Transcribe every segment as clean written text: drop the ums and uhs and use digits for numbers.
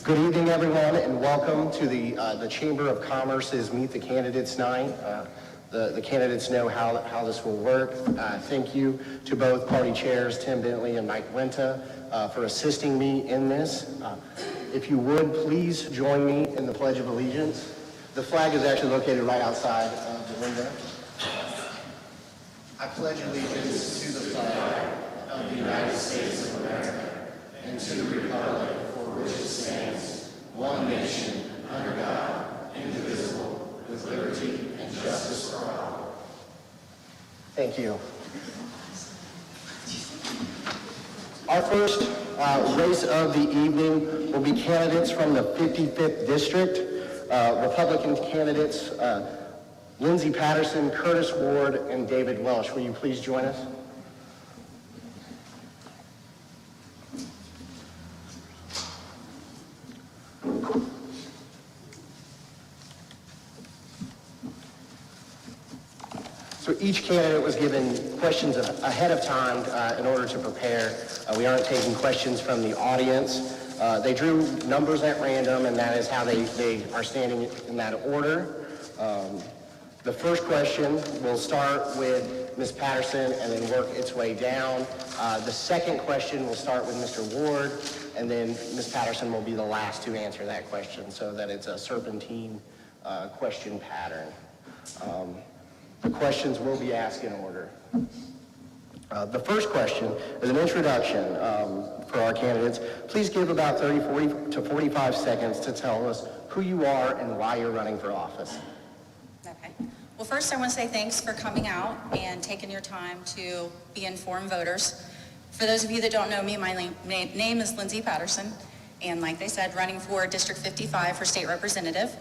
Good evening, everyone, and welcome to the Chamber of Commerce's Meet the Candidates Night. The candidates know how this will work. Thank you to both party chairs, Tim Bentley and Mike Wenta, for assisting me in this. If you would, please join me in the Pledge of Allegiance. The flag is actually located right outside of the window. I pledge allegiance to the flag of the United States of America and to the republic for which it stands, one nation, under God, indivisible, with liberty and justice for all. Thank you. Our first race of the evening will be candidates from the 55th District. Republican candidates Lindsay Patterson, Curtis Ward, and David Welsh. Will you please join us? So each candidate was given questions ahead of time in order to prepare. We aren't taking questions from the audience. They drew numbers at random, and that is how they are standing in that order. The first question will start with Ms. Patterson and then work its way down. The second question will start with Mr. Ward, and then Ms. Patterson will be the last to answer that question, so that it's a serpentine question pattern. The questions will be asked in order. The first question is an introduction for our candidates. Please give about 40 to 45 seconds to tell us who you are and why you're running for office. Okay. Well, first I want to say thanks for coming out and taking your time to be informed voters. For those of you that don't know me, my name is Lindsay Patterson, and like they said, running for District 55 for state representative.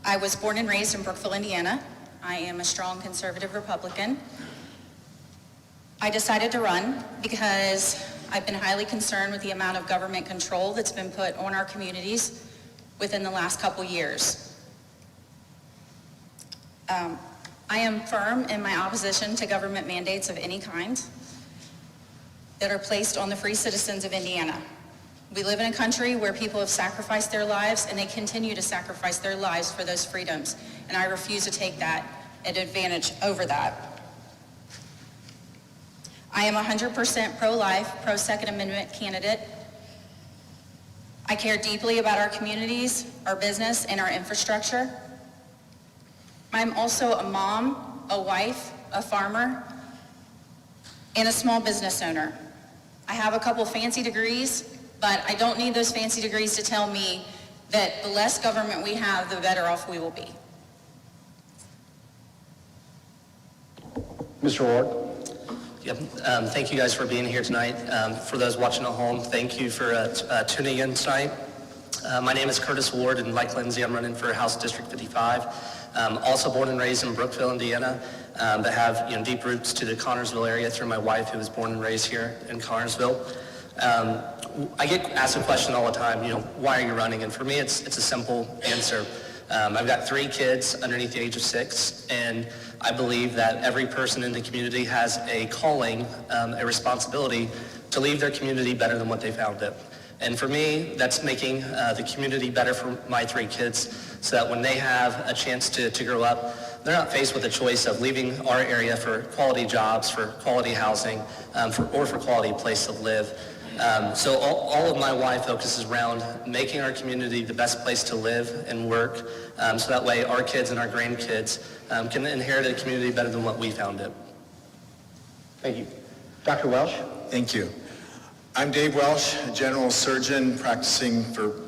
I was born and raised in Brookville, Indiana. I am a strong conservative Republican. I decided to run because I've been highly concerned with the amount of government control that's been put on our communities within the last couple years. I am firm in my opposition to government mandates of any kind that are placed on the free citizens of Indiana. We live in a country where people have sacrificed their lives, and they continue to sacrifice their lives for those freedoms, and I refuse to take that advantage over that. I am 100% pro-life, pro-Second Amendment candidate. I care deeply about our communities, our business, and our infrastructure. I'm also a mom, a wife, a farmer, and a small business owner. I have a couple fancy degrees, but I don't need those fancy degrees to tell me that the less government we have, the better off we will be. Mr. Ward. Yep. Thank you guys for being here tonight. For those watching at home, thank you for tuning in tonight. My name is Curtis Ward, and like Lindsay, I'm running for House District 55. Also born and raised in Brookville, Indiana, but have deep roots to the Connersville area through my wife, who was born and raised here in Connersville. I get asked a question all the time, why are you running? And for me, it's a simple answer. I've got 3 kids underneath the age of 6, and I believe that every person in the community has a calling, a responsibility to leave their community better than what they found it. And for me, that's making the community better for my 3 kids, so that when they have a chance to grow up, they're not faced with a choice of leaving our area for quality jobs, for quality housing, or for quality place to live. So all of my why focuses around making our community the best place to live and work, so that way our kids and our grandkids can inherit a community better than what we found it. Thank you. Dr. Welsh. Thank you. I'm Dave Welsh, a general surgeon practicing for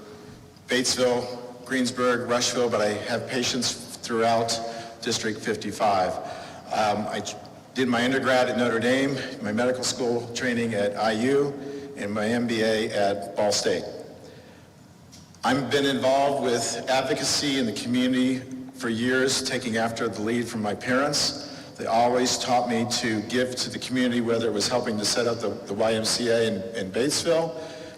Batesville, Greensburg, Rushville, but I have patients throughout District 55. I did my undergrad at Notre Dame, my medical school training at IU, and my MBA at Ball State. I've been involved with advocacy in the community for years, taking after the lead from my parents. They always taught me to give to the community, whether it was helping to set up the YMCA in Batesville,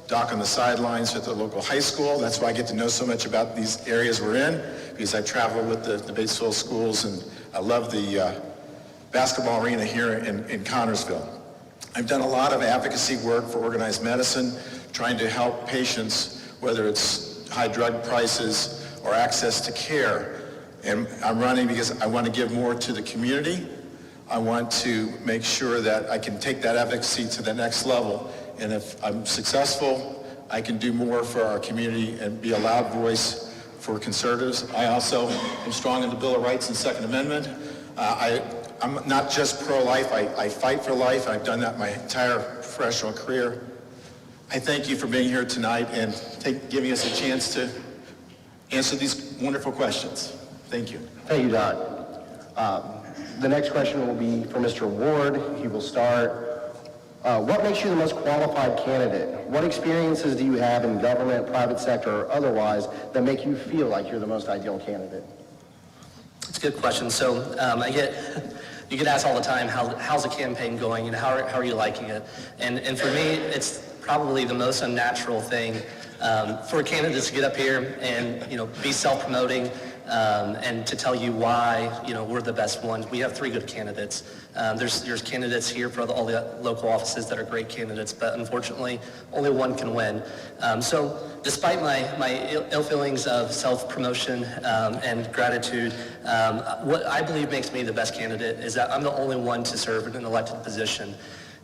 dock on the sidelines at the local high school. That's why I get to know so much about these areas we're in, because I travel with the Batesville schools, and I love the basketball arena here in Connersville. I've done a lot of advocacy work for organized medicine, trying to help patients whether it's high drug prices or access to care. And I'm running because I want to give more to the community. I want to make sure that I can take that advocacy to the next level. And if I'm successful, I can do more for our community and be a loud voice for conservatives. I also am strong in the Bill of Rights and Second Amendment. I'm not just pro-life, I fight for life. I've done that my entire professional career. I thank you for being here tonight and giving us a chance to answer these wonderful questions. Thank you. Thank you, Don. The next question will be for Mr. Ward. He will start. What makes you the most qualified candidate? What experiences do you have in government, private sector, or otherwise that make you feel like you're the most ideal candidate? It's a good question. So you get asked all the time, how's the campaign going and how are you liking it? And for me, it's probably the most unnatural thing for candidates to get up here and be self-promoting and to tell you why we're the best ones. We have 3 good candidates. There's candidates here for all the local offices that are great candidates, but unfortunately, only one can win. So despite my ill feelings of self-promotion and gratitude, what I believe makes me the best candidate is that I'm the only one to serve in an elected position.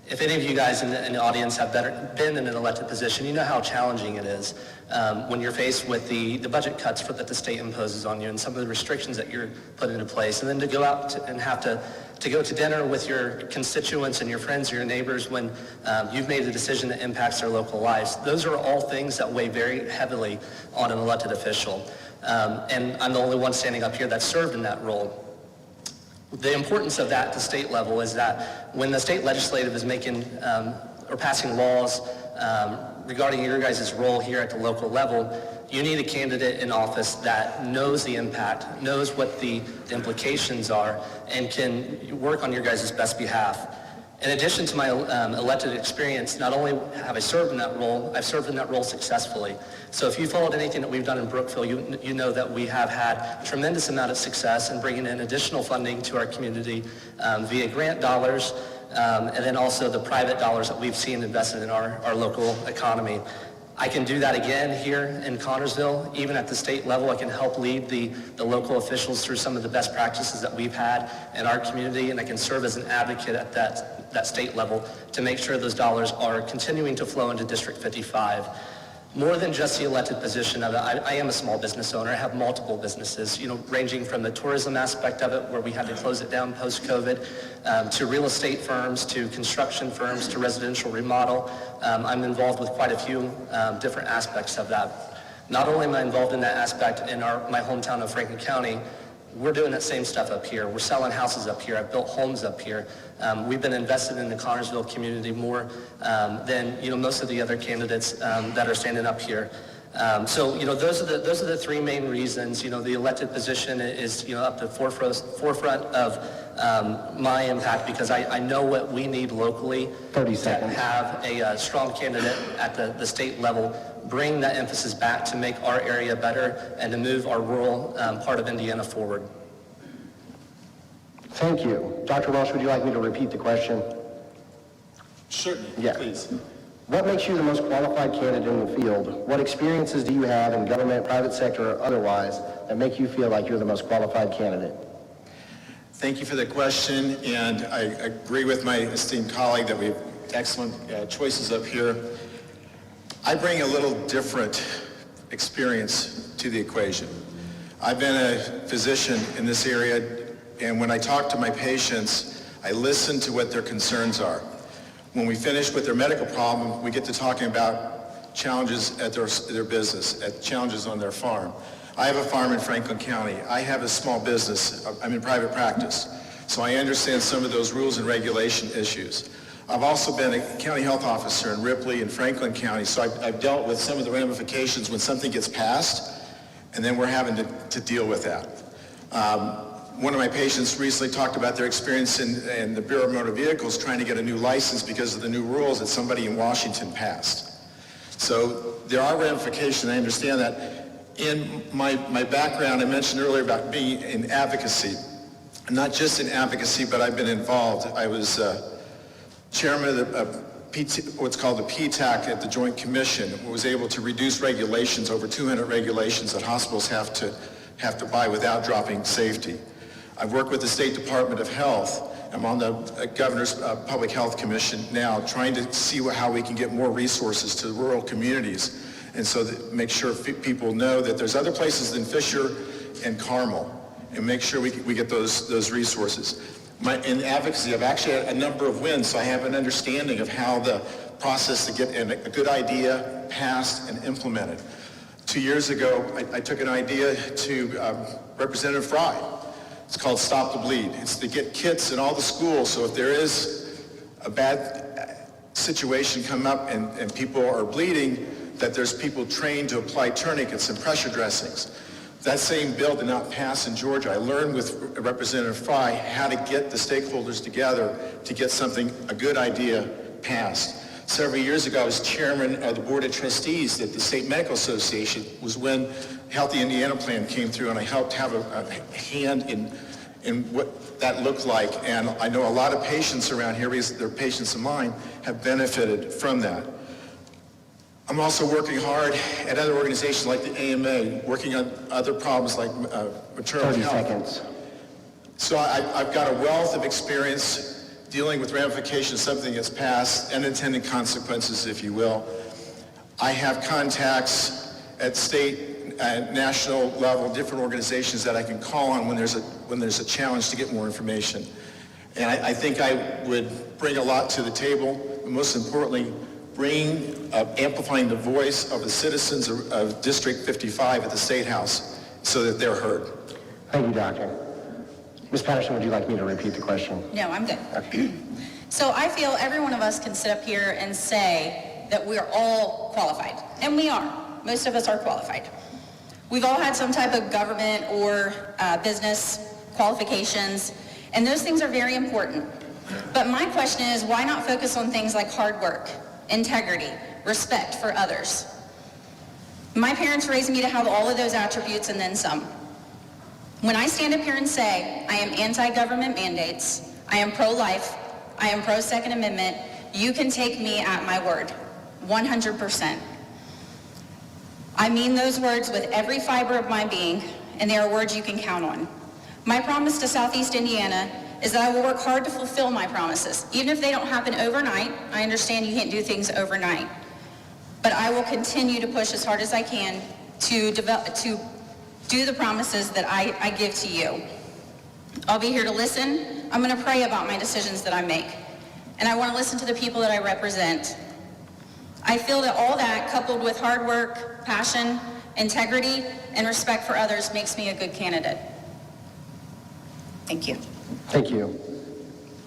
If any of you guys in the audience have been in an elected position, you know how challenging it is when you're faced with the budget cuts that the state imposes on you and some of the restrictions that you're put into place, and then to go out and have to go to dinner with your constituents and your friends or your neighbors when you've made a decision that impacts their local lives. Those are all things that weigh very heavily on an elected official. And I'm the only one standing up here that served in that role. The importance of that at the state level is that when the state legislative is making or passing laws regarding your guys' role here at the local level, you need a candidate in office that knows the impact, knows what the implications are, and can work on your guys' best behalf. In addition to my elected experience, not only have I served in that role, I've served in that role successfully. So if you followed anything that we've done in Brookville, you know that we have had a tremendous amount of success in bringing in additional funding to our community via grant dollars, and then also the private dollars that we've seen invested in our local economy. I can do that again here in Connersville. Even at the state level, I can help lead the local officials through some of the best practices that we've had in our community, and I can serve as an advocate at that state level to make sure those dollars are continuing to flow into District 55. More than just the elected position of it, I am a small business owner. I have multiple businesses, ranging from the tourism aspect of it, where we had to close it down post-COVID, to real estate firms, to construction firms, to residential remodel. I'm involved with quite a few different aspects of that. Not only am I involved in that aspect in my hometown of Franklin County, we're doing that same stuff up here. We're selling houses up here. I've built homes up here. We've been invested in the Connersville community more than most of the other candidates that are standing up here. So those are the 3 main reasons. The elected position is up to forefront of my impact, because I know what we need locally 30 to seconds. have a strong candidate at the state level, bring that emphasis back to make our area better and to move our rural part of Indiana forward. Thank you. Dr. Welsh, would you like me to repeat the question? Certainly, Yeah. please. What makes you the most qualified candidate in the field? What experiences do you have in government, private sector, or otherwise that make you feel like you're the most qualified candidate? Thank you for the question, and I agree with my esteemed colleague that we have excellent choices up here. I bring a little different experience to the equation. I've been a physician in this area, and when I talk to my patients, I listen to what their concerns are. When we finish with their medical problem, we get to talking about challenges at their business, at challenges on their farm. I have a farm in Franklin County. I have a small business. I'm in private practice, so I understand some of those rules and regulation issues. I've also been a county health officer in Ripley and Franklin County, so I've dealt with some of the ramifications when something gets passed, and then we're having to deal with that. One of my patients recently talked about their experience in the Bureau of Motor Vehicles trying to get a new license because of the new rules that somebody in Washington passed. So there are ramifications, I understand that. In my background, I mentioned earlier about being in advocacy. Not just in advocacy, but I've been involved. I was chairman of the what's called the PTAC at the Joint Commission, was able to reduce regulations, over 200 regulations that hospitals have to buy without dropping safety. I've worked with the State Department of Health. I'm on the Governor's Public Health Commission now, trying to see how we can get more resources to the rural communities, and so that make sure people know that there's other places than Fisher and Carmel, and make sure we get those resources. In advocacy, I've actually had a number of wins, so I have an understanding of how the process to get a good idea passed and implemented. 2 years ago, I took an idea to Representative Fry. It's called Stop the Bleed. It's to get kits in all the schools, so if there is a bad situation come up and people are bleeding, that there's people trained to apply tourniquets and pressure dressings. That same bill did not pass in Georgia. I learned with Representative Fry how to get the stakeholders together to get a good idea passed. Several years ago, I was chairman of the Board of Trustees at the State Medical Association. Was when Healthy Indiana Plan came through, and I helped have a hand in what that looked like. And I know a lot of patients around here, because they're patients of mine, have benefited from that. I'm also working hard at other organizations like the AMA, working on other problems like maternal 30 health. seconds. So I've got a wealth of experience dealing with ramifications of something that's passed, unintended consequences, if you will. I have contacts at state and national level, different organizations that I can call on when there's a challenge to get more information. And I think I would bring a lot to the table, but most importantly, amplifying the voice of the citizens of District 55 at the State House so that they're heard. Thank you, Doctor. Ms. Patterson, would you like me to repeat the question? No, I'm good. Okay. So I feel every one of us can sit up here and say that we're all qualified, and we are. Most of us are qualified. We've all had some type of government or business qualifications, and those things are very important. But my question is, why not focus on things like hard work, integrity, respect for others? My parents raised me to have all of those attributes and then some. When I stand up here and say I am anti-government mandates, I am pro-life, I am pro-Second Amendment, you can take me at my word, 100%. I mean those words with every fiber of my being, and they are words you can count on. My promise to Southeast Indiana is that I will work hard to fulfill my promises. Even if they don't happen overnight, I understand you can't do things overnight. But I will continue to push as hard as I can to do the promises that I give to you. I'll be here to listen. I'm going to pray about my decisions that I make. And I want to listen to the people that I represent. I feel that all that, coupled with hard work, passion, integrity, and respect for others, makes me a good candidate. Thank you. Thank you.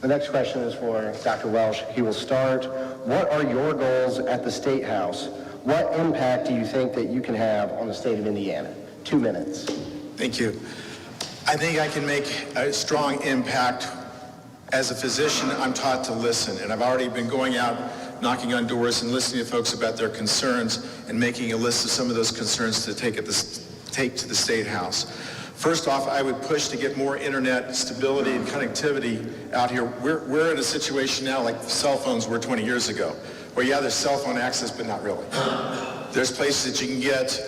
The next question is for Dr. Welsh. He will start. What are your goals at the State House? What impact do you think that you can have on the state of Indiana? 2 minutes. Thank you. I think I can make a strong impact. As a physician, I'm taught to listen, and I've already been going out, knocking on doors and listening to folks about their concerns and making a list of some of those concerns to take to the State House. First off, I would push to get more internet stability and connectivity out here. We're in a situation now like cell phones were 20 years ago, where yeah, there's cell phone access, but not really. There's places that you can get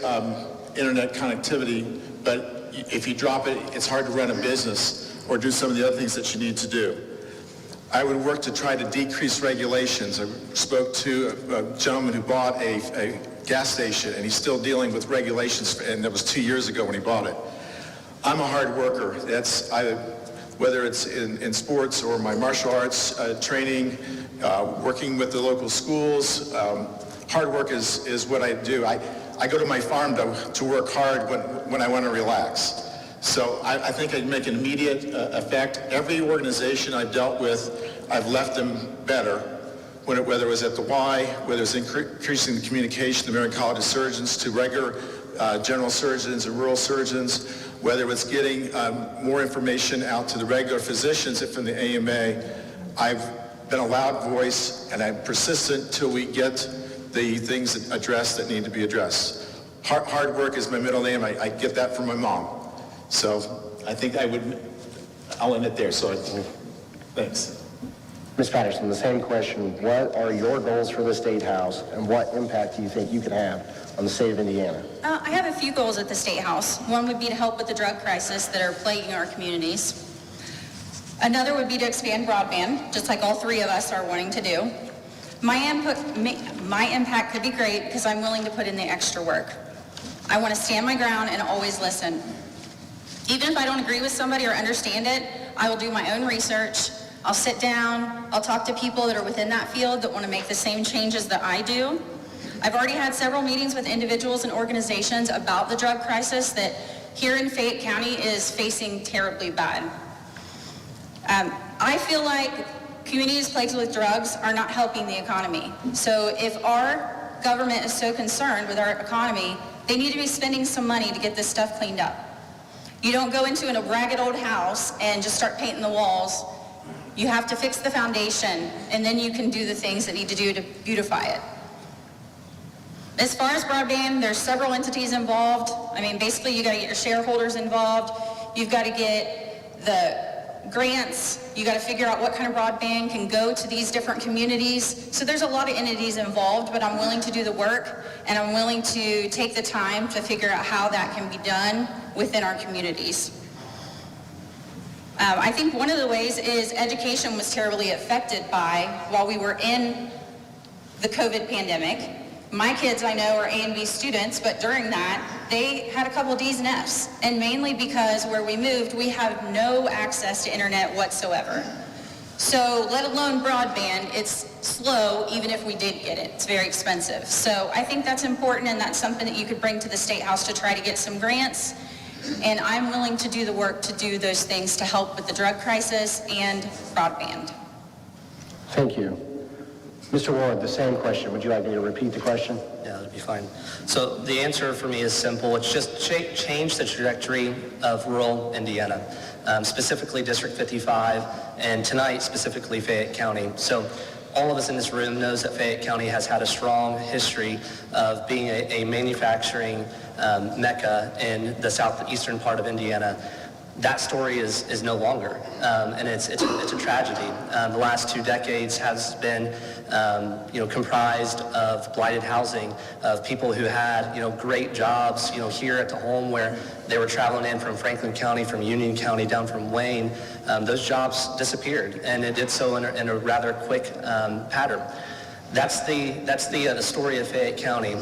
internet connectivity, but if you drop it, it's hard to run a business or do some of the other things that you need to do. I would work to try to decrease regulations. I spoke to a gentleman who bought a gas station, and he's still dealing with regulations, and that was 2 years ago when he bought it. I'm a hard worker. Whether it's in sports or my martial arts training, working with the local schools, hard work is what I do. I go to my farm to work hard when I want to relax. So I think I'd make an immediate effect. Every organization I've dealt with, I've left them better, whether it was at the Y, whether it's increasing the communication of American College of Surgeons to regular general surgeons and rural surgeons, whether it's getting more information out to the regular physicians from the AMA. I've been a loud voice, and I'm persistent till we get the things addressed that need to be addressed. Hard work is my middle name. I get that from my mom. So I think I'll end it there. So thanks. Ms. Patterson, the same question. What are your goals for the State House, and what impact do you think you can have on the state of Indiana? I have a few goals at the State House. One would be to help with the drug crisis that are plaguing our communities. Another would be to expand broadband, just like all three of us are wanting to do. My impact could be great because I'm willing to put in the extra work. I want to stand my ground and always listen. Even if I don't agree with somebody or understand it, I will do my own research. I'll sit down, I'll talk to people that are within that field that want to make the same changes that I do. I've already had several meetings with individuals and organizations about the drug crisis that here in Fayette County is facing terribly bad. I feel like communities plagued with drugs are not helping the economy. So if our government is so concerned with our economy, they need to be spending some money to get this stuff cleaned up. You don't go into a ragged old house and just start painting the walls. You have to fix the foundation, and then you can do the things that need to do to beautify it. As far as broadband, there's several entities involved. I mean, basically, you got to get your shareholders involved. You've got to get the grants. You got to figure out what kind of broadband can go to these different communities. So there's a lot of entities involved, but I'm willing to do the work, and I'm willing to take the time to figure out how that can be done within our communities. I think one of the ways is education was terribly affected by, while we were in the COVID pandemic. My kids, I know, are A and B students, but during that, they had a couple D's and F's, and mainly because where we moved, we have no access to internet whatsoever. So let alone broadband, it's slow even if we did get it. It's very expensive. So I think that's important, and that's something that you could bring to the State House to try to get some grants. And I'm willing to do the work to do those things to help with the drug crisis and broadband. Thank you. Mr. Ward, the same question. Would you like me to repeat the question? Yeah, that'd be fine. So the answer for me is simple. It's just change the trajectory of rural Indiana, specifically District 55, and tonight specifically Fayette County. So all of us in this room knows that Fayette County has had a strong history of being a manufacturing mecca in the southeastern part of Indiana. That story is no longer, and it's a tragedy. The last 2 decades has been, comprised of blighted housing, of people who had, great jobs, here at the home where they were traveling in from Franklin County, from Union County, down from Wayne. Those jobs disappeared, and it did so in a rather quick pattern. That's the story of Fayette County.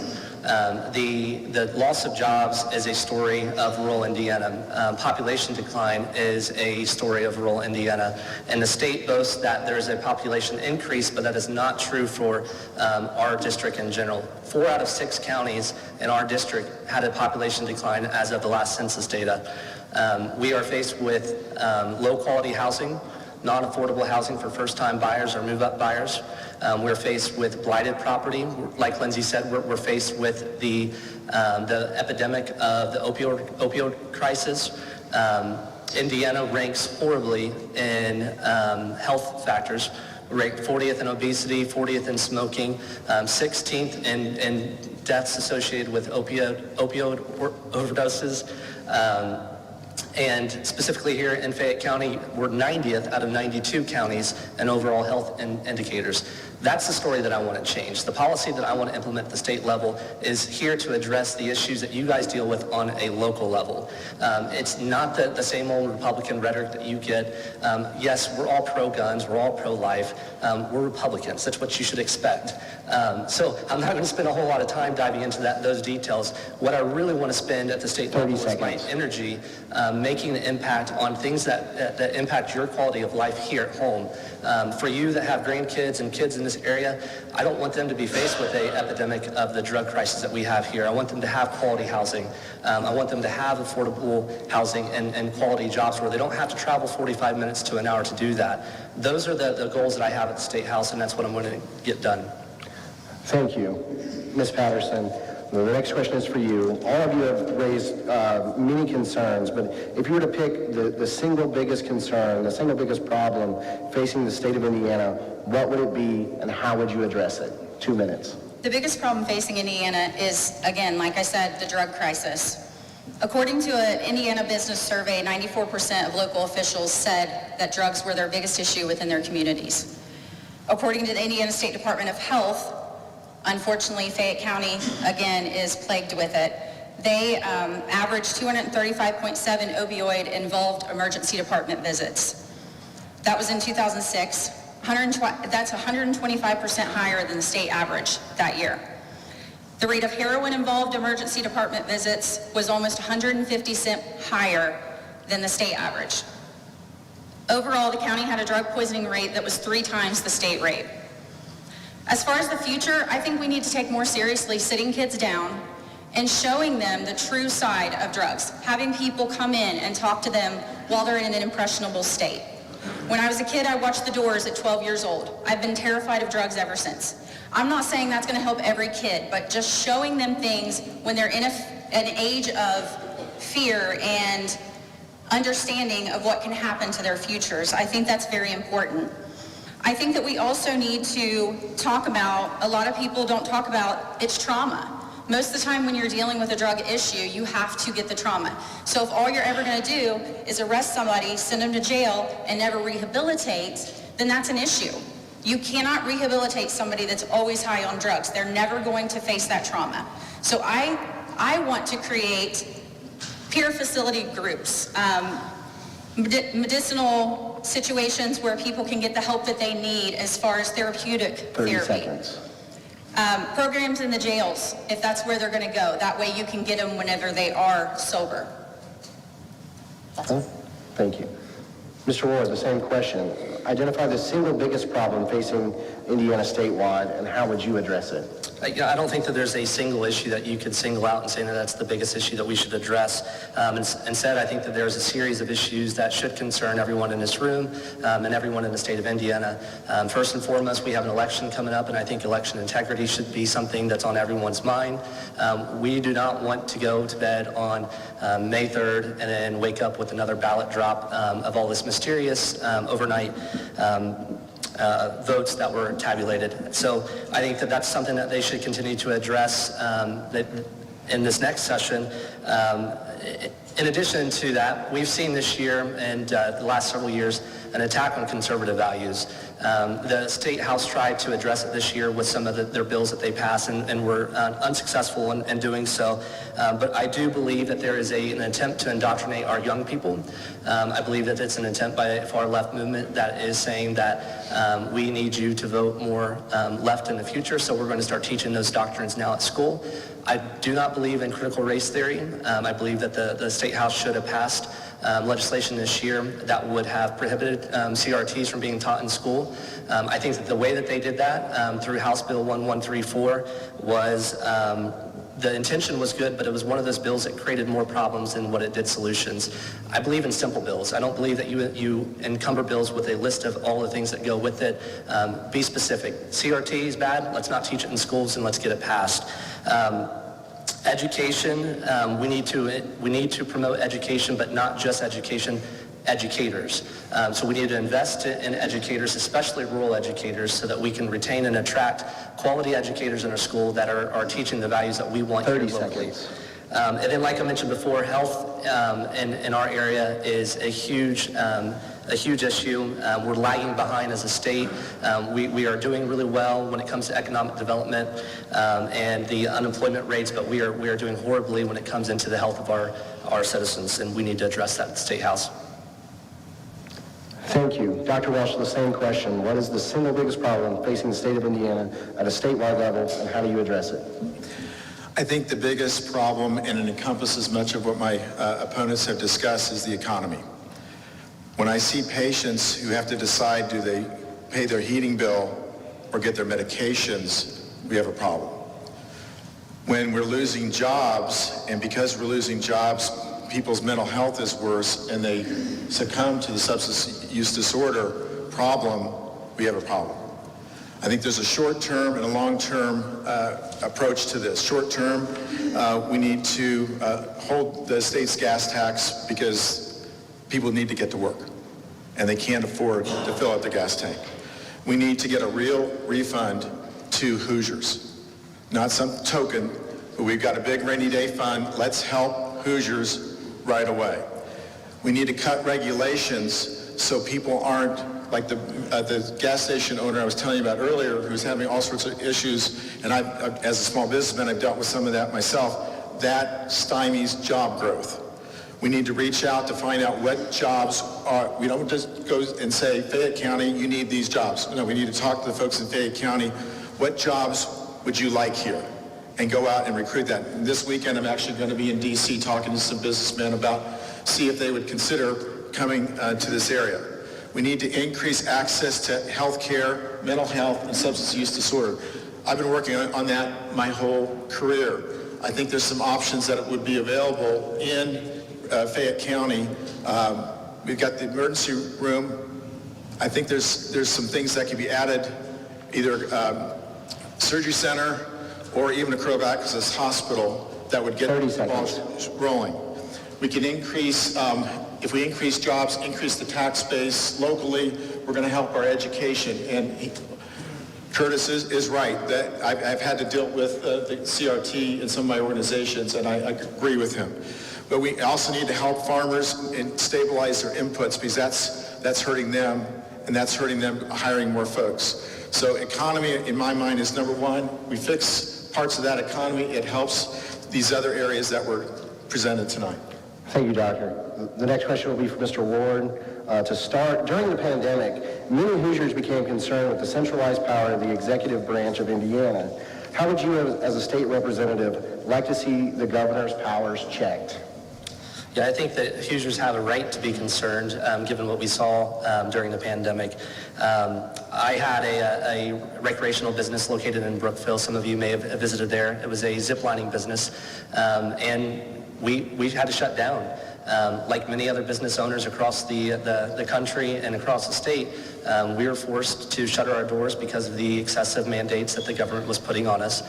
The loss of jobs is a story of rural Indiana. Population decline is a story of rural Indiana. And the state boasts that there is a population increase, but that is not true for our district in general. 4 out of 6 counties in our district had a population decline as of the last census data. We are faced with low-quality housing, non-affordable housing for first-time buyers or move-up buyers. We're faced with blighted property. Like Lindsay said, we're faced with the epidemic of the opioid crisis. Indiana ranks horribly in health factors. We rank 40th in obesity, 40th in smoking, 16th in deaths associated with opioid overdoses. And specifically here in Fayette County, we're 90th out of 92 counties in overall health indicators. That's the story that I want to change. The policy that I want to implement at the state level is here to address the issues that you guys deal with on a local level. It's not the same old Republican rhetoric that you get. Yes, we're all pro-guns, we're all pro-life. We're Republicans. That's what you should expect. So I'm not going to spend a whole lot of time diving into those details. What I really want to spend at the state level is my energy making an impact on things that impact your quality of life here at home. For you that have grandkids and kids in this area, I don't want them to be faced with an epidemic of the drug crisis that we have here. I want them to have quality housing. I want them to have affordable housing and quality jobs where they don't have to travel 45 minutes to an hour to do that. Those are the goals that I have at the State House, and that's what I'm going to get done. Thank you. Ms. Patterson, the next question is for you. All of you have raised many concerns, but if you were to pick the single biggest concern, the single biggest problem facing the state of Indiana, what would it be and how would you address it? 2 minutes. The biggest problem facing Indiana is, again, like I said, the drug crisis. According to an Indiana business survey, 94% of local officials said that drugs were their biggest issue within their communities. According to the Indiana State Department of Health, unfortunately, Fayette County, again, is plagued with it. They averaged 235.7 opioid-involved emergency department visits. That was in 2006. That's 125% higher than the state average that year. The rate of heroin-involved emergency department visits was almost 150% higher than the state average. Overall, the county had a drug poisoning rate that was 3 times the state rate. As far as the future, I think we need to take more seriously sitting kids down and showing them the true side of drugs, having people come in and talk to them while they're in an impressionable state. When I was a kid, I watched The Doors at 12 years old. I've been terrified of drugs ever since. I'm not saying that's going to help every kid, but just showing them things when they're in an age of fear and understanding of what can happen to their futures, I think that's very important. I think that we also need to talk about, a lot of people don't talk about, it's trauma. Most of the time when you're dealing with a drug issue, you have to get the trauma. So if all you're ever going to do is arrest somebody, send them to jail, and never rehabilitate, then that's an issue. You cannot rehabilitate somebody that's always high on drugs. They're never going to face that trauma. So I want to create peer facility groups, medicinal situations where people can get the help that they need as far as therapeutic 30 therapy. seconds. Programs in the jails, if that's where they're going to go. That way you can get them whenever they are sober. Okay. Thank you. Mr. Ward, the same question. Identify the single biggest problem facing Indiana statewide, and how would you address it? I don't think that there's a single issue that you could single out and say that that's the biggest issue that we should address. Instead, I think that there's a series of issues that should concern everyone in this room and everyone in the state of Indiana. First and foremost, we have an election coming up, and I think election integrity should be something that's on everyone's mind. We do not want to go to bed on May 3rd and then wake up with another ballot drop of all this mysterious overnight votes that were tabulated. So I think that that's something that they should continue to address that in this next session. In addition to that, we've seen this year and the last several years an attack on conservative values. The State House tried to address it this year with some of their bills that they passed and were unsuccessful in doing so. But I do believe that there is an attempt to indoctrinate our young people. I believe that it's an attempt by a far left movement that is saying that we need you to vote more left in the future, so we're going to start teaching those doctrines now at school. I do not believe in critical race theory. I believe that the State House should have passed legislation this year that would have prohibited CRTs from being taught in school. I think that the way that they did that through House Bill 1134 was the intention was good, but it was one of those bills that created more problems than what it did solutions. I believe in simple bills. I don't believe that you encumber bills with a list of all the things that go with it. Be specific. CRT is bad. Let's not teach it in schools, and let's get it passed. Education, we need to promote education, but not just education, educators. So we need to invest in educators, especially rural educators, so that we can retain and attract quality educators in our school that are teaching the values that we want here 30 locally. seconds. And then, like I mentioned before, health in our area is a huge issue. We're lagging behind as a state. We are doing really well when it comes to economic development and the unemployment rates, but we are doing horribly when it comes into the health of our citizens, and we need to address that at the State House. Thank you. Dr. Welsh, the same question. What is the single biggest problem facing the state of Indiana at a statewide level, and how do you address it? I think the biggest problem, and it encompasses much of what my opponents have discussed, is the economy. When I see patients who have to decide, do they pay their heating bill or get their medications, we have a problem. When we're losing jobs, and because we're losing jobs, people's mental health is worse and they succumb to the substance use disorder problem, we have a problem. I think there's a short-term and a long-term approach to this. Short-term, we need to hold the state's gas tax because people need to get to work and they can't afford to fill up the gas tank. We need to get a real refund to Hoosiers, not some token, but we've got a big rainy day fund. Let's help Hoosiers right away. We need to cut regulations so people aren't like the gas station owner I was telling you about earlier, who's having all sorts of issues, and I've, as a small businessman, I've dealt with some of that myself, that stymies job growth. We need to reach out to find out what jobs are. We don't just go and say, Fayette County, you need these jobs. No, we need to talk to the folks in Fayette County. What jobs would you like here? And go out and recruit that. And this weekend, I'm actually going to be in D.C. talking to some businessmen about, see if they would consider coming to this area. We need to increase access to health care, mental health, and substance use disorder. I've been working on that my whole career. I think there's some options that would be available in Fayette County. We've got the emergency room. I think there's some things that could be added, either surgery center or even a Crow Access Hospital that would get the balls rolling. We can increase, if we increase jobs, increase the tax base locally, we're going to help our education. And Curtis is right that I've had to deal with the CRT in some of my organizations, and I agree with him. But we also need to help farmers and stabilize their inputs, because that's hurting them, and that's hurting them hiring more folks. So economy, in my mind, is number one. We fix parts of that economy, it helps these other areas that were presented tonight. Thank you, Doctor. The next question will be for Mr. Ward. To start, during the pandemic, many Hoosiers became concerned with the centralized power of the executive branch of Indiana. How would you, as a state representative, like to see the governor's powers checked? Yeah, I think that Hoosiers have a right to be concerned, given what we saw during the pandemic. I had a recreational business located in Brookville. Some of you may have visited there. It was a ziplining business, and we had to shut down. Like many other business owners across the country and across the state, we were forced to shutter our doors because of the excessive mandates that the government was putting on us.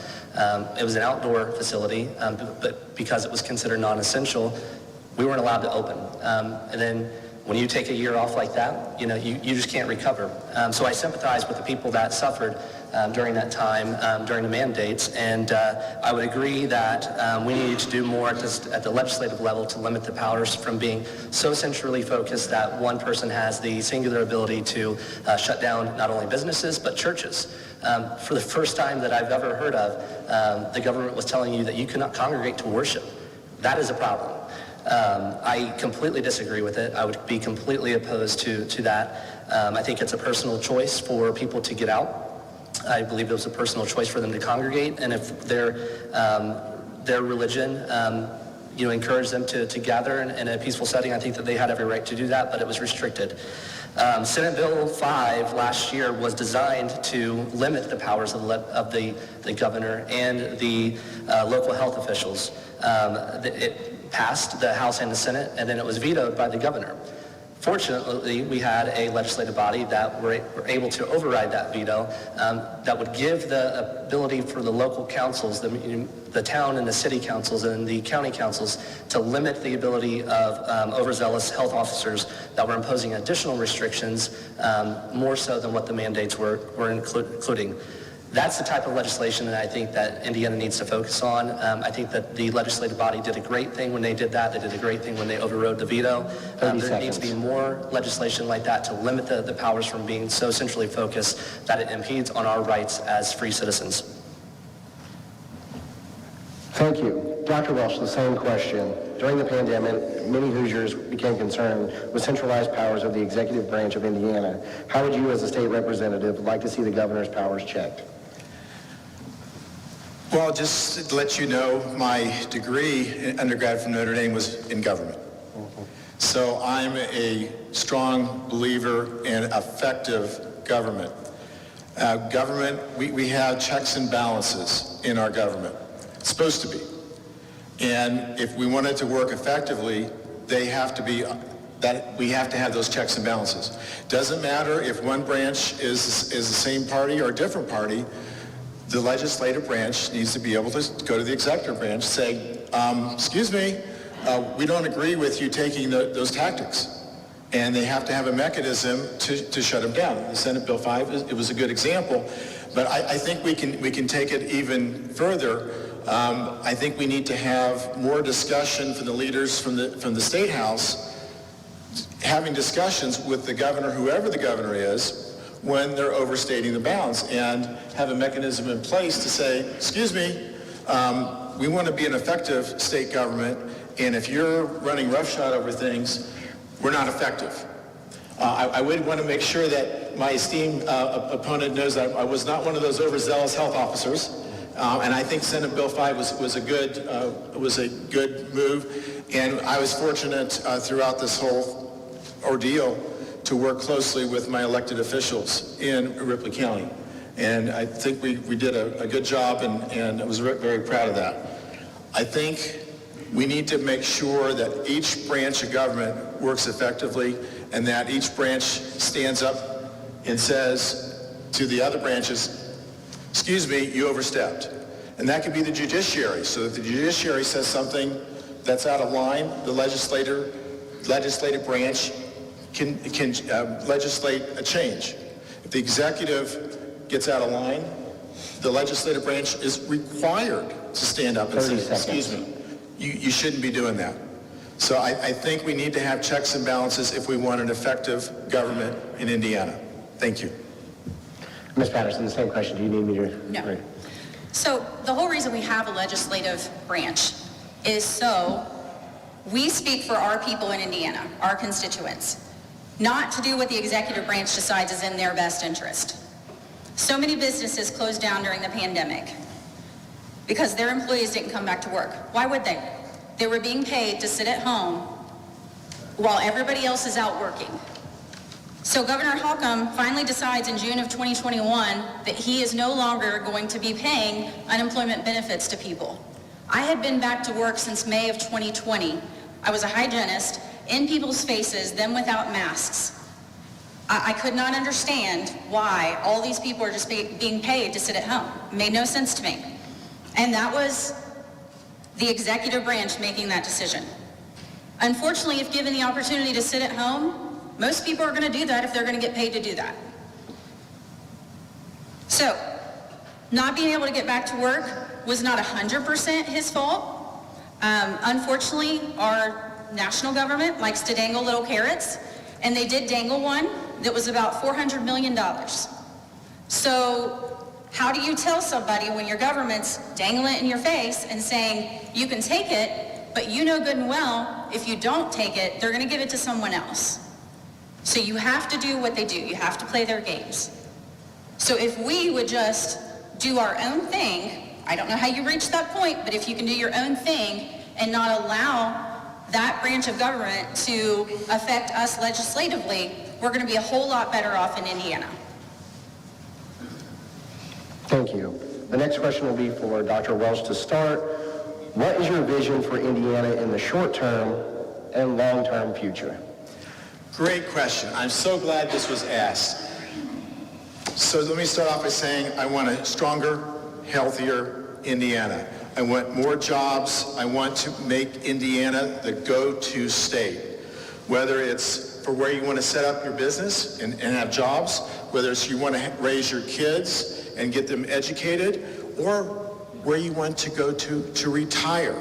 It was an outdoor facility, but because it was considered non-essential, we weren't allowed to open. And then when you take a year off like that, you just can't recover. So I sympathize with the people that suffered during that time, during the mandates, and I would agree that we need to do more at the legislative level to limit the powers from being so centrally focused that one person has the singular ability to shut down not only businesses, but churches. For the first time that I've ever heard of, the government was telling you that you cannot congregate to worship. That is a problem. I completely disagree with it. I would be completely opposed to that. I think it's a personal choice for people to get out. I believe it was a personal choice for them to congregate, and if their religion encouraged them to gather in a peaceful setting, I think that they had every right to do that, but it was restricted. Senate Bill 5 last year was designed to limit the powers of the governor and the local health officials. It passed the House and the Senate, and then it was vetoed by the governor. Fortunately, we had a legislative body that were able to override that veto, that would give the ability for the local councils, the town and the city councils and the county councils, to limit the ability of overzealous health officers that were imposing additional restrictions, more so than what the mandates were including. That's the type of legislation that I think that Indiana needs to focus on. I think that the legislative body did a great thing when they did that. They did a great thing when they overrode the veto. There needs to be more legislation like that to limit the powers from being so centrally focused that it impedes on our rights as free citizens. Thank you. Dr. Welsh, the same question. During the pandemic, many Hoosiers became concerned with centralized powers of the executive branch of Indiana. How would you, as a state representative, like to see the governor's powers checked? Well, just to let you know, my degree in undergrad from Notre Dame was in government. So I'm a strong believer in effective government. We have checks and balances in our government. It's supposed to be. And if we want it to work effectively, they have to be, that we have to have those checks and balances. Doesn't matter if one branch is the same party or a different party. The legislative branch needs to be able to go to the executive branch, say, excuse me, we don't agree with you taking those tactics. And they have to have a mechanism to shut them down. The Senate Bill 5, it was a good example, but I think we can take it even further. I think we need to have more discussion from the leaders from the State House having discussions with the governor, whoever the governor is, when they're overstating the bounds, and have a mechanism in place to say, excuse me, we want to be an effective state government, and if you're running roughshod over things, we're not effective. I would want to make sure that my esteemed opponent knows that I was not one of those overzealous health officers, and I think Senate Bill 5 was a good move, and I was fortunate throughout this whole ordeal to work closely with my elected officials in Ripley County, and I think we did a good job, and I was very proud of that. I think we need to make sure that each branch of government works effectively, and that each branch stands up and says to the other branches, excuse me, you overstepped. And that could be the judiciary. So if the judiciary says something that's out of line, the legislative branch can legislate a change. If the executive gets out of line, the legislative branch is required to stand up and say, excuse me, you shouldn't be doing that. So I think we need to have checks and balances if we want an effective government in Indiana. Thank you. Ms. Patterson, the same question. Do you need me to? No. So the whole reason we have a legislative branch is so we speak for our people in Indiana, our constituents, not to do what the executive branch decides is in their best interest. So many businesses closed down during the pandemic because their employees didn't come back to work. Why would they? They were being paid to sit at home while everybody else is out working. So Governor Holcomb finally decides in June of 2021 that he is no longer going to be paying unemployment benefits to people. I had been back to work since May of 2020. I was a hygienist in people's faces, them without masks. I could not understand why all these people are just being paid to sit at home. It made no sense to me. And that was the executive branch making that decision. Unfortunately, if given the opportunity to sit at home, most people are going to do that if they're going to get paid to do that. So, not being able to get back to work was not 100% his fault. Unfortunately, our national government likes to dangle little carrots, and they did dangle one that was about $400 million. So, how do you tell somebody when your government's dangling it in your face and saying, you can take it, but you know good and well, if you don't take it, they're going to give it to someone else. So you have to do what they do. You have to play their games. So if we would just do our own thing, I don't know how you reach that point, but if you can do your own thing and not allow that branch of government to affect us legislatively, we're going to be a whole lot better off in Indiana. Thank you. The next question will be for Dr. Welsh to start. What is your vision for Indiana in the short term and long-term future? Great question. I'm so glad this was asked. So let me start off by saying I want a stronger, healthier Indiana. I want more jobs. I want to make Indiana the go-to state. Whether it's for where you want to set up your business and have jobs, whether it's you want to raise your kids and get them educated, or where you want to go to retire.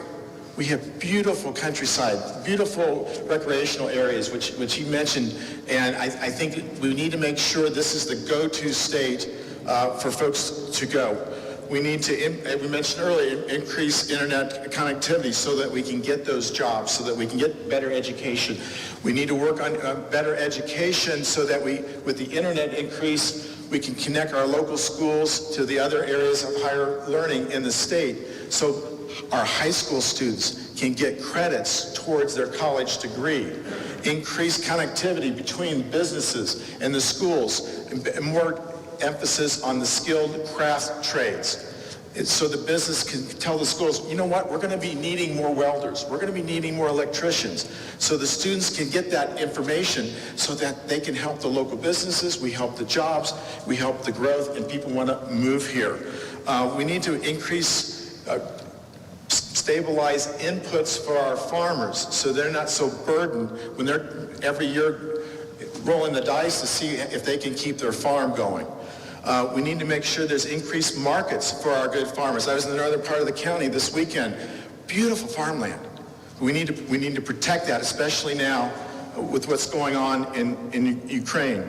We have beautiful countryside, beautiful recreational areas, which he mentioned, and I think we need to make sure this is the go-to state for folks to go. We need to, as we mentioned earlier, increase internet connectivity so that we can get those jobs, so that we can get better education. We need to work on better education so that with the internet increase, we can connect our local schools to the other areas of higher learning in the state, so our high school students can get credits towards their college degree. Increase connectivity between businesses and the schools, and more emphasis on the skilled craft trades. So the business can tell the schools, you know what, we're going to be needing more welders, we're going to be needing more electricians. So the students can get that information so that they can help the local businesses, we help the jobs, we help the growth, and people want to move here. We need to increase, stabilize inputs for our farmers so they're not so burdened when they're every year rolling the dice to see if they can keep their farm going. We need to make sure there's increased markets for our good farmers. I was in the northern part of the county this weekend. Beautiful farmland. We need to protect that, especially now with what's going on in Ukraine.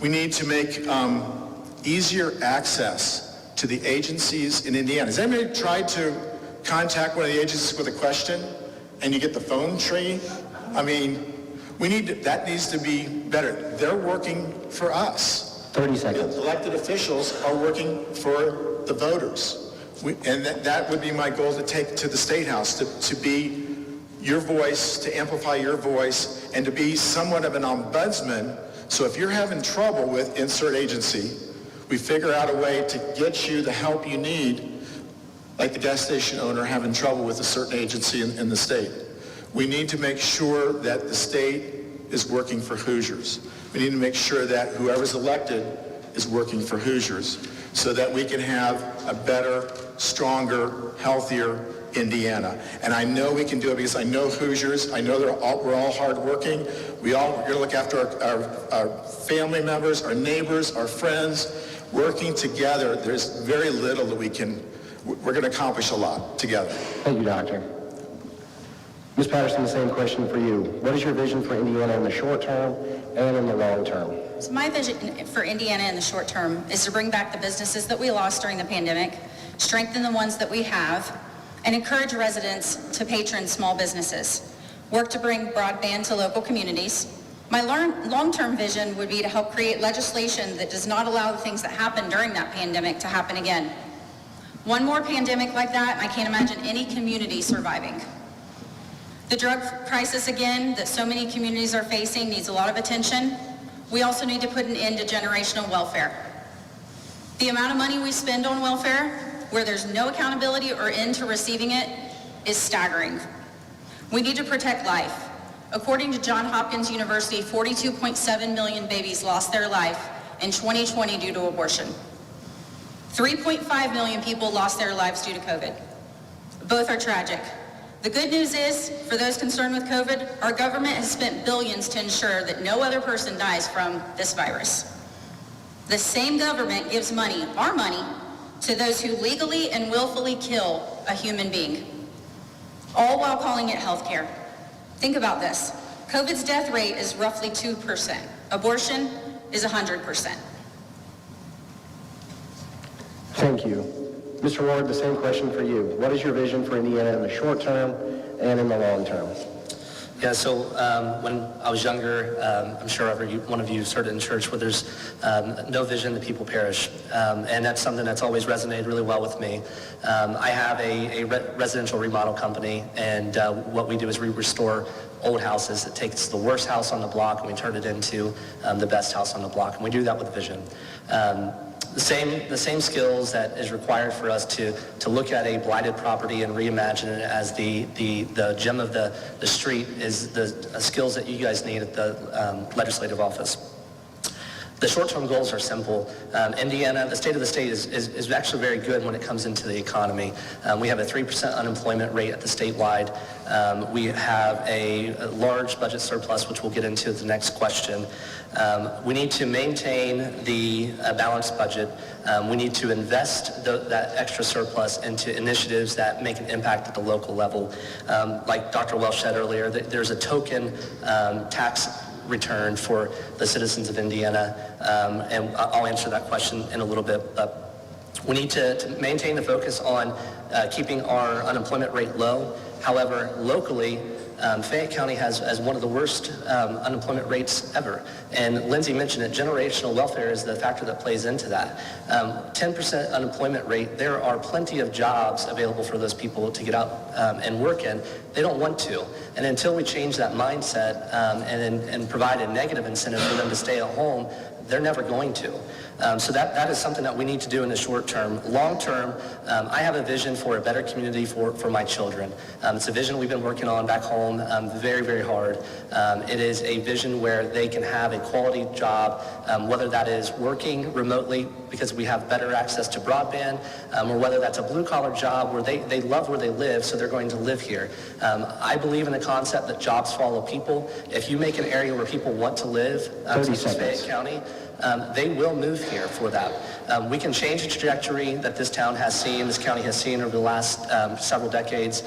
We need to make easier access to the agencies in Indiana. Has anybody tried to contact one of the agencies with a question and you get the phone tree? I mean, that needs to be better. They're working for us. 30 seconds. Elected officials are working for the voters. And that would be my goal to take to the State House, to be your voice, to amplify your voice, and to be somewhat of an ombudsman. So if you're having trouble with insert agency, we figure out a way to get you the help you need, like the gas station owner having trouble with a certain agency in the state. We need to make sure that the state is working for Hoosiers. We need to make sure that whoever's elected is working for Hoosiers so that we can have a better, stronger, healthier Indiana. And I know we can do it because I know Hoosiers. I know we're all hardworking. We're going to look after our family members, our neighbors, our friends. Working together, there's very little that we're going to accomplish a lot together. Thank you, Doctor. Ms. Patterson, the same question for you. What is your vision for Indiana in the short term and in the long term? So my vision for Indiana in the short term is to bring back the businesses that we lost during the pandemic, strengthen the ones that we have, and encourage residents to patron small businesses. Work to bring broadband to local communities. My long-term vision would be to help create legislation that does not allow the things that happened during that pandemic to happen again. One more pandemic like that, and I can't imagine any community surviving. The drug crisis, again, that so many communities are facing needs a lot of attention. We also need to put an end to generational welfare. The amount of money we spend on welfare, where there's no accountability or end to receiving it, is staggering. We need to protect life. According to Johns Hopkins University, 42.7 million babies lost their life in 2020 due to abortion. 3.5 million people lost their lives due to COVID. Both are tragic. The good news is, for those concerned with COVID, our government has spent billions to ensure that no other person dies from this virus. The same government gives money, our money, to those who legally and willfully kill a human being, all while calling it health care. Think about this. COVID's death rate is roughly 2%. Abortion is 100%. Thank you. Mr. Ward, the same question for you. What is your vision for Indiana in the short term and in the long term? Yeah, so when I was younger, I'm sure one of you started in church where there's no vision, the people perish. And that's something that's always resonated really well with me. I have a residential remodel company, and what we do is we restore old houses. It takes the worst house on the block and we turn it into the best house on the block. And we do that with vision. The same skills that is required for us to look at a blighted property and reimagine it as the gem of the street is the skills that you guys need at the legislative office. The short-term goals are simple. Indiana, the state of the state is actually very good when it comes into the economy. We have a 3% unemployment rate at the statewide. We have a large budget surplus, which we'll get into the next question. We need to maintain the balanced budget. We need to invest that extra surplus into initiatives that make an impact at the local level. Like Dr. Welsh said earlier, there's a token tax return for the citizens of Indiana, and I'll answer that question in a little bit. But we need to maintain the focus on keeping our unemployment rate low. However, locally, Fayette County has one of the worst unemployment rates ever. And Lindsay mentioned it, generational welfare is the factor that plays into that. 10% unemployment rate, there are plenty of jobs available for those people to get out and work in. They don't want to. And until we change that mindset and provide a negative incentive for them to stay at home, they're never going to. So that is something that we need to do in the short term. Long term, I have a vision for a better community for my children. It's a vision we've been working on back home very, very hard. It is a vision where they can have a quality job, whether that is working remotely because we have better access to broadband, or whether that's a blue-collar job where they love where they live, so they're going to live here. I believe in the concept that jobs follow people. If you make an area where people want to live, such as Fayette County, they will move here for that. We can change the trajectory that this town has seen, this county has seen over the last several decades.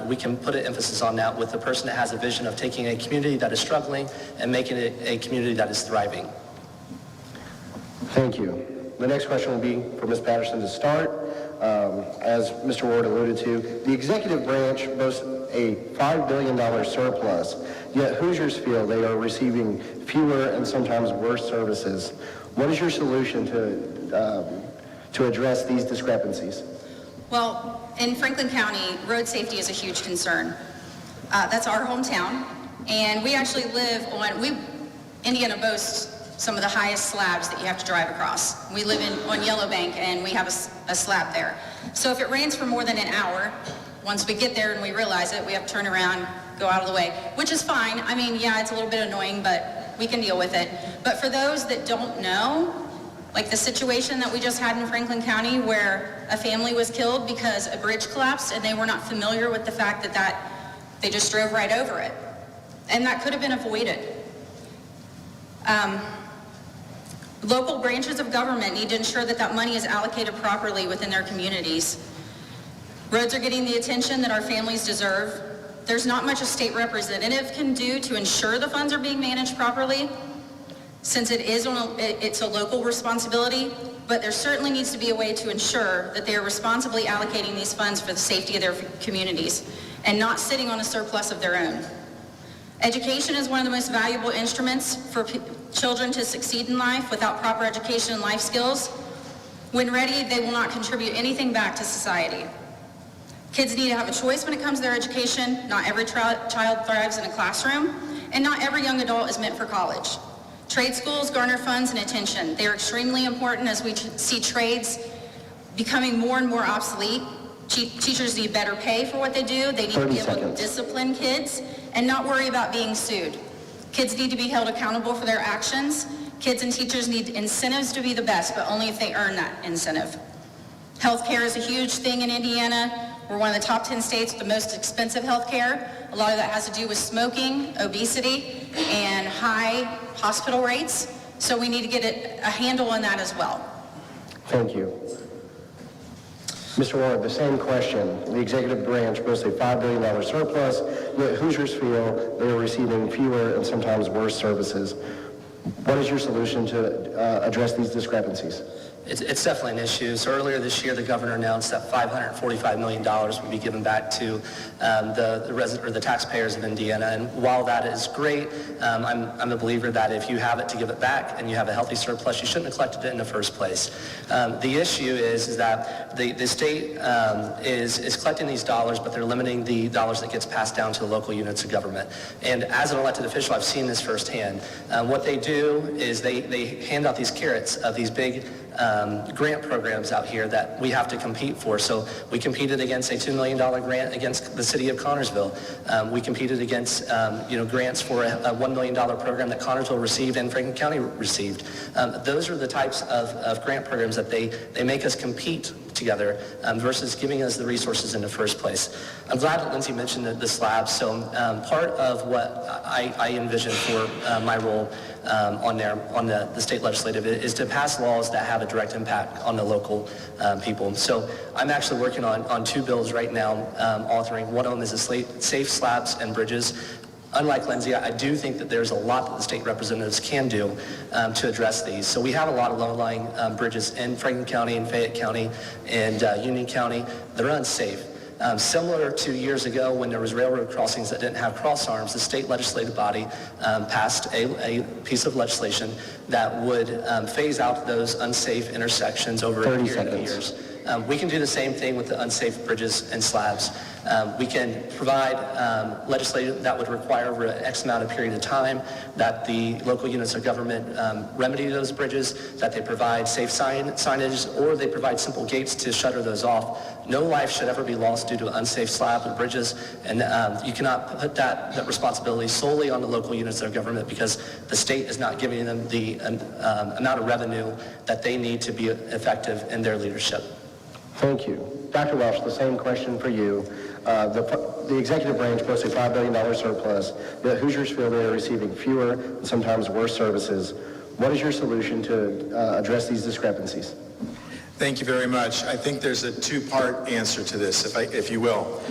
We can put an emphasis on that with the person that has a vision of taking a community that is struggling and making it a community that is thriving. Thank you. The next question will be for Ms. Patterson to start. As Mr. Ward alluded to, the executive branch boasts a $5 billion surplus, yet Hoosiers feel they are receiving fewer and sometimes worse services. What is your solution to address these discrepancies? Well, in Franklin County, road safety is a huge concern. That's our hometown, and we actually live on, Indiana boasts some of the highest slabs that you have to drive across. We live on Yellowbank, and we have a slab there. So if it rains for more than an hour, once we get there and we realize it, we have to turn around, go out of the way, which is fine. I mean, yeah, it's a little bit annoying, but we can deal with it. But for those that don't know, like the situation that we just had in Franklin County where a family was killed because a bridge collapsed and they were not familiar with the fact that they just drove right over it. And that could have been avoided. Local branches of government need to ensure that money is allocated properly within their communities. Roads are getting the attention that our families deserve. There's not much a state representative can do to ensure the funds are being managed properly, since it's a local responsibility, but there certainly needs to be a way to ensure that they are responsibly allocating these funds for the safety of their communities and not sitting on a surplus of their own. Education is one of the most valuable instruments for children to succeed in life. Without proper education and life skills, when ready, they will not contribute anything back to society. Kids need to have a choice when it comes to their education. Not every child thrives in a classroom, and not every young adult is meant for college. Trade schools garner funds and attention. They are extremely important as we see trades becoming more and more obsolete. Teachers need better pay for what they do. They need to be able to discipline kids and not worry about being sued. Kids need to be held accountable for their actions. Kids and teachers need incentives to be the best, but only if they earn that incentive. Healthcare is a huge thing in Indiana. We're one of the top 10 states with the most expensive healthcare. A lot of that has to do with smoking, obesity, and high hospital rates. So we need to get a handle on that as well. Thank you. Mr. Ward, the same question. The executive branch boasts a $5 billion surplus, yet Hoosiers feel they are receiving fewer and sometimes worse services. What is your solution to address these discrepancies? It's definitely an issue. So earlier this year, the governor announced that $545 million would be given back to the taxpayers of Indiana. And while that is great, I'm a believer that if you have it to give it back and you have a healthy surplus, you shouldn't have collected it in the first place. The issue is that the state is collecting these dollars, but they're limiting the dollars that gets passed down to the local units of government. And as an elected official, I've seen this firsthand. What they do is they hand out these carrots of these big grant programs out here that we have to compete for. So we competed against a $2 million grant against the city of Connersville. We competed against grants for a $1 million program that Connersville received and Franklin County received. Those are the types of grant programs that they make us compete together versus giving us the resources in the first place. I'm glad that Lyndsay mentioned the slabs. So part of what I envision for my role on the state legislative is to pass laws that have a direct impact on the local people. So I'm actually working on two bills right now, authoring. One of them is safe slabs and bridges. Unlike Lindsay, I do think that there's a lot that the state representatives can do to address these. So we have a lot of low-lying bridges in Franklin County and Fayette County and Union County that are unsafe. Similar to years ago when there was railroad crossings that didn't have cross arms, the state legislative body passed a piece of legislation that would phase out those unsafe intersections over a period of years. We can do the same thing with the unsafe bridges and slabs. We can provide legislation that would require over an X amount of period of time that the local units of government remedy those bridges, that they provide safe signage, or they provide simple gates to shutter those off. No life should ever be lost due to unsafe slab and bridges, and you cannot put that responsibility solely on the local units of government because the state is not giving them the amount of revenue that they need to be effective in their leadership. Thank you. Dr. Welsh, the same question for you. The executive branch boasts a $5 billion surplus, yet Hoosiers feel they are receiving fewer and sometimes worse services. What is your solution to address these discrepancies? Thank you very much. I think there's a two-part answer to this, if you will.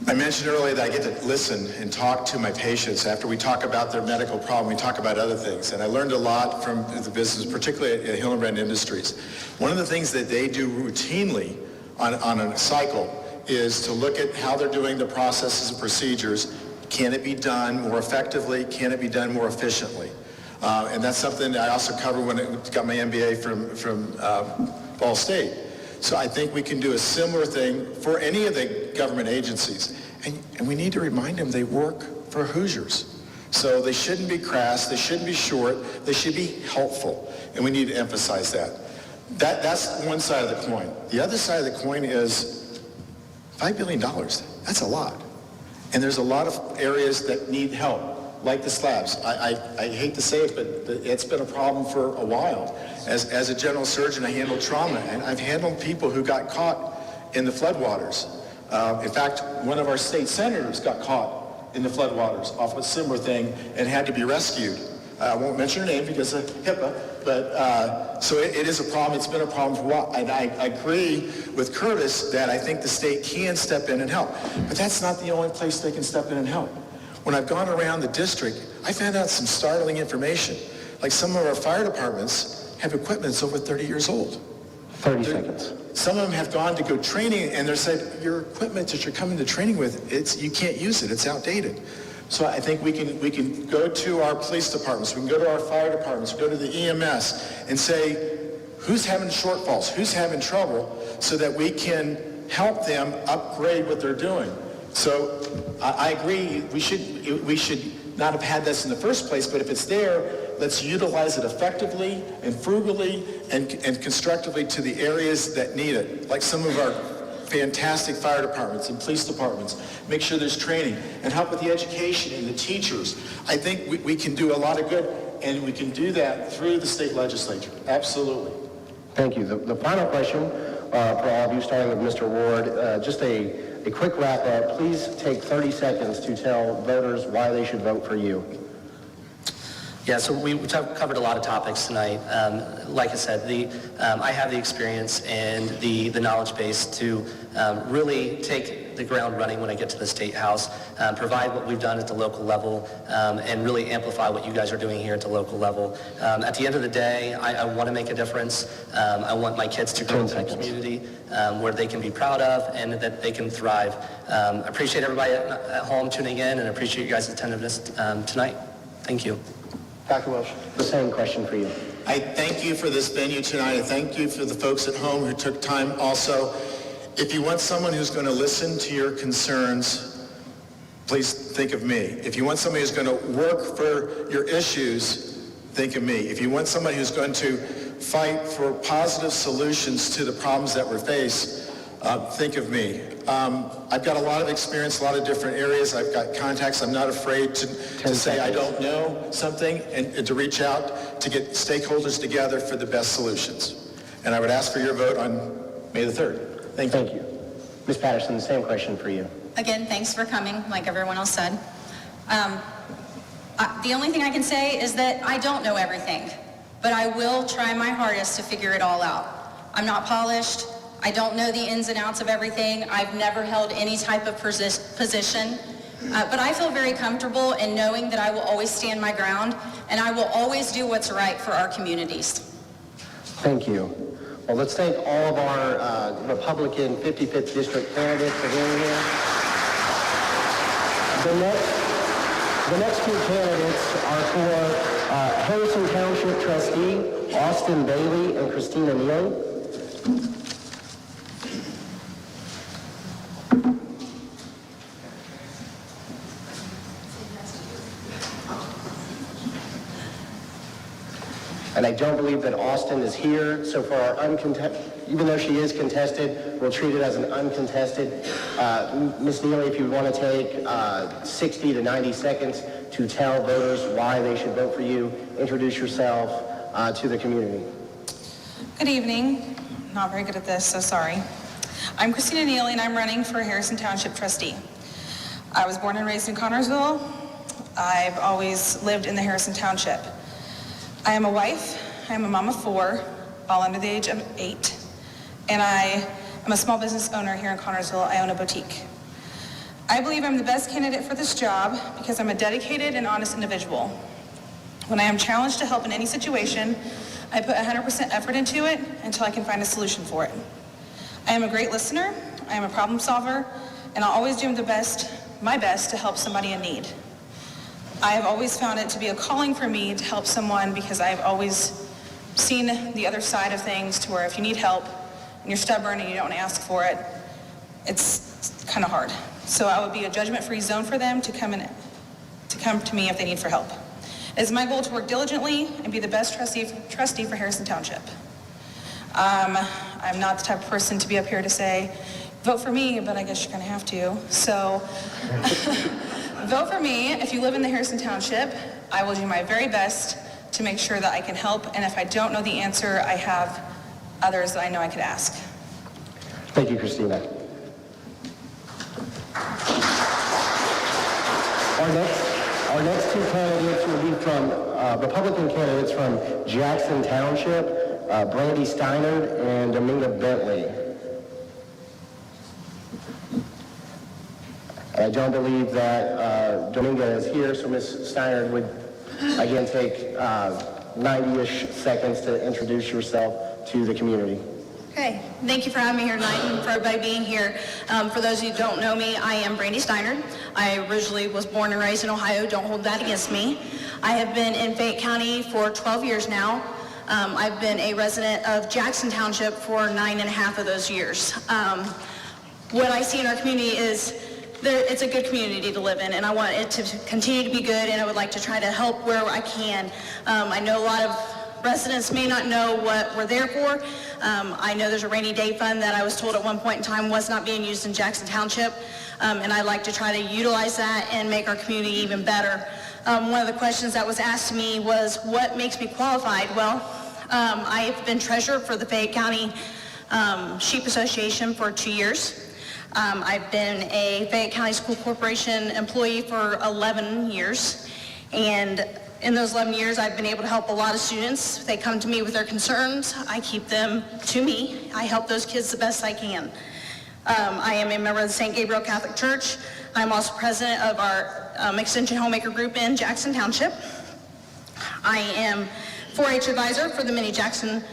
I mentioned earlier that I get to listen and talk to my patients after we talk about their medical problem. We talk about other things, and I learned a lot from the business, particularly at Himelick Industries. One of the things that they do routinely on a cycle is to look at how they're doing the processes and procedures. Can it be done more effectively? Can it be done more efficiently? And that's something that I also covered when I got my MBA from Ball State. So I think we can do a similar thing for any of the government agencies. And we need to remind them they work for Hoosiers. So they shouldn't be crass, they shouldn't be short, they should be helpful. And we need to emphasize that. That's one side of the coin. The other side of the coin is $5 billion. That's a lot. And there's a lot of areas that need help, like the slabs. I hate to say it, but it's been a problem for a while. As a general surgeon, I handle trauma, and I've handled people who got caught in the floodwaters. In fact, one of our state senators got caught in the floodwaters off a similar thing and had to be rescued. I won't mention her name because of HIPAA, but so it is a problem. It's been a problem for a while. And I agree with Curtis that I think the state can step in and help. But that's not the only place they can step in and help. When I've gone around the district, I found out some startling information. Like some of our fire departments have equipment that's over 30 years old. 30 seconds. Some of them have gone to go training and they said, your equipment that you're coming to training with, you can't use it, it's outdated. So I think we can go to our police departments, we can go to our fire departments, go to the EMS and say, who's having shortfalls, who's having trouble, so that we can help them upgrade what they're doing. So I agree, we should not have had this in the first place, but if it's there, let's utilize it effectively and frugally and constructively to the areas that need it, like some of our fantastic fire departments and police departments. Make sure there's training and help with the education and the teachers. I think we can do a lot of good, and we can do that through the state legislature. Absolutely. Thank you. The final question for all of you, starting with Mr. Ward, just a quick wrap up. Please take 30 seconds to tell voters why they should vote for you. Yeah, so we covered a lot of topics tonight. Like I said, I have the experience and the knowledge base to really take the ground running when I get to the State House, provide what we've done at the local level, and really amplify what you guys are doing here at the local level. At the end of the day, I want to make a difference. I want my kids to grow up in a community where they can be proud of and that they can thrive. I appreciate everybody at home tuning in, and appreciate you guys' attentiveness tonight. Thank you. Dr. Welsh, the same question for you. I thank you for this venue tonight. I thank you for the folks at home who took time also. If you want someone who's going to listen to your concerns, please think of me. If you want somebody who's going to work for your issues, think of me. If you want somebody who's going to fight for positive solutions to the problems that we face, think of me. I've got a lot of experience, a lot of different areas. I've got contacts. I'm not afraid to say I don't know something and to reach out to get stakeholders together for the best solutions. And I would ask for your vote on May the 3rd. Thank you. Thank you. Ms. Patterson, the same question for you. Again, thanks for coming, like everyone else said. The only thing I can say is that I don't know everything, but I will try my hardest to figure it all out. I'm not polished. I don't know the ins and outs of everything. I've never held any type of position, but I feel very comfortable in knowing that I will always stand my ground and I will always do what's right for our communities. Thank you. Well, let's thank all of our Republican 55th District candidates for being here. The next two candidates are for Harrison Township Trustee, Austin Bailey and Christina Neal. And I don't believe that Austin is here, so for our even though she is contested, we'll treat it as an uncontested. Ms. Neely, if you want to take 60 to 90 seconds to tell voters why they should vote for you, introduce yourself to the community. Good evening. Not very good at this, so sorry. I'm Christina Neely, and I'm running for Harrison Township Trustee. I was born and raised in Connorsville. I've always lived in the Harrison Township. I am a wife, I am a mom of 4, all under the age of 8. And I am a small business owner here in Connersville. I own a boutique. I believe I'm the best candidate for this job because I'm a dedicated and honest individual. When I am challenged to help in any situation, I put 100% effort into it until I can find a solution for it. I am a great listener, I am a problem solver, and I'll always do my best to help somebody in need. I have always found it to be a calling for me to help someone because I've always seen the other side of things to where if you need help and you're stubborn and you don't ask for it, it's kind of hard. So I would be a judgment-free zone for them to come to me if they need for help. It is my goal to work diligently and be the best trustee for Harrison Township. I'm not the type of person to be up here to say, vote for me, but I guess you're gonna have to. So vote for me. If you live in the Harrison Township, I will do my very best to make sure that I can help. And if I don't know the answer, I have others that I know I could ask. Thank you, Christina. Our next two candidates will be from Republican candidates from Jackson Township, Brandi Steinard and Dominga Bentley. I don't believe that Dominga is here, so Ms. Steinard would again take 90-ish seconds to introduce yourself to the community. Okay, thank you for having me here tonight and for everybody being here. For those of you who don't know me, I am Brandi Steinard. I originally was born and raised in Ohio. Don't hold that against me. I have been in Fayette County for 12 years now. I've been a resident of Jackson Township for 9.5 of those years. What I see in our community is it's a good community to live in, and I want it to continue to be good, and I would like to try to help where I can. I know a lot of residents may not know what we're there for. I know there's a rainy day fund that I was told at one point in time was not being used in Jackson Township, and I'd like to try to utilize that and make our community even better. One of the questions that was asked to me was, what makes me qualified? Well, I've been treasurer for the Fayette County Sheep Association for 2 years. I've been a Fayette County School Corporation employee for 11 years, and in those 11 years, I've been able to help a lot of students. They come to me with their concerns. I keep them to me. I help those kids the best I can. I am a member of the St. Gabriel Catholic Church. I'm also president of our Extension Homemaker group in Jackson Township. I am 4-H advisor for the Mini Jackson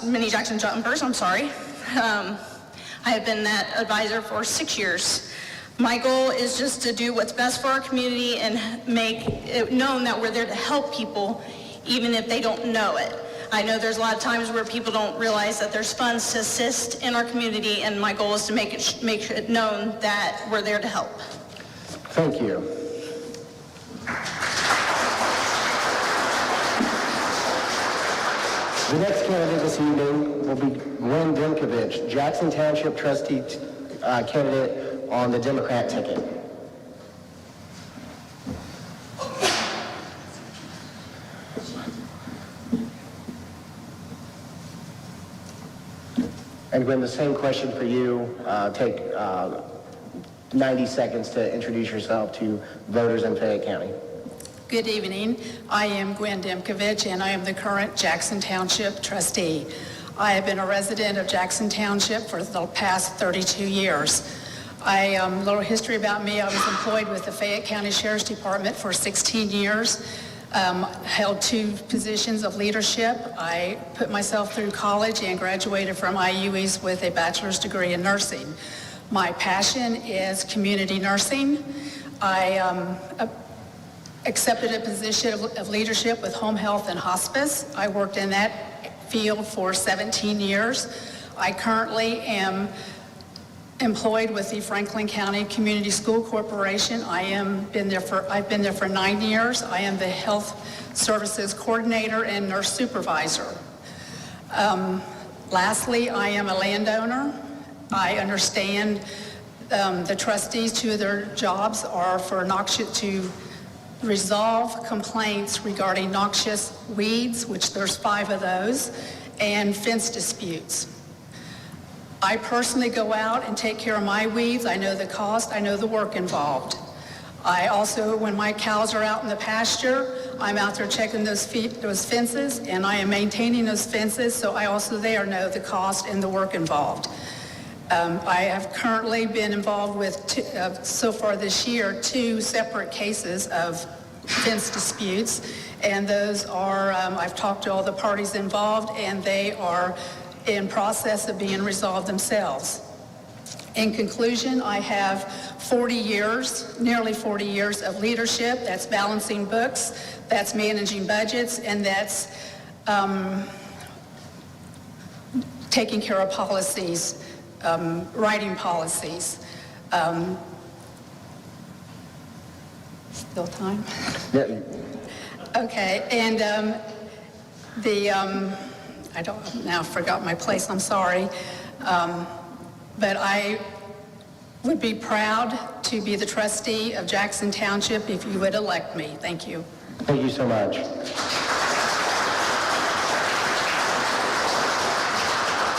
Mini Jackson Jumpers, I'm sorry. I have been that advisor for 6 years. My goal is just to do what's best for our community and make it known that we're there to help people, even if they don't know it. I know there's a lot of times where people don't realize that there's funds to assist in our community, and my goal is to make it known that we're there to help. Thank you. The next candidate this evening will be Gwen Demkovich, Jackson Township trustee candidate on the Democrat ticket. And Gwen, the same question for you. Take 90 seconds to introduce yourself to voters in Fayette County. Good evening. I am Gwen Demkovich, and I am the current Jackson Township trustee. I have been a resident of Jackson Township for the past 32 years. A little history about me. I was employed with the Fayette County Sheriff's Department for 16 years, held 2 positions of leadership. I put myself through college and graduated from IUEs with a bachelor's degree in nursing. My passion is community nursing. I accepted a position of leadership with home health and hospice. I worked in that field for 17 years. I currently am employed with the Franklin County Community School Corporation. I've been there for 9 years. I am the health services coordinator and nurse supervisor. Lastly, I am a landowner. I understand the trustees, 2 of their jobs are to resolve complaints regarding noxious weeds, which there's 5 of those, and fence disputes. I personally go out and take care of my weeds. I know the cost, I know the work involved. I also, when my cows are out in the pasture, I'm out there checking those fences, and I am maintaining those fences, so I also there know the cost and the work involved. I have currently been involved with, so far this year, 2 separate cases of fence disputes, and those are, I've talked to all the parties involved, and they are in process of being resolved themselves. In conclusion, I have 40 years, nearly 40 years of leadership. That's balancing books, that's managing budgets, and that's taking care of policies, writing policies. Still time? Yeah. Okay, and I don't, now forgot my place, I'm sorry. But I would be proud to be the trustee of Jackson Township if you would elect me. Thank you. Thank you so much.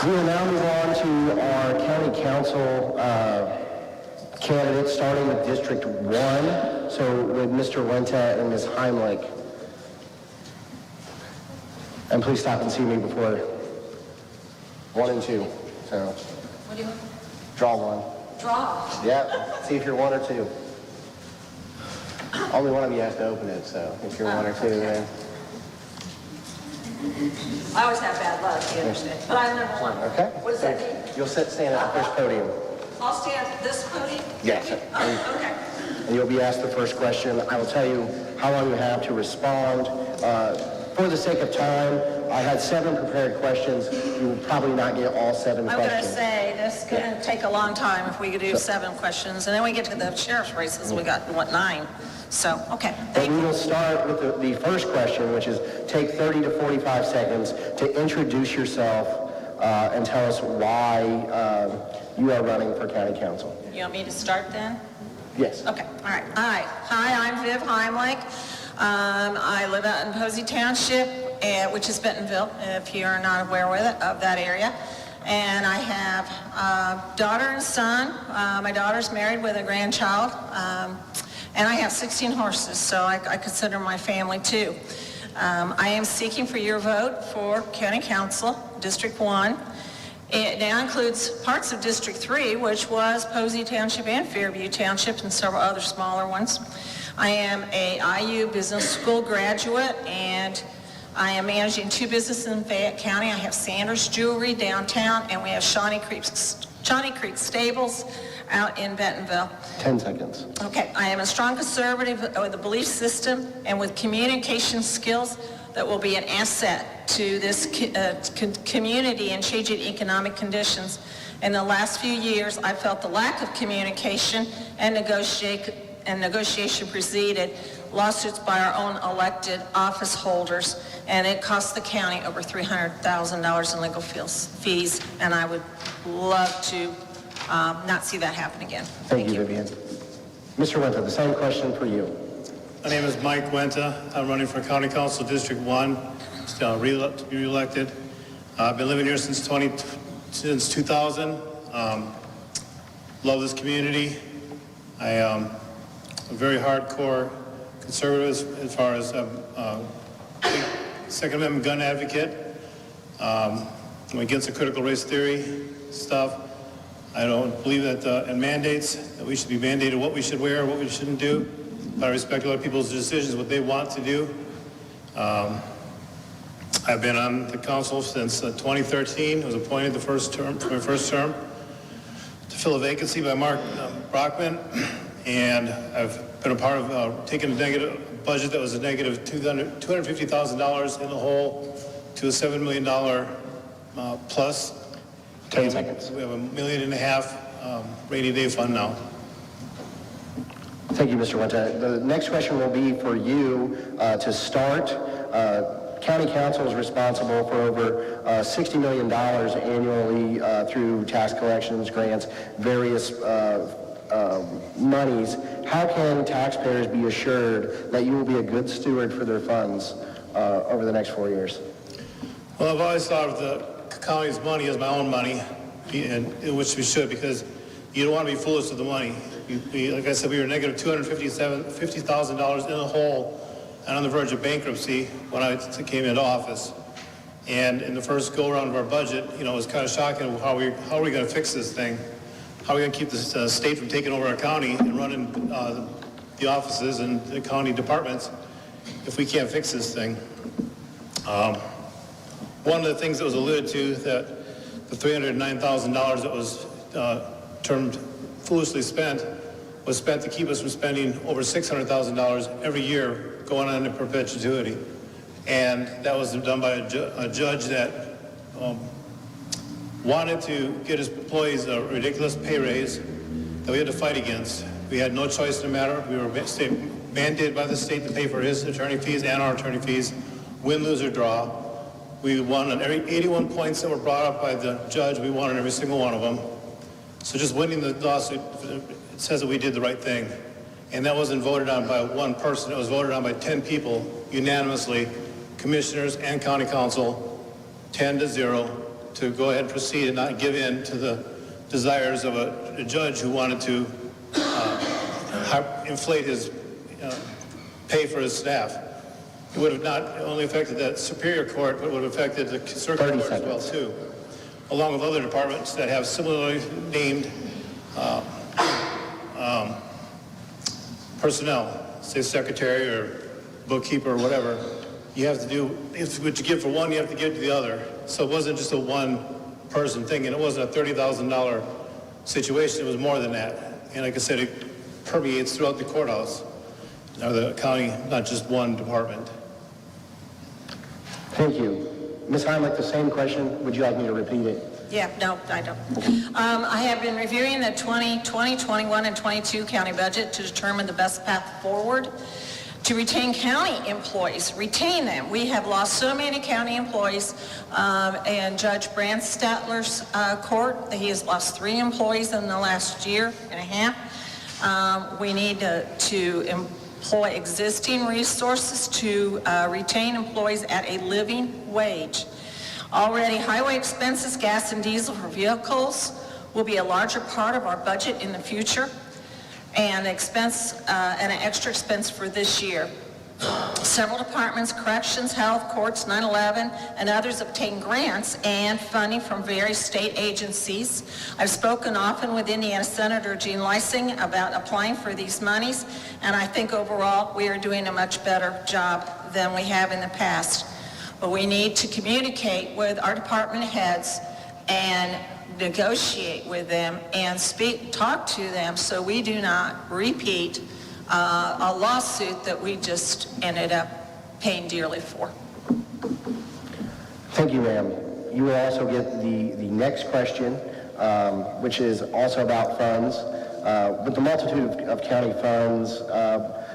We will now move on to our county council candidates, starting with District 1. So with Mr. Wenta and Ms. Himelick. And please stop and see me before 1 and 2. So What do you want? draw one. Draw. Yeah, see if you're 1 or 2. Only one of you has to open it, so if you're 1 or 2, then. I always have bad luck, you understand, but I'm number 1. Okay. What does that mean? You'll stand at the first podium. I'll stand at this podium? Yes. Oh, okay. And you'll be asked the first question. I will tell you how long you have to respond. For the sake of time, I had 7 prepared questions. You will probably not get all 7 I'm going to questions. say, this is going to take a long time if we could do 7 questions, and then we get to the sheriff's races, we got, 9? So, okay, But thank we you. will start with the first question, which is take 30 to 45 seconds to introduce yourself and tell us why you are running for county council. You want me to start then? Yes. Okay, all right. Hi, I'm Viv Himelick. I live out in Posey Township, which is Bentonville, if you're not aware of that area. And I have a daughter and son. My daughter's married with a grandchild. And I have 16 horses, so I consider my family too. I am seeking for your vote for County Council, District 1. It now includes parts of District 3, which was Posey Township and Fairview Township and several other smaller ones. I am a IU Business School graduate, and I am managing 2 businesses in Fayette County. I have Sanders Jewelry downtown, and we have Shawnee Creek Stables out in Bentonville. 10 seconds. Okay, I am a strong conservative with a belief system and with communication skills that will be an asset to this community in changing economic conditions. In the last few years, I felt the lack of communication and negotiation preceded lawsuits by our own elected office holders, and it cost the county over $300,000 in legal fees, and I would love to not see that happen again. Thank you, Vivian. Mr. Wenta, the same question for you. My name is Mike Wenta. I'm running for County Council District 1, still to be reelected. I've been living here since 2000. Love this community. I am a very hardcore conservative as far as Second Amendment gun advocate. I'm against the critical race theory stuff. I don't believe that in mandates, that we should be mandated what we should wear, what we shouldn't do. But I respect other people's decisions, what they want to do. I've been on the council since 2013. I was appointed for my first term to fill a vacancy by Mark Brockman. And I've been a part of taking a budget that was a negative $250,000 in the hole to a $7 million plus. 10 seconds. We have $1.5 million rainy day fund now. Thank you, Mr. Wenta. The next question will be for you to start. County Council is responsible for over $60 million annually through tax collections, grants, various monies. How can taxpayers be assured that you will be a good steward for their funds over the next 4 years? Well, I've always thought of the county's money as my own money, which we should, because you don't want to be foolish with the money. Like I said, we were negative $250,000 in the hole and on the verge of bankruptcy when I came into office. And in the first go-around of our budget, it was kind of shocking how are we going to fix this thing? How are we going to keep the state from taking over our county and running the offices and the county departments if we can't fix this thing? One of the things that was alluded to, that the $309,000 that was termed foolishly spent was spent to keep us from spending over $600,000 every year going on in perpetuity. And that was done by a judge that wanted to get his employees a ridiculous pay raise that we had to fight against. We had no choice in the matter. We were mandated by the state to pay for his attorney fees and our attorney fees, win, lose, or draw. We won on every 81 points that were brought up by the judge. We won on every single one of them. So just winning the lawsuit, it says that we did the right thing. And that wasn't voted on by one person. It was voted on by 10 people unanimously, commissioners and county council, 10-0, to go ahead and proceed and not give in to the desires of a judge who wanted to inflate his pay for his staff. It would have not only affected that Superior Court, but it would have affected the Circuit Court as well, too, along with other departments that have similarly named personnel, say secretary or bookkeeper or whatever. You have to do, what you give for one, you have to give to the other. So it wasn't just a one-person thing, and it wasn't a $30,000 situation. It was more than that. And like I said, it permeates throughout the courthouse, or the county, not just one department. Thank you. Ms. Himelick, the same question. Would you like me to repeat it? Yeah, no, I don't. I have been reviewing the 2020, 21, and 22 county budget to determine the best path forward to retain county employees, retain them. We have lost so many county employees, and Judge Brandstatler's court, he has lost 3 employees in the last year and a half. We need to employ existing resources to retain employees at a living wage. Already, highway expenses, gas and diesel for vehicles will be a larger part of our budget in the future, and an extra expense for this year. Several departments, corrections, health, courts, 9/11, and others obtain grants and funding from various state agencies. I've spoken often with Indiana Senator Gene Lysing about applying for these monies, and I think overall we are doing a much better job than we have in the past. But we need to communicate with our department heads and negotiate with them and talk to them so we do not repeat a lawsuit that we just ended up paying dearly for. Thank you, ma'am. You will also get the next question, which is also about funds. With the multitude of county funds,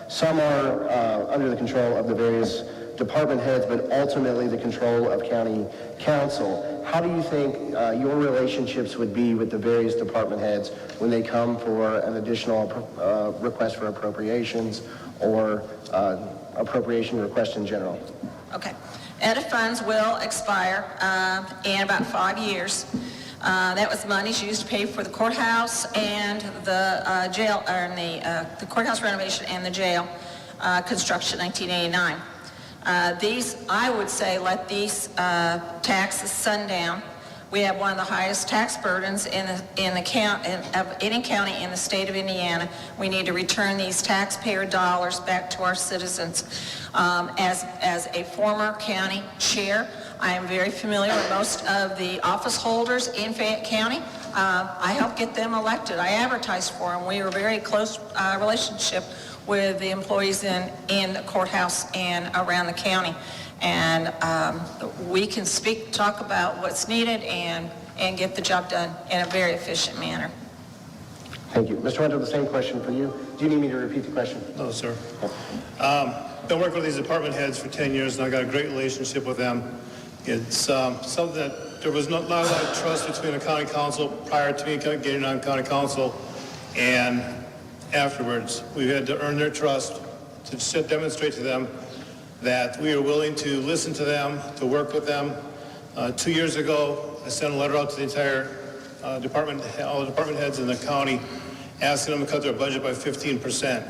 some are under the control of the various department heads, but ultimately the control of county council. How do you think your relationships would be with the various department heads when they come for an additional request for appropriations or appropriation request in general? Okay. EDA funds will expire in about 5 years. That was monies used to pay for the courthouse and the jail, or the courthouse renovation and the jail construction in 1989. These, I would say, let these taxes sundown. We have one of the highest tax burdens in the count of any county in the state of Indiana. We need to return these taxpayer dollars back to our citizens. As a former county chair, I am very familiar with most of the office holders in Fayette County. I helped get them elected. I advertised for them. We were a very close relationship with the employees in the courthouse and around the county. And we can talk about what's needed and get the job done in a very efficient manner. Thank you. Mr. Wenta, the same question for you. Do you need me to repeat the question? No, sir. Been working with these department heads for 10 years, and I've got a great relationship with them. It's something that there was not a lot of trust between the county council prior to me getting on county council and afterwards. We had to earn their trust to demonstrate to them that we are willing to listen to them, to work with them. 2 years ago, I sent a letter out to the entire department, all the department heads in the county, asking them to cut their budget by 15%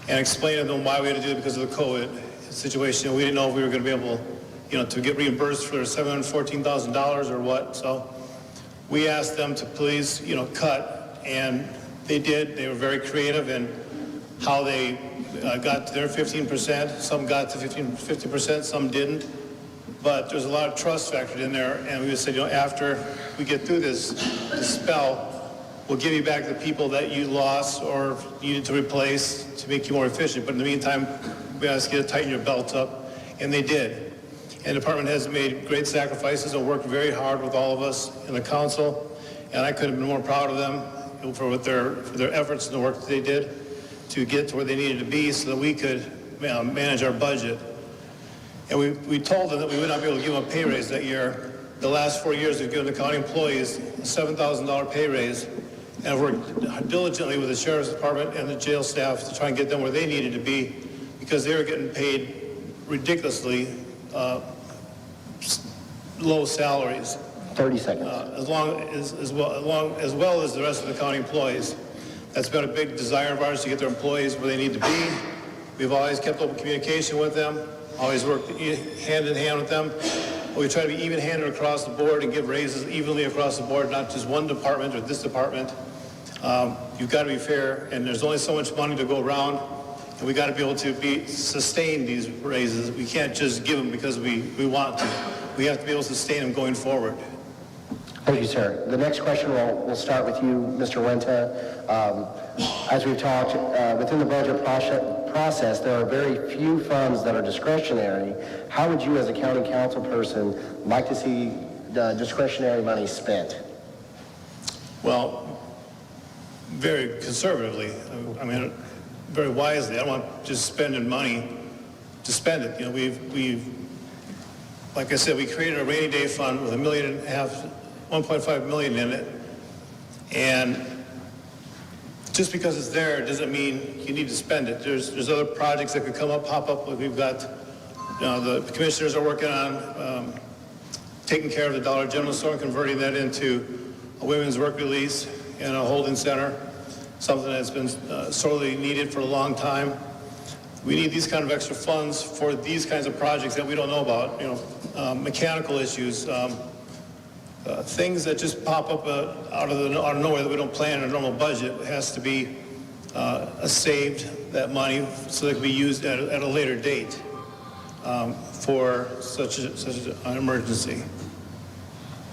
and explain to them why we had to do it because of the COVID. situation. We didn't know if we were going to be able, to get reimbursed for $714,000 or what. So we asked them to please, cut, and they did. They were very creative in how they got to their 15%. Some got to 50%, some didn't. But there's a lot of trust factored in there, and we just said, after we get through this spell, we'll give you back the people that you lost or needed to replace to make you more efficient. But in the meantime, we asked you to tighten your belts up, and they did. And the department has made great sacrifices and worked very hard with all of us in the council, and I couldn't have been more proud of them for their efforts and the work that they did to get to where they needed to be so that we could manage our budget. And we told them that we would not be able to give them a pay raise that year. The last 4 years, we've given the county employees a $7,000 pay raise, and have worked diligently with the sheriff's department and the jail staff to try and get them where they needed to be, because they were getting paid ridiculously low salaries. 30 seconds. As well as the rest of the county employees. That's been a big desire of ours, to get their employees where they need to be. We've always kept open communication with them, always worked hand in hand with them. We try to be even-handed across the board and give raises evenly across the board, not just one department or this department. You've got to be fair, and there's only so much money to go around, and we got to be able to sustain these raises. We can't just give them because we want to. We have to be able to sustain them going forward. Thank you, sir. The next question will start with you, Mr. Wenta. As we've talked, within the budget process, there are very few funds that are discretionary. How would you, as a county council person, like to see the discretionary money spent? Well, very conservatively. I mean, very wisely. I don't want just spending money to spend it. We've, like I said, we created a rainy day fund with $1.5 million in it, and just because it's there doesn't mean you need to spend it. There's other projects that could pop up. Like we've got, the commissioners are working on taking care of the Dollar General store and converting that into a women's work release and a holding center, something that's been sorely needed for a long time. We need these kind of extra funds for these kinds of projects that we don't know about, mechanical issues, things that just pop up out of nowhere that we don't plan in a normal budget. It has to be saved, that money, so that it can be used at a later date for such an emergency.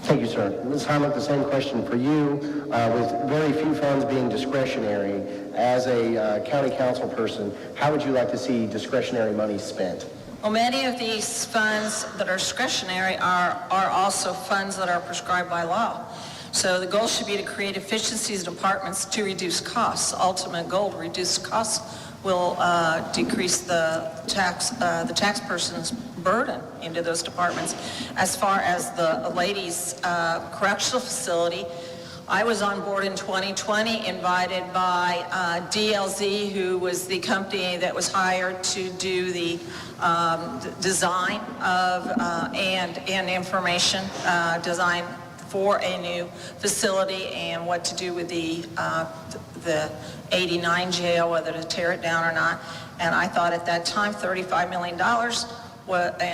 Thank you, sir. Ms. Himelick, the same question for you. With very few funds being discretionary, as a county council person, how would you like to see discretionary money spent? Well, many of these funds that are discretionary are also funds that are prescribed by law. So the goal should be to create efficiencies in departments to reduce costs. Ultimate goal to reduce costs will decrease the tax person's burden into those departments. As far as the ladies' correctional facility, I was on board in 2020, invited by DLZ, who was the company that was hired to do the design of and information design for a new facility and what to do with the 89 jail, whether to tear it down or not. And I thought at that time $35 million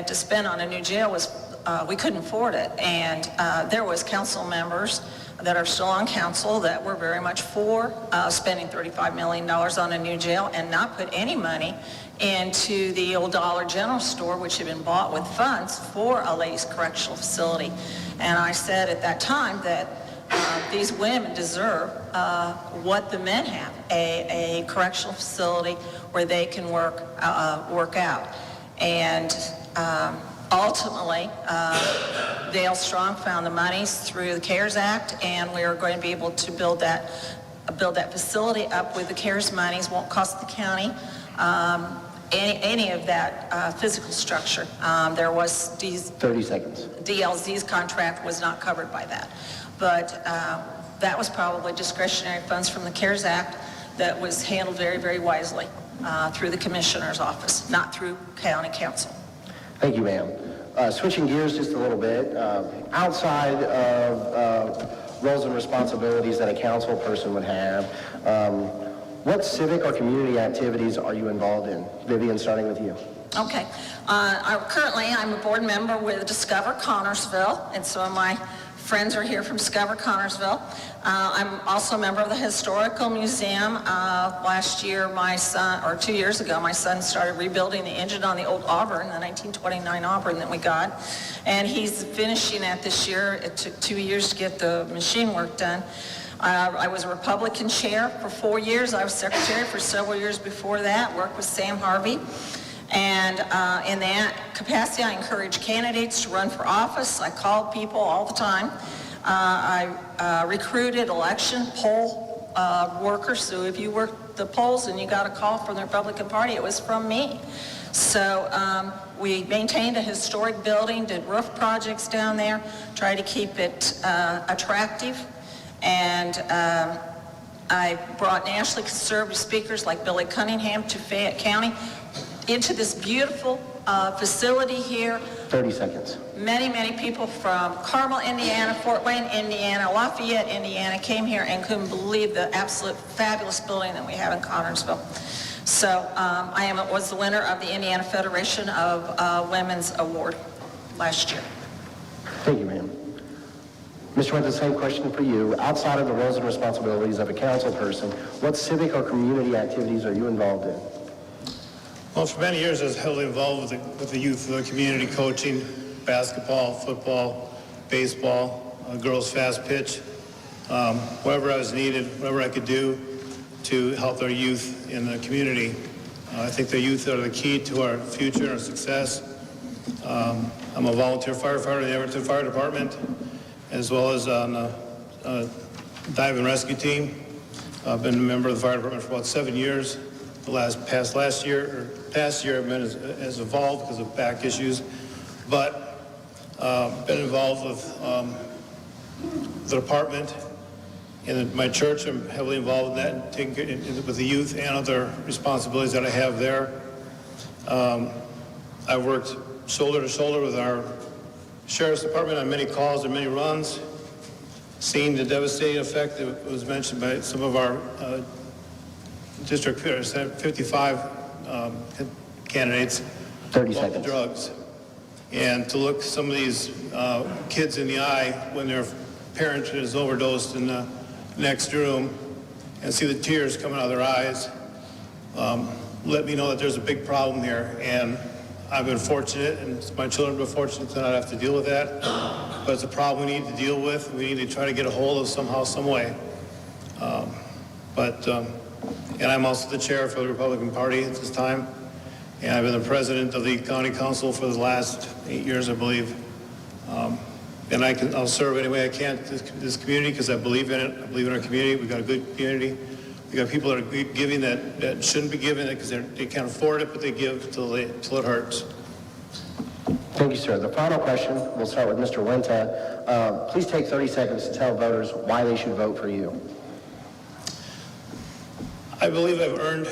to spend on a new jail was, we couldn't afford it. And there was council members that are still on council that were very much for spending $35 million on a new jail and not put any money into the old Dollar General store, which had been bought with funds for a ladies' correctional facility. And I said at that time that these women deserve what the men have, a correctional facility where they can work out. And ultimately, Dale Strong found the monies through the CARES Act, and we are going to be able to build that facility up with the CARES monies. Won't cost the county any of that physical structure. There was 30 seconds. DLZ's contract was not covered by that. But that was probably discretionary funds from the CARES Act that was handled very, very wisely through the commissioner's office, not through county council. Thank you, ma'am. Switching gears just a little bit, outside of roles and responsibilities that a council person would have, what civic or community activities are you involved in? Vivian, starting with you. Okay. Currently, I'm a board member with Discover Connorsville, and some of my friends are here from Discover Connorsville. I'm also a member of the Historical Museum. Last year, my son, or 2 years ago, my son started rebuilding the engine on the old Auburn, the 1929 Auburn that we got, and he's finishing that this year. It took 2 years to get the machine work done. I was a Republican chair for 4 years. I was secretary for several years before that, worked with Sam Harvey. And in that capacity, I encourage candidates to run for office. I called people all the time. I recruited election poll workers. So if you worked the polls and you got a call from the Republican Party, it was from me. So we maintained a historic building, did roof projects down there, tried to keep it attractive. And I brought nationally conservative speakers like Billy Cunningham to Fayette County into this beautiful facility here. 30 seconds. Many, many people from Carmel, Indiana, Fort Wayne, Indiana, Lafayette, Indiana came here and couldn't believe the absolute fabulous building that we have in Connorsville. So I was the winner of the Indiana Federation of Women's Award last year. Thank you, ma'am. Mr. Wenta, the same question for you. Outside of the roles and responsibilities of a council person, what civic or community activities are you involved in? Well, for many years, I was heavily involved with the youth community, coaching, basketball, football, baseball, girls fast pitch, wherever I was needed, whatever I could do to help our youth in the community. I think the youth are the key to our future and our success. I'm a volunteer firefighter in the Everton Fire Department, as well as on a dive and rescue team. I've been a member of the fire department for about 7 years. The past year I've been has evolved because of back issues, but been involved with the department. In my church, I'm heavily involved in that, taking care with the youth and other responsibilities that I have there. I've worked shoulder to shoulder with our Sheriff's Department on many calls and many runs, seeing the devastating effect that was mentioned by some of our District 55 candidates 30 about the seconds. drugs. And to look some of these kids in the eye when their parent is overdosed in the next room and see the tears coming out of their eyes, let me know that there's a big problem here. And I've been fortunate, and my children have been fortunate to not have to deal with that. But it's a problem we need to deal with. We need to try to get a hold of somehow, some way. And I'm also the chair for the Republican Party at this time. And I've been the president of the county council for the last 8 years, I believe. And I'll serve any way I can to this community because I believe in it. I believe in our community. We've got a good community. We've got people that are giving that shouldn't be giving it because they can't afford it, but they give till it hurts. Thank you, sir. The final question, we'll start with Mr. Wenta. Please take 30 seconds to tell voters why they should vote for you. I believe I've earned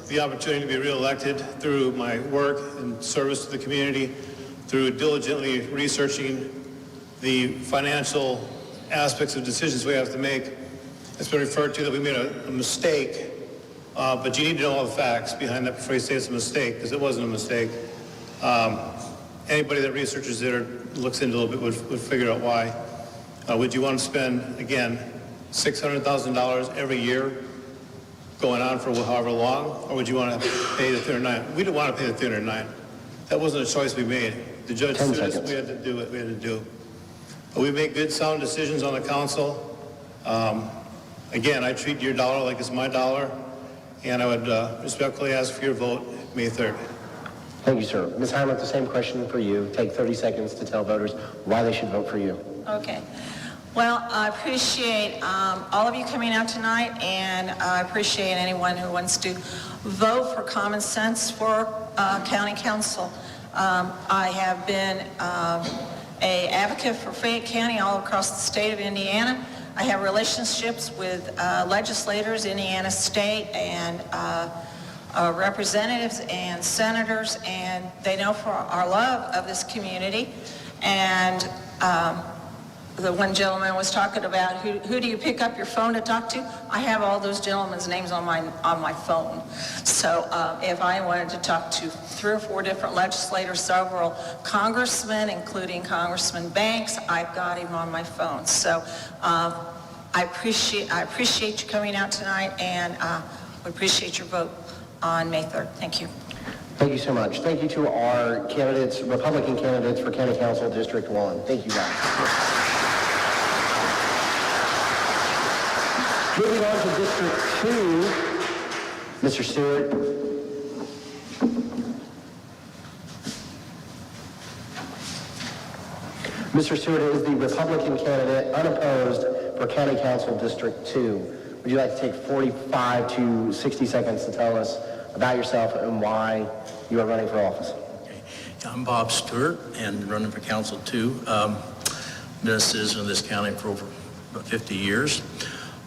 the opportunity to be reelected through my work and service to the community, through diligently researching the financial aspects of decisions we have to make. It's been referred to that we made a mistake, but you need to know all the facts behind that before you say it's a mistake, because it wasn't a mistake. Anybody that researches it or looks into it a little bit would figure out why. Would you want to spend, again, $600,000 every year going on for however long, or would you want to pay the $309? We didn't want to pay the $309. That wasn't a choice we made. The judge sued us, we had to do what we had to do. But we make good, sound decisions on the council. Again, I treat your dollar like it's my dollar, and I would respectfully ask for your vote May 3rd. Thank you, sir. Ms. Himelick, the same question for you. Take 30 seconds to tell voters why they should vote for you. Okay. Well, I appreciate all of you coming out tonight, and I appreciate anyone who wants to vote for common sense for county council. I have been an advocate for Fayette County all across the state of Indiana. I have relationships with legislators, Indiana State, and representatives and senators, and they know for our love of this community. And the one gentleman was talking about, who do you pick up your phone to talk to? I have all those gentlemen's names on my phone. So if I wanted to talk to 3 or 4 different legislators, several congressmen, including Congressman Banks, I've got him on my phone. So I appreciate you coming out tonight, and we appreciate your vote on May 3rd. Thank you. Thank you so much. Thank you to our candidates, Republican candidates for County Council District 1. Thank you guys. Moving on to District 2, Mr. Stewart. Mr. Stewart is the Republican candidate, unopposed, for County Council District 2. Would you like to take 45 to 60 seconds to tell us about yourself and why you are running for office? Okay. I'm Bob Stewart and running for Council 2. Been a citizen of this county for over about 50 years.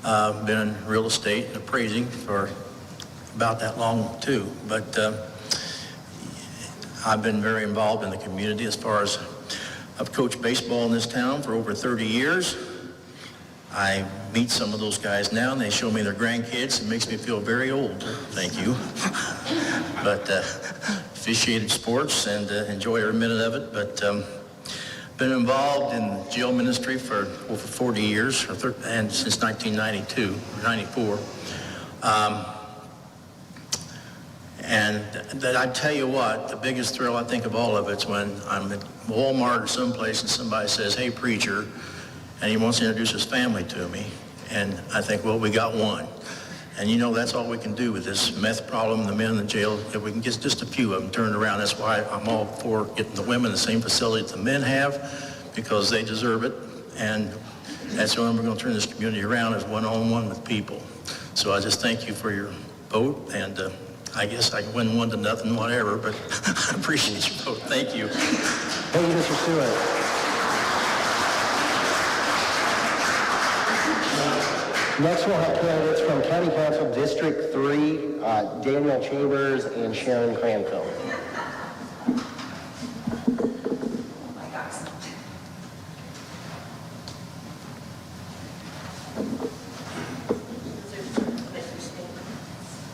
Been in real estate and appraising for about that long too. But I've been very involved in the community as far as I've coached baseball in this town for over 30 years. I meet some of those guys now and they show me their grandkids. It makes me feel very old. Thank you. But officiated sports and enjoy every minute of it. But been involved in jail ministry for over 40 years, and since 1992 or 94. And that I tell you what, the biggest thrill I think of all of it's when I'm at Walmart or someplace and somebody says, "Hey, preacher," and he wants to introduce his family to me. And I think, well, we got one. And you know, that's all we can do with this meth problem, the men in the jail. If we can get just a few of them turned around, that's why I'm all for getting the women the same facility that the men have, because they deserve it. And that's the only way we're going to turn this community around, is one-on-one with people. So I just thank you for your vote, and I guess I can win 1-0, whatever, but I appreciate your vote. Thank you. Thank you, Mr. Stewart. Next, we'll have candidates from County Council District 3, Daniel Chambers and Sharon Cranfield.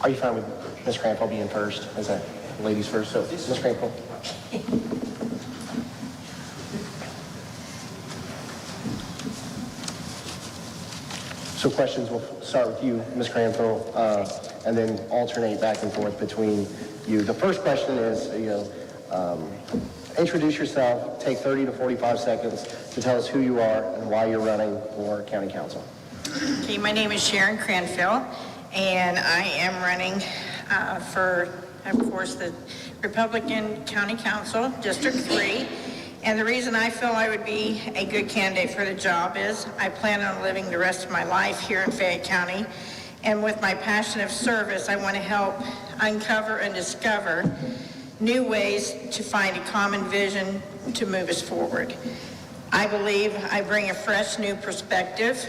Are you fine with Ms. Cranfield being first? Is that ladies first? So, Ms. Cranfield. So questions, we'll start with you, Ms. Cranfield, and then alternate back and forth between you. The first question is, introduce yourself, take 30 to 45 seconds to tell us who you are and why you're running for County Council. Okay, my name is Sharon Cranfill, and I am running for, of course, the Republican County Council, District 3. And the reason I feel I would be a good candidate for the job is I plan on living the rest of my life here in Fayette County. And with my passion of service, I want to help uncover and discover new ways to find a common vision to move us forward. I believe I bring a fresh new perspective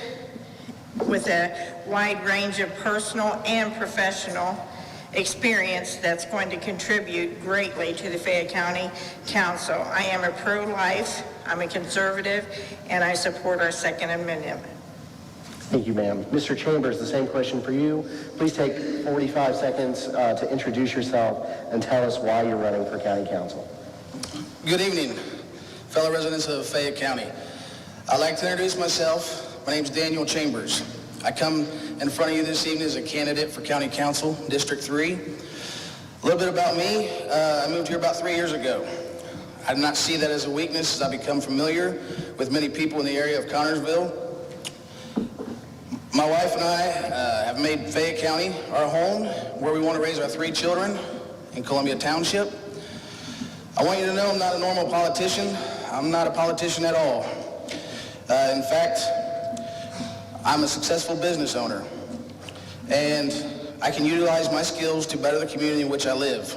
with a wide range of personal and professional experience that's going to contribute greatly to the Fayette County Council. I am a pro-life, I'm a conservative, and I support our Second Amendment. Thank you, ma'am. Mr. Chambers, the same question for you. Please take 45 seconds to introduce yourself and tell us why you're running for County Council. Good evening, fellow residents of Fayette County. I'd like to introduce myself. My name is Daniel Chambers. I come in front of you this evening as a candidate for County Council, District 3. A little bit about me. I moved here about 3 years ago. I do not see that as a weakness, as I become familiar with many people in the area of Connersville. My wife and I have made Fayette County our home, where we want to raise our 3 children in Columbia Township. I want you to know I'm not a normal politician. I'm not a politician at all. In fact, I'm a successful business owner, and I can utilize my skills to better the community in which I live.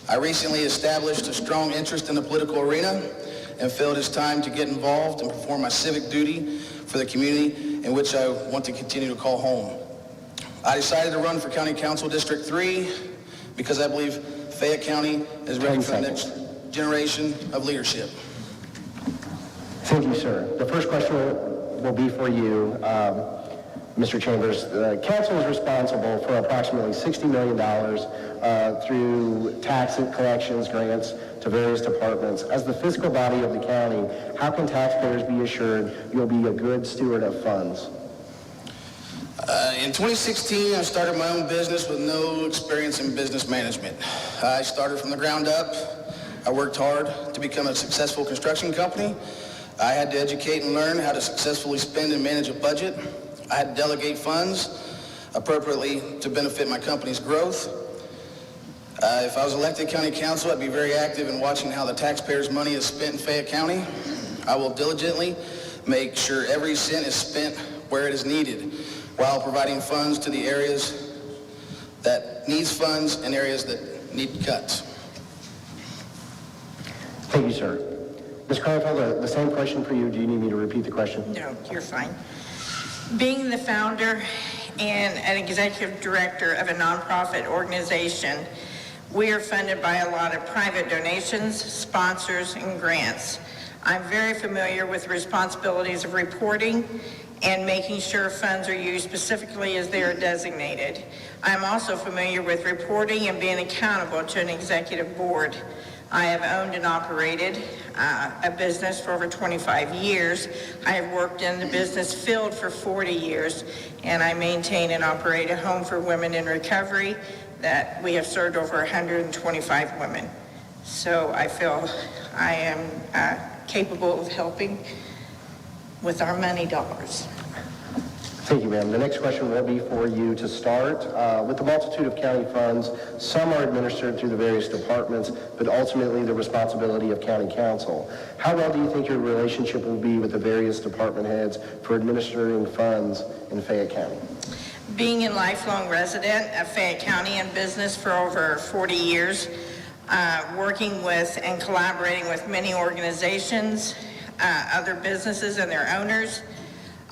I recently established a strong interest in the political arena and feel it is time to get involved and perform my civic duty for the community in which I want to continue to call home. I decided to run for County Council District 3 because I believe Fayette County is ready for the next generation of leadership. Thank you, sir. The first question will be for you, Mr. Chambers. The council is responsible for approximately $60 million through tax collections, grants to various departments. As the fiscal body of the county, how can taxpayers be assured you'll be a good steward of funds? In 2016, I started my own business with no experience in business management. I started from the ground up. I worked hard to become a successful construction company. I had to educate and learn how to successfully spend and manage a budget. I had to delegate funds appropriately to benefit my company's growth. If I was elected county council, I'd be very active in watching how the taxpayers' money is spent in Fayette County. I will diligently make sure every cent is spent where it is needed, while providing funds to the areas that needs funds and areas that need cuts. Thank you, sir. Ms. Cranfield, the same question for you. Do you need me to repeat the question? No, you're fine. Being the founder and an executive director of a nonprofit organization, we are funded by a lot of private donations, sponsors, and grants. I'm very familiar with the responsibilities of reporting and making sure funds are used specifically as they are designated. I'm also familiar with reporting and being accountable to an executive board. I have owned and operated a business for over 25 years. I have worked in the business field for 40 years, and I maintain and operate a home for women in recovery that we have served over 125 women. So I feel I am capable of helping with our money dollars. Thank you, ma'am. The next question will be for you to start. With the multitude of county funds, some are administered through the various departments, but ultimately the responsibility of county council. How well do you think your relationship will be with the various department heads for administering funds in Fayette County? Being a lifelong resident of Fayette County in business for over 40 years, working with and collaborating with many organizations, other businesses and their owners,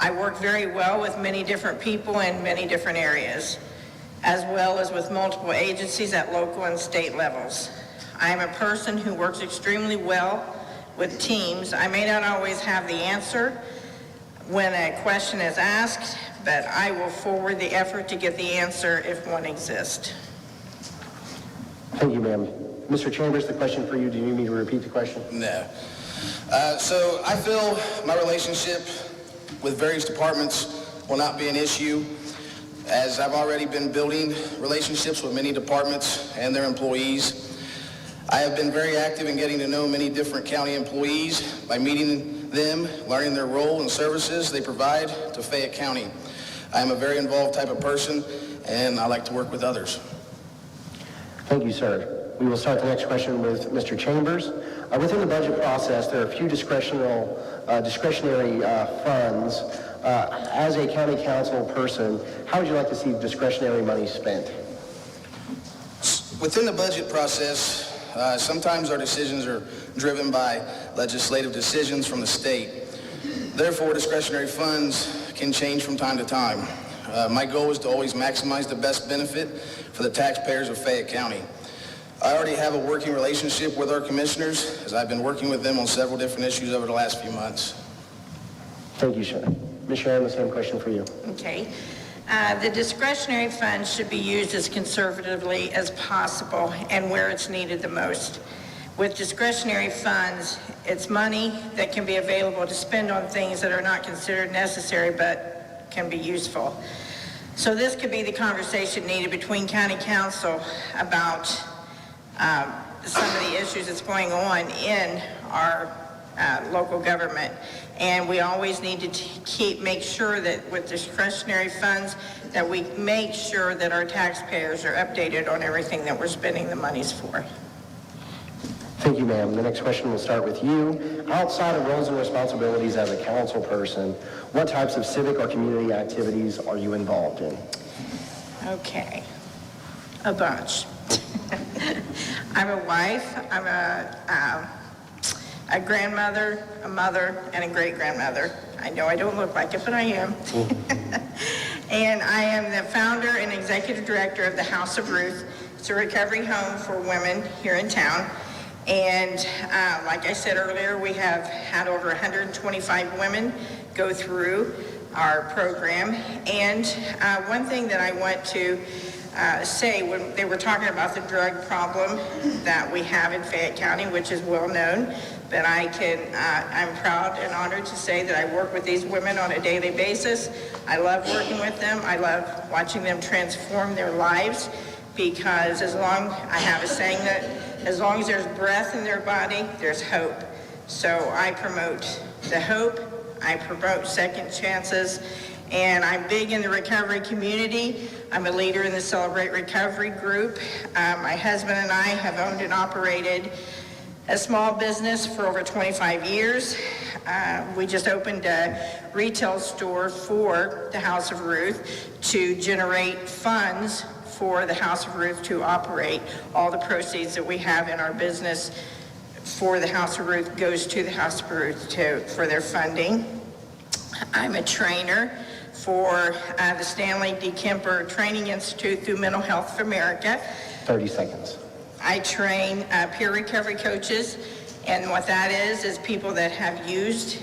I work very well with many different people in many different areas, as well as with multiple agencies at local and state levels. I am a person who works extremely well with teams. I may not always have the answer when a question is asked, but I will forward the effort to get the answer if one exists. Thank you, ma'am. Mr. Chambers, the question for you. Do you need me to repeat the question? No. So I feel my relationship with various departments will not be an issue, as I've already been building relationships with many departments and their employees. I have been very active in getting to know many different county employees by meeting them, learning their role and services they provide to Fayette County. I am a very involved type of person, and I like to work with others. Thank you, sir. We will start the next question with Mr. Chambers. Within the budget process, there are a few discretionary funds. As a county council person, how would you like to see discretionary money spent? Within the budget process, sometimes our decisions are driven by legislative decisions from the state. Therefore, discretionary funds can change from time to time. My goal is to always maximize the best benefit for the taxpayers of Fayette County. I already have a working relationship with our commissioners, as I've been working with them on several different issues over the last few months. Thank you, sir. Ms. Sharon, the same question for you. Okay. The discretionary funds should be used as conservatively as possible and where it's needed the most. With discretionary funds, it's money that can be available to spend on things that are not considered necessary but can be useful. So this could be the conversation needed between county council about some of the issues that's going on in our local government. And we always need to make sure that with discretionary funds that we make sure that our taxpayers are updated on everything that we're spending the monies for. Thank you, ma'am. The next question will start with you. Outside of roles and responsibilities as a council person, what types of civic or community activities are you involved in? Okay, a bunch. I'm a wife, I'm a grandmother, a mother, and a great-grandmother. I know I don't look like it, but I am. And I am the founder and executive director of the House of Ruth. It's a recovery home for women here in town. And like I said earlier, we have had over 125 women go through our program. And one thing that I want to say, when they were talking about the drug problem that we have in Fayette County, which is well known, that I'm proud and honored to say that I work with these women on a daily basis. I love working with them. I love watching them transform their lives, because I have a saying that as long as there's breath in their body, there's hope. So I promote the hope, I promote second chances, and I'm big in the recovery community. I'm a leader in the Celebrate Recovery group. My husband and I have owned and operated a small business for over 25 years. We just opened a retail store for the House of Ruth to generate funds for the House of Ruth to operate. All the proceeds that we have in our business for the House of Ruth goes to the House of Ruth for their funding. I'm a trainer for the Stanley D. Kemper Training Institute through Mental Health of America. 30 seconds. I train peer recovery coaches, and what that is people that have used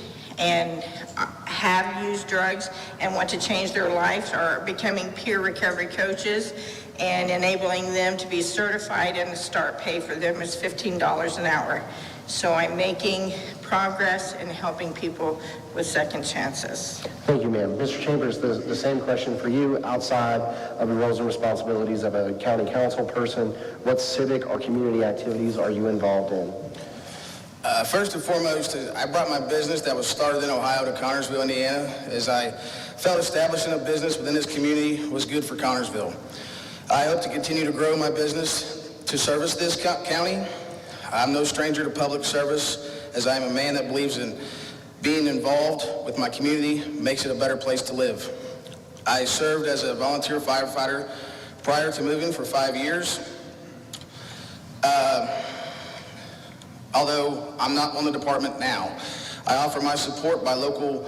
drugs and want to change their lives are becoming peer recovery coaches, and enabling them to be certified, and the start pay for them is $15 an hour. So I'm making progress in helping people with second chances. Thank you, ma'am. Mr. Chambers, the same question for you. Outside of the roles and responsibilities of a county council person, what civic or community activities are you involved in? First and foremost, I brought my business that was started in Ohio to Connersville, Indiana, as I felt establishing a business within this community was good for Connersville. I hope to continue to grow my business to service this county. I'm no stranger to public service, as I am a man that believes in being involved with my community makes it a better place to live. I served as a volunteer firefighter prior to moving for 5 years. Although I'm not on the department now, I offer my support by local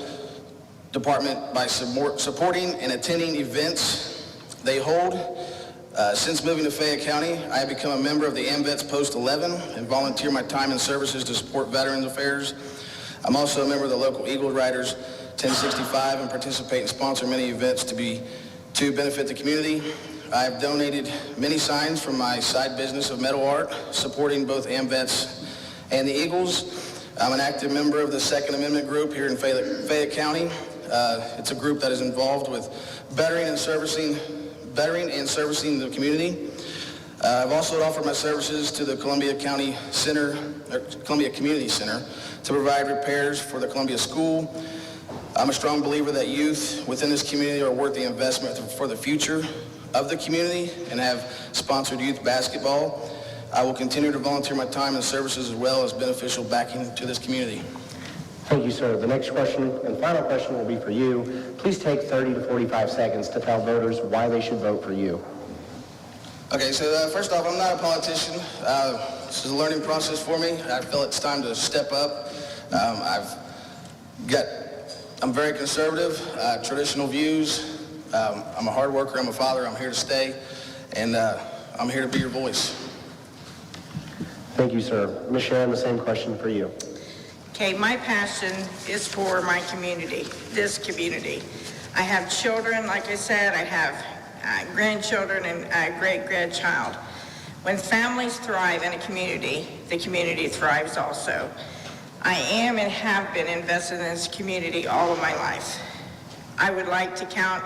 department by supporting and attending events they hold. Since moving to Fayette County, I have become a member of the AMVETS Post 11 and volunteer my time and services to support Veterans Affairs. I'm also a member of the local Eagle Riders 1065 and participate and sponsor many events to benefit the community. I have donated many signs from my side business of metal art, supporting both AMVETS and the Eagles. I'm an active member of the Second Amendment group here in Fayette County. It's a group that is involved with bettering and servicing the community. I've also offered my services to the Columbia Community Center to provide repairs for the Columbia School. I'm a strong believer that youth within this community are worth the investment for the future of the community and have sponsored youth basketball. I will continue to volunteer my time and services as well as beneficial backing to this community. Thank you, sir. The next question and final question will be for you. Please take 30 to 45 seconds to tell voters why they should vote for you. Okay, so first off, I'm not a politician. This is a learning process for me. I feel it's time to step up. I'm very conservative, traditional views. I'm a hard worker, I'm a father, I'm here to stay, and I'm here to be your voice. Thank you, sir. Ms. Sharon, the same question for you. Okay, my passion is for my community, this community. I have children, like I said, I have grandchildren and a great-grandchild. When families thrive in a community, the community thrives also. I am and have been invested in this community all of my life. I would like to count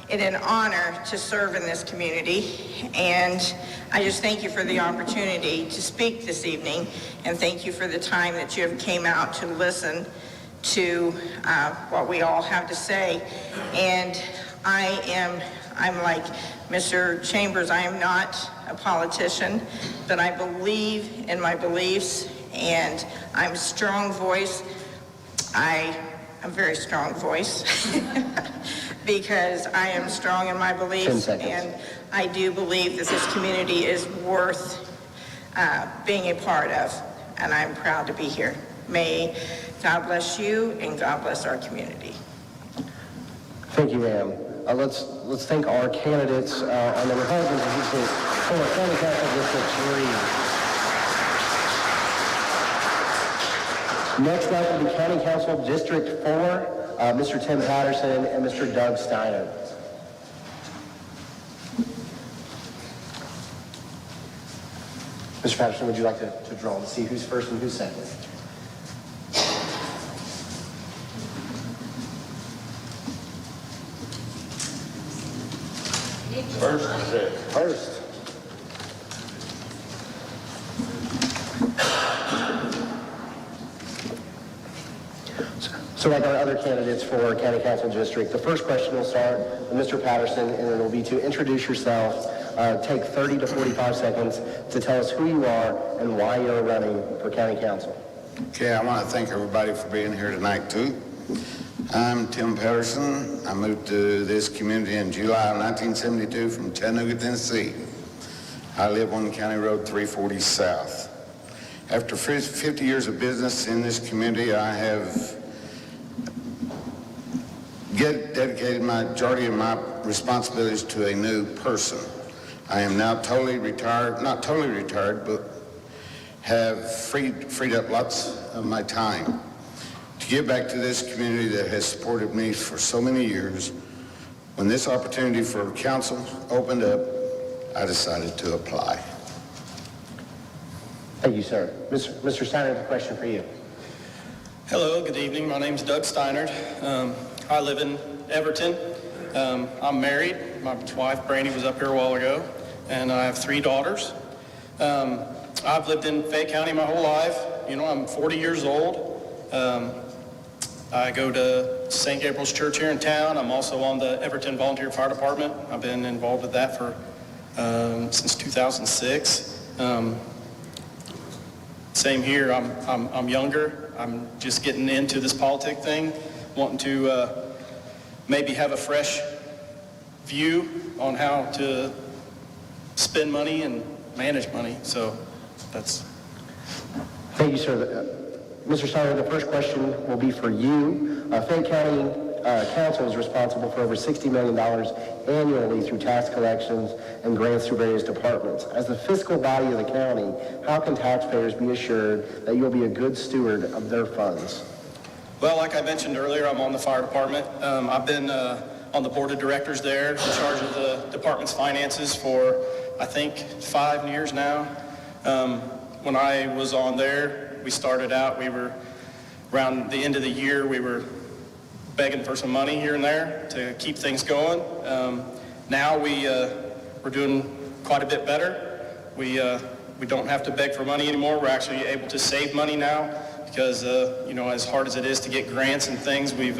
it an honor to serve in this community, and I just thank you for the opportunity to speak this evening, and thank you for the time that you have came out to listen to what we all have to say. And I'm like Mr. Chambers, I am not a politician, but I believe in my beliefs, and I'm a strong voice. I'm a very strong voice because I am strong in my beliefs, and I do believe that this community is worth being a part of, and I'm proud to be here. May God bless you, and God bless our community. Thank you, ma'am. Let's thank our candidates on the Republican position for County Council District 3. Next up will be County Council District 4, Mr. Tim Patterson and Mr. Doug Steiner. Mr. Patterson, would you like to draw and see who's first and who's second? First. So like our other candidates for County Council District, the first question will start with Mr. Patterson, and it will be to introduce yourself. Take 30 to 45 seconds to tell us who you are and why you're running for County Council. Okay, I want to thank everybody for being here tonight too. I'm Tim Patterson. I moved to this community in July of 1972 from Chattanooga, Tennessee. I live on County Road 340 South. After 50 years of business in this community, I have dedicated majority of my responsibilities to a new person. I am now totally retired, not totally retired, but have freed up lots of my time to give back to this community that has supported me for so many years. When this opportunity for council opened up, I decided to apply. Thank you, sir. Mr. Steiner, I have a question for you. Hello, good evening. My name's Doug Steinard. I live in Everton. I'm married. My wife, Brandi, was up here a while ago, and I have 3 daughters. I've lived in Fayette County my whole life. You know, I'm 40 years old. I go to St. Gabriel's Church here in town. I'm also on the Everton Volunteer Fire Department. I've been involved with that for since 2006. Same here. I'm younger. I'm just getting into this politic thing, wanting to maybe have a fresh view on how to spend money and manage money. So that's. Thank you, sir. Mr. Steiner, the first question will be for you. Fayette County Council is responsible for over $60 million annually through tax collections and grants through various departments. As the fiscal body of the county, how can taxpayers be assured that you'll be a good steward of their funds? Well, like I mentioned earlier, I'm on the fire department. I've been on the board of directors there, in charge of the department's finances for, I think, 5 years now. When I was on there, we started out, we were, around the end of the year, we were begging for some money here and there to keep things going. Now we're doing quite a bit better. We don't have to beg for money anymore. We're actually able to save money now because, you know, as hard as it is to get grants and things, we've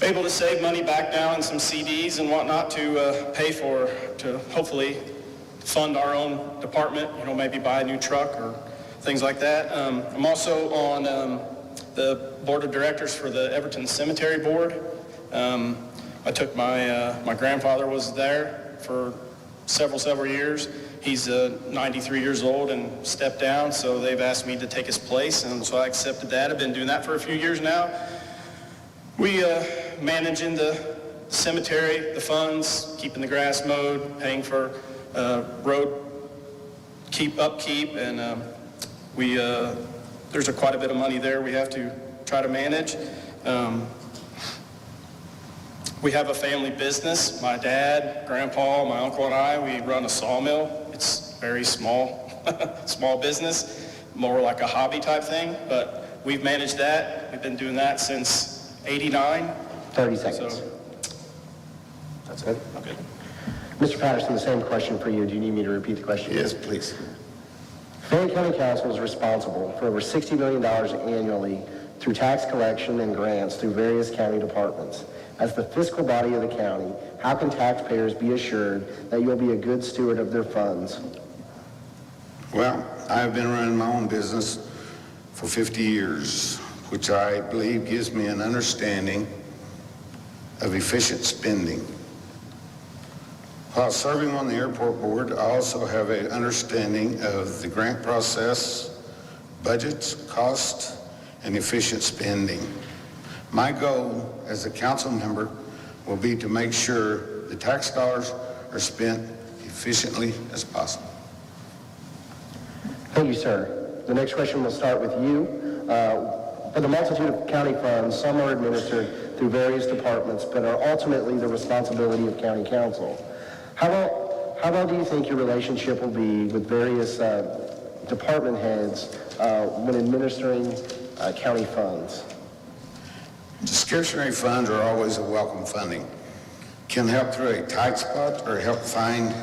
able to save money back now in some CDs and whatnot to pay for, to hopefully fund our own department, you know, maybe buy a new truck or things like that. I'm also on the board of directors for the Everton Cemetery Board. I took my grandfather was there for several years. He's 93 years old and stepped down, so they've asked me to take his place, and so I accepted that. I've been doing that for a few years now. We managing the cemetery, the funds, keeping the grass mowed, paying for road upkeep, and there's quite a bit of money there we have to try to manage. We have a family business. My dad, grandpa, my uncle, and I, we run a sawmill. It's very small, small business, more like a hobby type thing, but we've managed that. We've been doing that since '89. 30 seconds. So, that's good. Okay. Mr. Patterson, the same question for you. Do you need me to repeat the question? Yes, please. Fayette County Council is responsible for over $60 million annually through tax collection and grants through various county departments. As the fiscal body of the county, how can taxpayers be assured that you'll be a good steward of their funds? Well, I've been running my own business for 50 years, which I believe gives me an understanding of efficient spending. While serving on the airport board, I also have an understanding of the grant process, budgets, cost, and efficient spending. My goal as a council member will be to make sure the tax dollars are spent efficiently as possible. Thank you, sir. The next question will start with you. For the multitude of county funds, some are administered through various departments, but are ultimately the responsibility of county council. How well do you think your relationship will be with various department heads when administering county funds? Discretionary funds are always a welcome funding. Can help through a tight spot or help find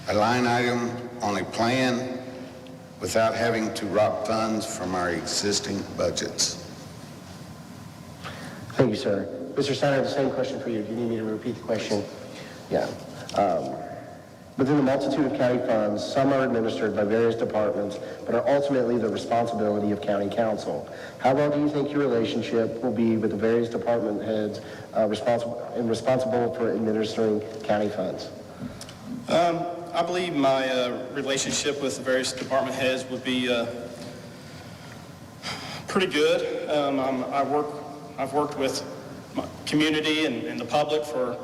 a line item on a plan without having to rob funds from our existing budgets. Thank you, sir. Mr. Steiner, the same question for you. Do you need me to repeat the question? Yeah. Within the multitude of county funds, some are administered by various departments, but are ultimately the responsibility of county council. How well do you think your relationship will be with the various department heads responsible for administering county funds? I believe my relationship with the various department heads would be pretty good. I've worked with my community and the public for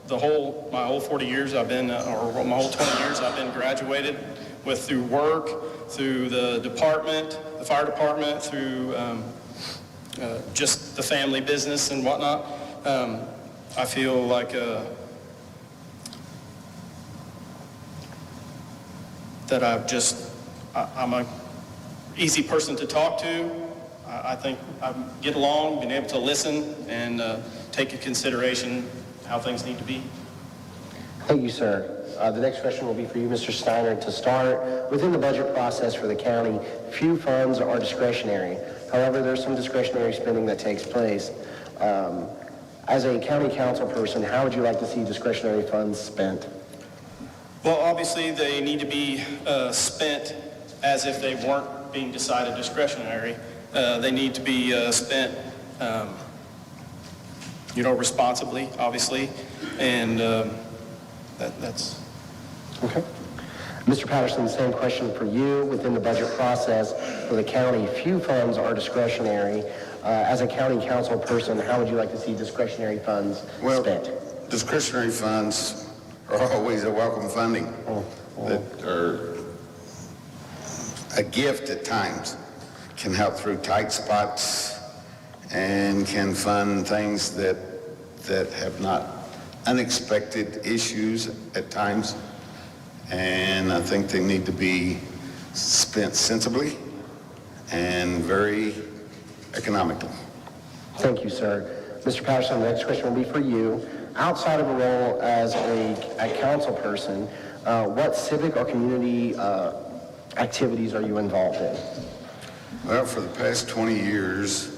my whole 40 years I've been, or my whole 20 years I've been graduated with through work, through the department, the fire department, through just the family business and whatnot. I feel like that I'm a easy person to talk to. I think I get along, being able to listen and take into consideration how things need to be. Thank you, sir. The next question will be for you, Mr. Steiner. To start, within the budget process for the county, few funds are discretionary. However, there's some discretionary spending that takes place. As a county council person, how would you like to see discretionary funds spent? Well, obviously, they need to be spent as if they weren't being decided discretionary. They need to be spent, responsibly, obviously, and that's... Okay. Mr. Patterson, the same question for you. Within the budget process for the county, few funds are discretionary. As a county council person, how would you like to see discretionary funds spent? Discretionary funds are always a welcome funding that are a gift at times. Can help through tight spots and can fund things that have not unexpected issues at times. And I think they need to be spent sensibly and very economically. Thank you, sir. Mr. Patterson, the next question will be for you. Outside of a role as a council person, what civic or community activities are you involved in? Well, for the past 20 years,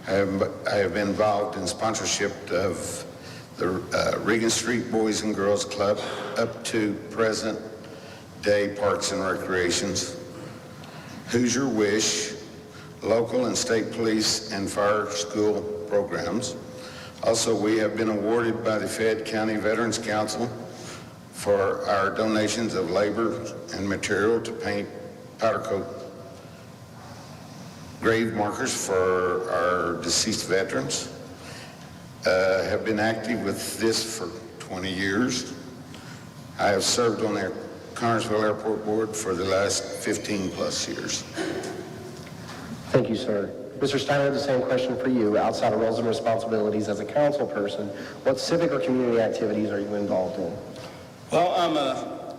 I have been involved in sponsorship of the Regan Street Boys and Girls Club up to present day Parks and Recreations, Hoosier Wish, local and state police and fire school programs. Also, we have been awarded by the Fayette County Veterans Council for our donations of labor and material to paint powder coat grave markers for our deceased veterans. Have been active with this for 20 years. I have served on the Connersville Airport Board for the last 15 plus years. Thank you, sir. Mr. Steiner, the same question for you. Outside of roles and responsibilities as a council person, what civic or community activities are you involved in? Well,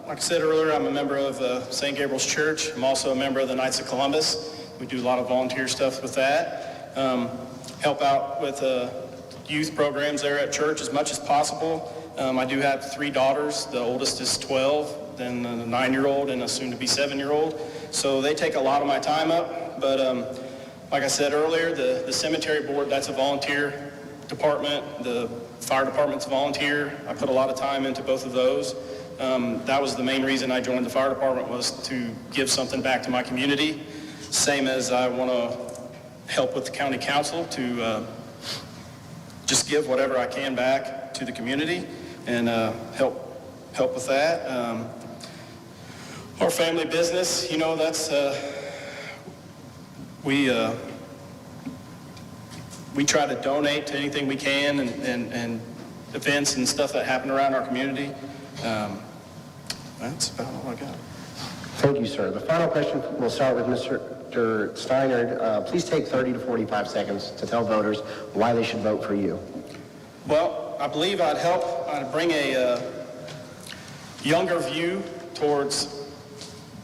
like I said earlier, I'm a member of St. Gabriel's Church. I'm also a member of the Knights of Columbus. We do a lot of volunteer stuff with that. Help out with youth programs there at church as much as possible. I do have 3 daughters. The oldest is 12, then a 9-year-old and a soon-to-be 7-year-old. So they take a lot of my time up. But like I said earlier, the cemetery board, that's a volunteer department. The fire department's volunteer. I put a lot of time into both of those. That was the main reason I joined the fire department, was to give something back to my community. Same as I want to help with the county council to just give whatever I can back to the community and help with that. Our family business, that's we try to donate to anything we can and events and stuff that happen around our community. That's about all I got. Thank you, sir. The final question will start with Mr. Steinard. Please take 30 to 45 seconds to tell voters why they should vote for you. Well, I believe I'd bring a younger view towards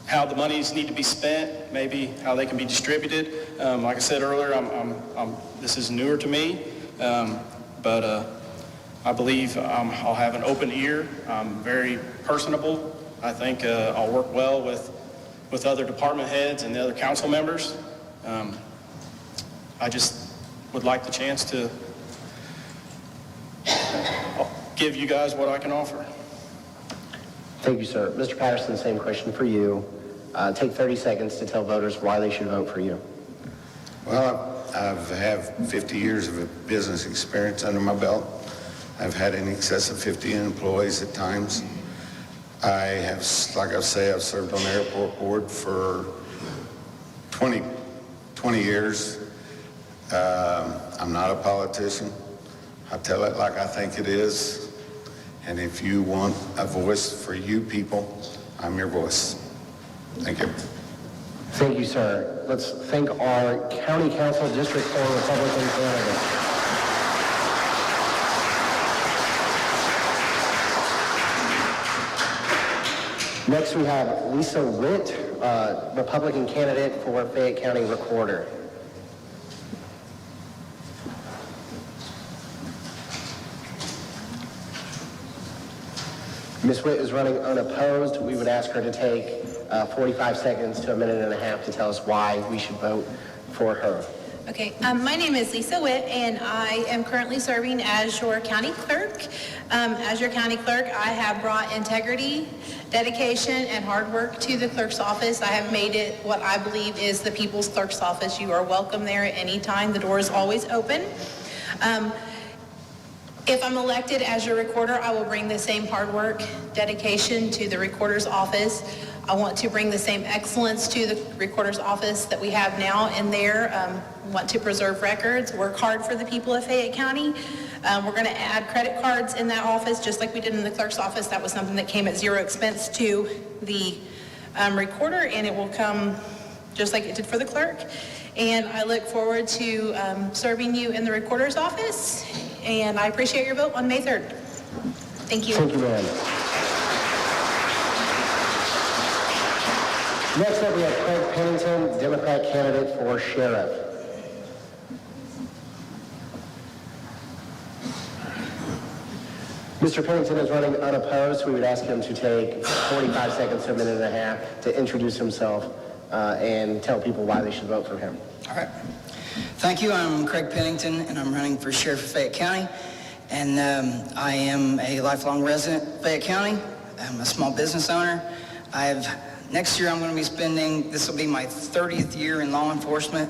how the monies need to be spent, maybe how they can be distributed. Like I said earlier, this is newer to me, but I believe I'll have an open ear. I'm very personable. I think I'll work well with other department heads and the other council members. I just would like the chance to give you guys what I can offer. Thank you, sir. Mr. Patterson, same question for you. Take 30 seconds to tell voters why they should vote for you. Well, I've had 50 years of business experience under my belt. I've had in excess of 50 employees at times. I have, like I say, I've served on the airport board for 20 years. I'm not a politician. I tell it like I think it is. And if you want a voice for you people, I'm your voice. Thank you. Thank you, sir. Let's thank our County Council District 4 Republican candidates. Next, we have Lisa Witt, Republican candidate for Fayette County Recorder. Ms. Witt is running unopposed. We would ask her to take 45 seconds to a minute and a half to tell us why we should vote for her. Okay, my name is Lisa Witt, and I am currently serving as your county clerk. As your county clerk, I have brought integrity, dedication, and hard work to the clerk's office. I have made it what I believe is the people's clerk's office. You are welcome there at any time. The door is always open. If I'm elected as your recorder, I will bring the same hard work, dedication to the recorder's office. I want to bring the same excellence to the recorder's office that we have now in there. Want to preserve records, work hard for the people of Fayette County. We're going to add credit cards in that office, just like we did in the clerk's office. That was something that came at zero expense to the recorder, and it will come just like it did for the clerk. And I look forward to serving you in the recorder's office, and I appreciate your vote on May 3rd. Thank you. Thank you, ma'am. Next up, we have Craig Pennington, Democrat candidate for sheriff. Mr. Pennington is running unopposed. We would ask him to take 45 seconds to a minute and a half to introduce himself and tell people why they should vote for him. All right. Thank you. I'm Craig Pennington, and I'm running for sheriff of Fayette County. And I am a lifelong resident of Fayette County. I'm a small business owner. Next year I'm going to be spending, this will be my 30th year in law enforcement.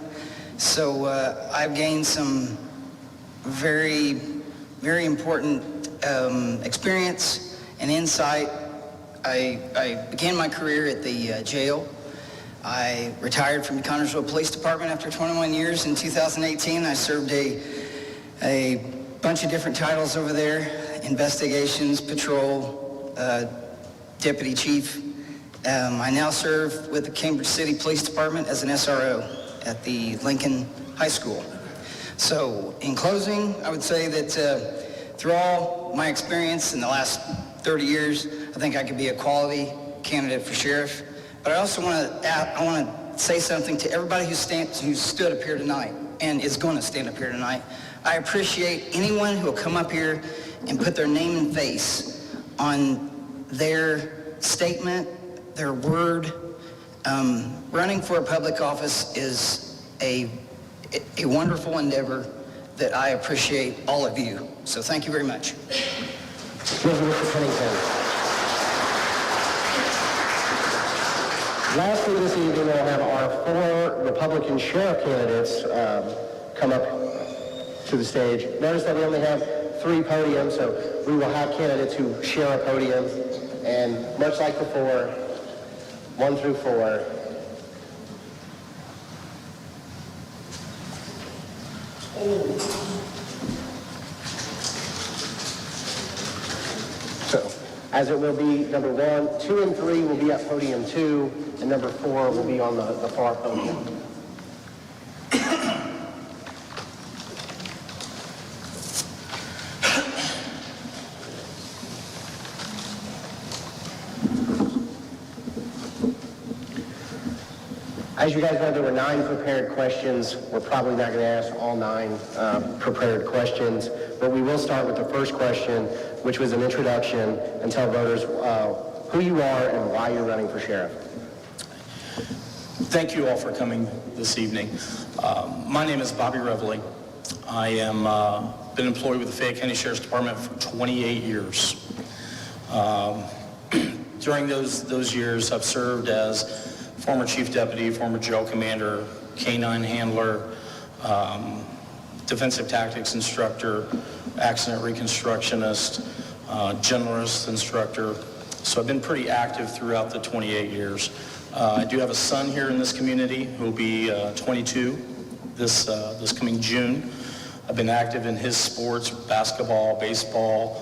So I've gained some very, very important experience and insight. I began my career at the jail. I retired from the Connersville Police Department after 21 years in 2018. I served a bunch of different titles over there: investigations, patrol, deputy chief. I now serve with the Cambridge City Police Department as an SRO at the Lincoln High School. So in closing, I would say that through all my experience in the last 30 years, I think I could be a quality candidate for sheriff. But I also want to say something to everybody who stood up here tonight and is going to stand up here tonight. I appreciate anyone who will come up here and put their name and face on their statement, their word. Running for a public office is a wonderful endeavor that I appreciate all of you. So thank you very much. Thank you, Mr. Pennington. Lastly this evening, we'll have our 4 Republican sheriff candidates come up to the stage. Notice that we only have 3 podiums, so we will have candidates who share a podium. And much like before, 1 through 4. So, as it will be, number 1, 2, and 3 will be at podium 2. and number 4 will be on the far podium. As you guys know, there were 9 prepared questions. We're probably not going to ask all 9 prepared questions, but we will start with the first question, which was an introduction, and tell voters who you are and why you're running for sheriff. Thank you all for coming this evening. My name is Bobby Revalee. I am been employed with the Fayette County Sheriff's Department for 28 years. During those years, I've served as former chief deputy, former jail commander, canine handler, defensive tactics instructor, accident reconstructionist, generalist instructor. So I've been pretty active throughout the 28 years. I do have a son here in this community who will be 22 this coming June. I've been active in his sports, basketball, baseball,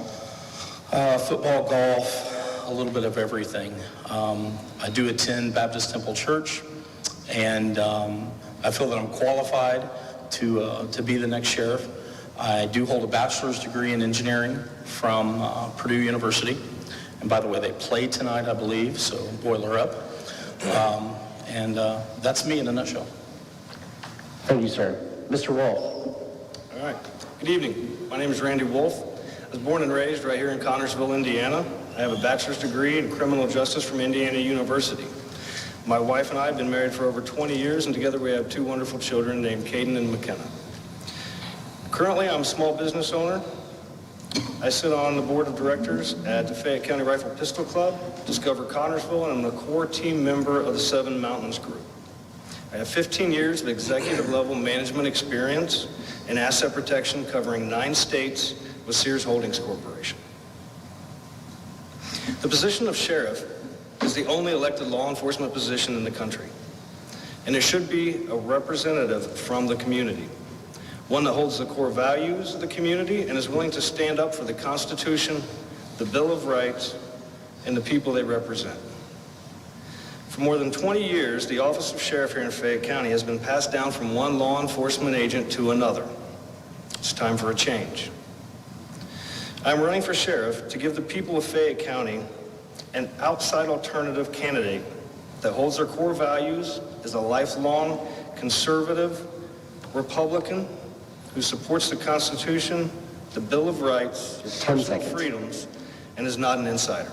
football, golf, a little bit of everything. I do attend Baptist Temple Church, and I feel that I'm qualified to be the next sheriff. I do hold a bachelor's degree in engineering from Purdue University. And by the way, they play tonight, I believe, so boiler up. And that's me in a nutshell. Thank you, sir. Mr. Wolfe. All right. Good evening. My name is Randy Wolfe. I was born and raised right here in Connersville, Indiana. I have a bachelor's degree in criminal justice from Indiana University. My wife and I have been married for over 20 years, and together we have 2 wonderful children named Caden and McKenna. Currently, I'm a small business owner. I sit on the board of directors at the Fayette County Rifle Pistol Club, Discover Connersville, and I'm a core team member of the Seven Mountains Group. I have 15 years of executive level management experience in asset protection covering 9 states with Sears Holdings Corporation. The position of sheriff is the only elected law enforcement position in the country, and it should be a representative from the community, one that holds the core values of the community and is willing to stand up for the Constitution, the Bill of Rights, and the people they represent. For more than 20 years, the office of sheriff here in Fayette County has been passed down from one law enforcement agent to another. It's time for a change. I'm running for sheriff to give the people of Fayette County an outside alternative candidate that holds their core values, is a lifelong conservative Republican who supports the Constitution, the Bill of Rights, your personal freedoms, and is not an insider.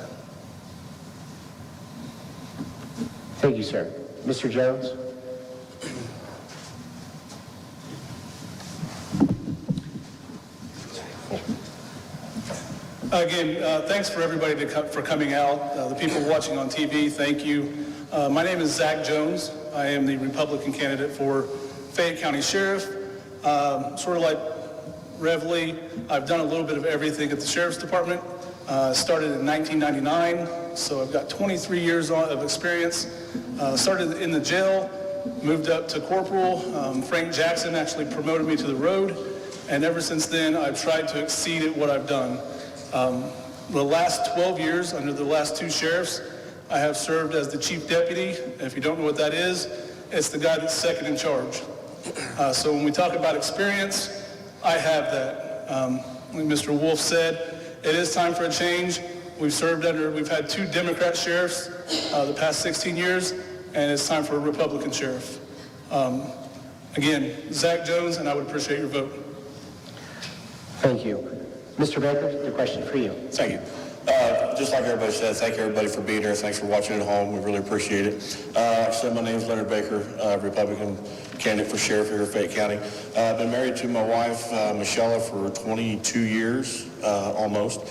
Thank you, sir. Mr. Jones? Again, thanks for everybody for coming out. The people watching on TV, thank you. My name is Zach Jones. I am the Republican candidate for Fayette County Sheriff. Sort of like Revalee, I've done a little bit of everything at the Sheriff's Department. Started in 1999, so I've got 23 years of experience. Started in the jail, moved up to corporal. Frank Jackson actually promoted me to the road, and ever since then, I've tried to exceed at what I've done. The last 12 years, under the last 2 sheriffs, I have served as the chief deputy. If you don't know what that is, it's the guy that's second in charge. So when we talk about experience, I have that. Like Mr. Wolfe said, it is time for a change. We've had 2 Democrat sheriffs the past 16 years, and it's time for a Republican sheriff. Again, Zach Jones, and I would appreciate your vote. Thank you. Mr. Baker, the question for you. Thank you. Just like everybody said, thank everybody for being here. Thanks for watching at home. We really appreciate it. Like I said, my name is Leonard Baker, Republican candidate for sheriff here in Fayette County. I've been married to my wife, Michelle, for 22 years, almost.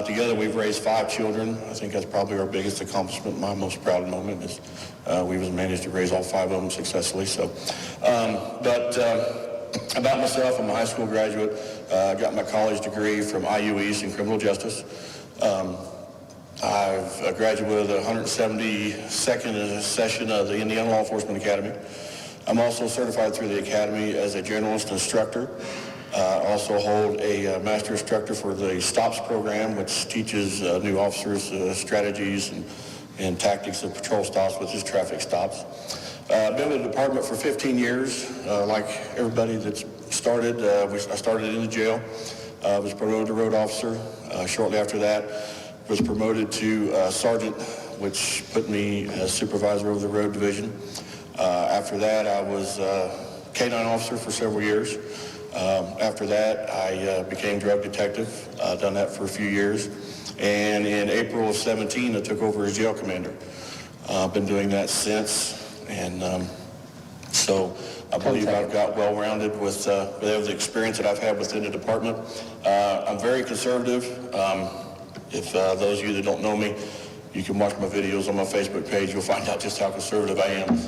Together we've raised 5 children. I think that's probably our biggest accomplishment. My most proud moment is we've managed to raise all 5 of them successfully. So, about myself, I'm a high school graduate. I got my college degree from IU East in criminal justice. I've graduated with the 172nd session of the Indiana Law Enforcement Academy. I'm also certified through the Academy as a generalist instructor. I also hold a master instructor for the STOPS program, which teaches new officers strategies and and tactics of patrol stops, which is traffic stops. I've been with the department for 15 years. Like everybody that's started, I started in the jail. Was promoted to road officer. Shortly after that, was promoted to sergeant, which put me as supervisor of the road division. After that, I was K-9 officer for several years. After that, I became drug detective. Done that for a few years. And in April of 17, I took over as jail commander. Been doing that since. And so I believe I've got well-rounded with the experience that I've had within the department. I'm very conservative. If those of you that don't know me, you can watch my videos on my Facebook page. You'll find out just how conservative I am.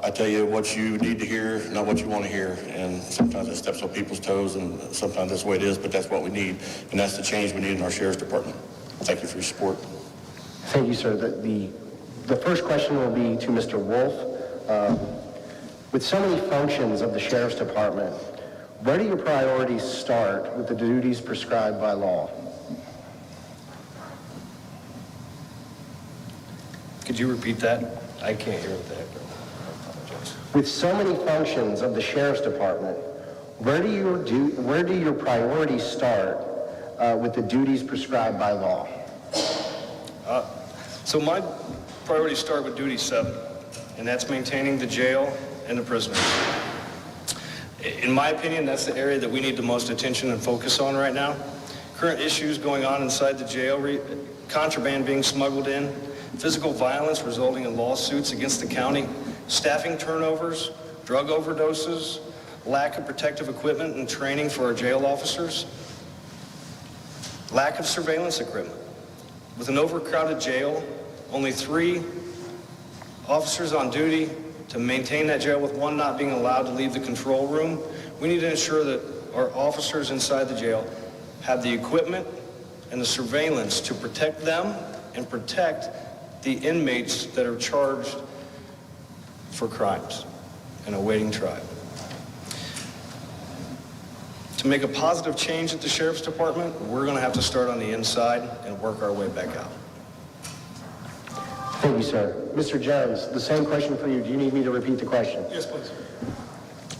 I tell you what you need to hear, not what you want to hear. And sometimes it steps on people's toes, and sometimes that's the way it is, but that's what we need. And that's the change we need in our sheriff's department. Thank you for your support. Thank you, sir. The first question will be to Mr. Wolfe. With so many functions of the sheriff's department, where do your priorities start with the duties prescribed by law? Could you repeat that? I can't hear that. I apologize. With so many functions of the sheriff's department, where do your priorities start with the duties prescribed by law? So my priorities start with duty 7, and that's maintaining the jail and the prisoners. In my opinion, that's the area that we need the most attention and focus on right now. Current issues going on inside the jail, contraband being smuggled in, physical violence resulting in lawsuits against the county, staffing turnovers, drug overdoses, lack of protective equipment and training for our jail officers, lack of surveillance equipment. With an overcrowded jail, only 3 officers on duty to maintain that jail, with 1 not being allowed to leave the control room, we need to ensure that our officers inside the jail have the equipment and the surveillance to protect them and protect the inmates that are charged for crimes and awaiting trial. To make a positive change at the Sheriff's Department, we're going to have to start on the inside and work our way back out. Thank you, sir. Mr. Jones, the same question for you. Do you need me to repeat the question? Yes, please.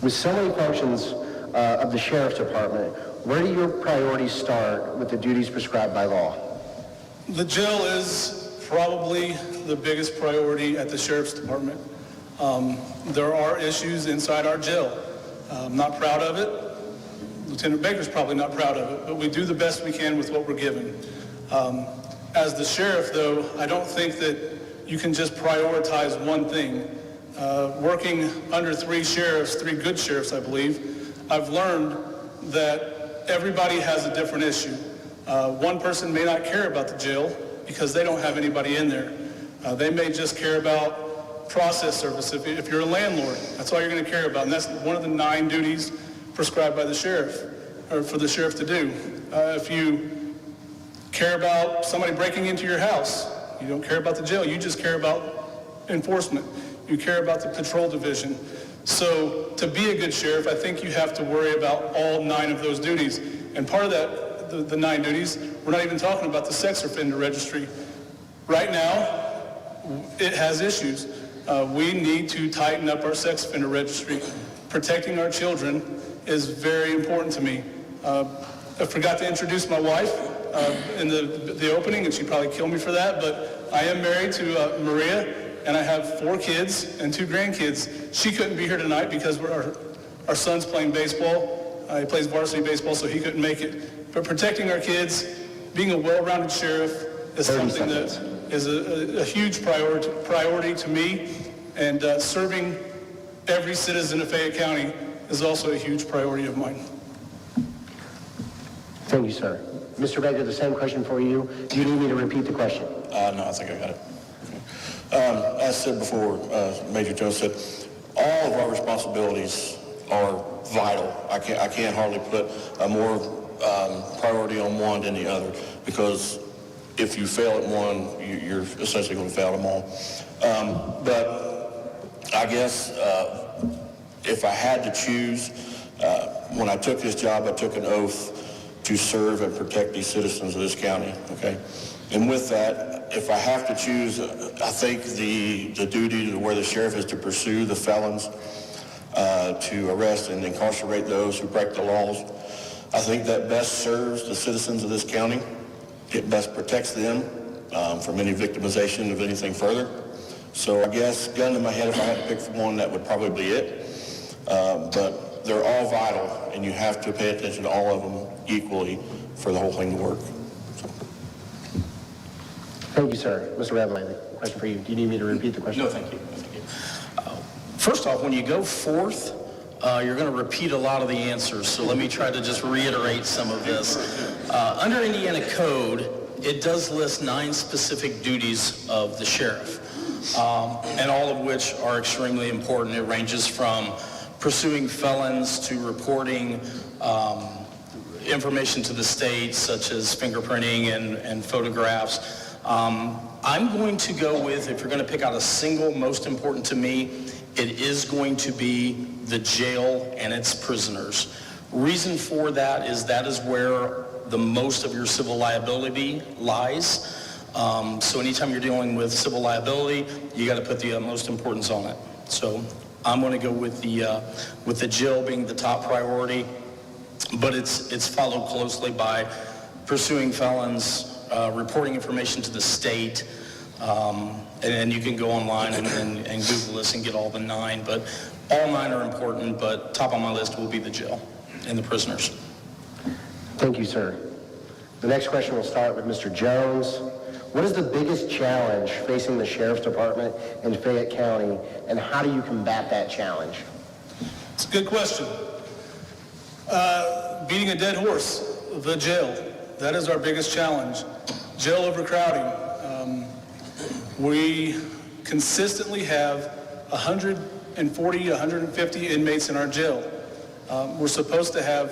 With so many functions of the Sheriff's Department, where do your priorities start with the duties prescribed by law? The jail is probably the biggest priority at the Sheriff's Department. There are issues inside our jail. I'm not proud of it. Lieutenant Baker's probably not proud of it, but we do the best we can with what we're given. As the sheriff, though, I don't think that you can just prioritize one thing. Working under 3 sheriffs, 3 good sheriffs, I believe, I've learned that everybody has a different issue. One person may not care about the jail because they don't have anybody in there. They may just care about process service. If you're a landlord, that's all you're going to care about, and that's one of the 9 duties prescribed by the sheriff, or for the sheriff to do. If you care about somebody breaking into your house, you don't care about the jail, you just care about enforcement. You care about the patrol division. So to be a good sheriff, I think you have to worry about all 9 of those duties. And part of that, the 9 duties, we're not even talking about the sex offender registry. Right now, it has issues. We need to tighten up our sex offender registry. Protecting our children is very important to me. I forgot to introduce my wife in the opening, and she'd probably kill me for that, but I am married to Maria, and I have 4 kids and 2 grandkids. She couldn't be here tonight because our son's playing baseball. He plays varsity baseball, so he couldn't make it. But protecting our kids, being a well-rounded sheriff is something that is a huge priority to me, and serving every citizen of Fayette County is also a huge priority of mine. Thank you, sir. Mr. Baker, the same question for you. Do you need me to repeat the question? No, I think I got it. As said before, Major Jones said, all of our responsibilities are vital. I can't hardly put a more priority on one than the other, because if you fail at one, you're essentially going to fail them all. But I guess if I had to choose, when I took this job, I took an oath to serve and protect these citizens of this county, okay? And with that, if I have to choose, I think the duty to where the sheriff is to pursue the felons, to arrest and incarcerate those who break the laws. I think that best serves the citizens of this county. It best protects them from any victimization of anything further. So I guess, gun to my head, if I had to pick one, that would probably be it. But they're all vital, and you have to pay attention to all of them equally for the whole thing to work. Thank you, sir. Mr. Revalee, question for you. Do you need me to repeat the question? No, thank you. First off, when you go forth, you're going to repeat a lot of the answers, so let me try to just reiterate some of this. Under Indiana Code, it does list 9 specific duties of the sheriff, and all of which are extremely important. It ranges from pursuing felons to reporting information to the state, such as fingerprinting and photographs. I'm going to go with, if you're going to pick out a single most important to me, it is going to be the jail and its prisoners. Reason for that is where the most of your civil liability lies. So anytime you're dealing with civil liability, you got to put the utmost importance on it. So I'm going to go with the jail being the top priority, but it's followed closely by pursuing felons, reporting information to the state, and then you can go online and Google this and get all the 9, but all 9 are important, but top on my list will be the jail and the prisoners. Thank you, sir. The next question will start with Mr. Jones. What is the biggest challenge facing the Sheriff's Department in Fayette County, and how do you combat that challenge? It's a good question. Beating a dead horse, the jail. That is our biggest challenge. Jail overcrowding. We consistently have 140, 150 inmates in our jail. We're supposed to have,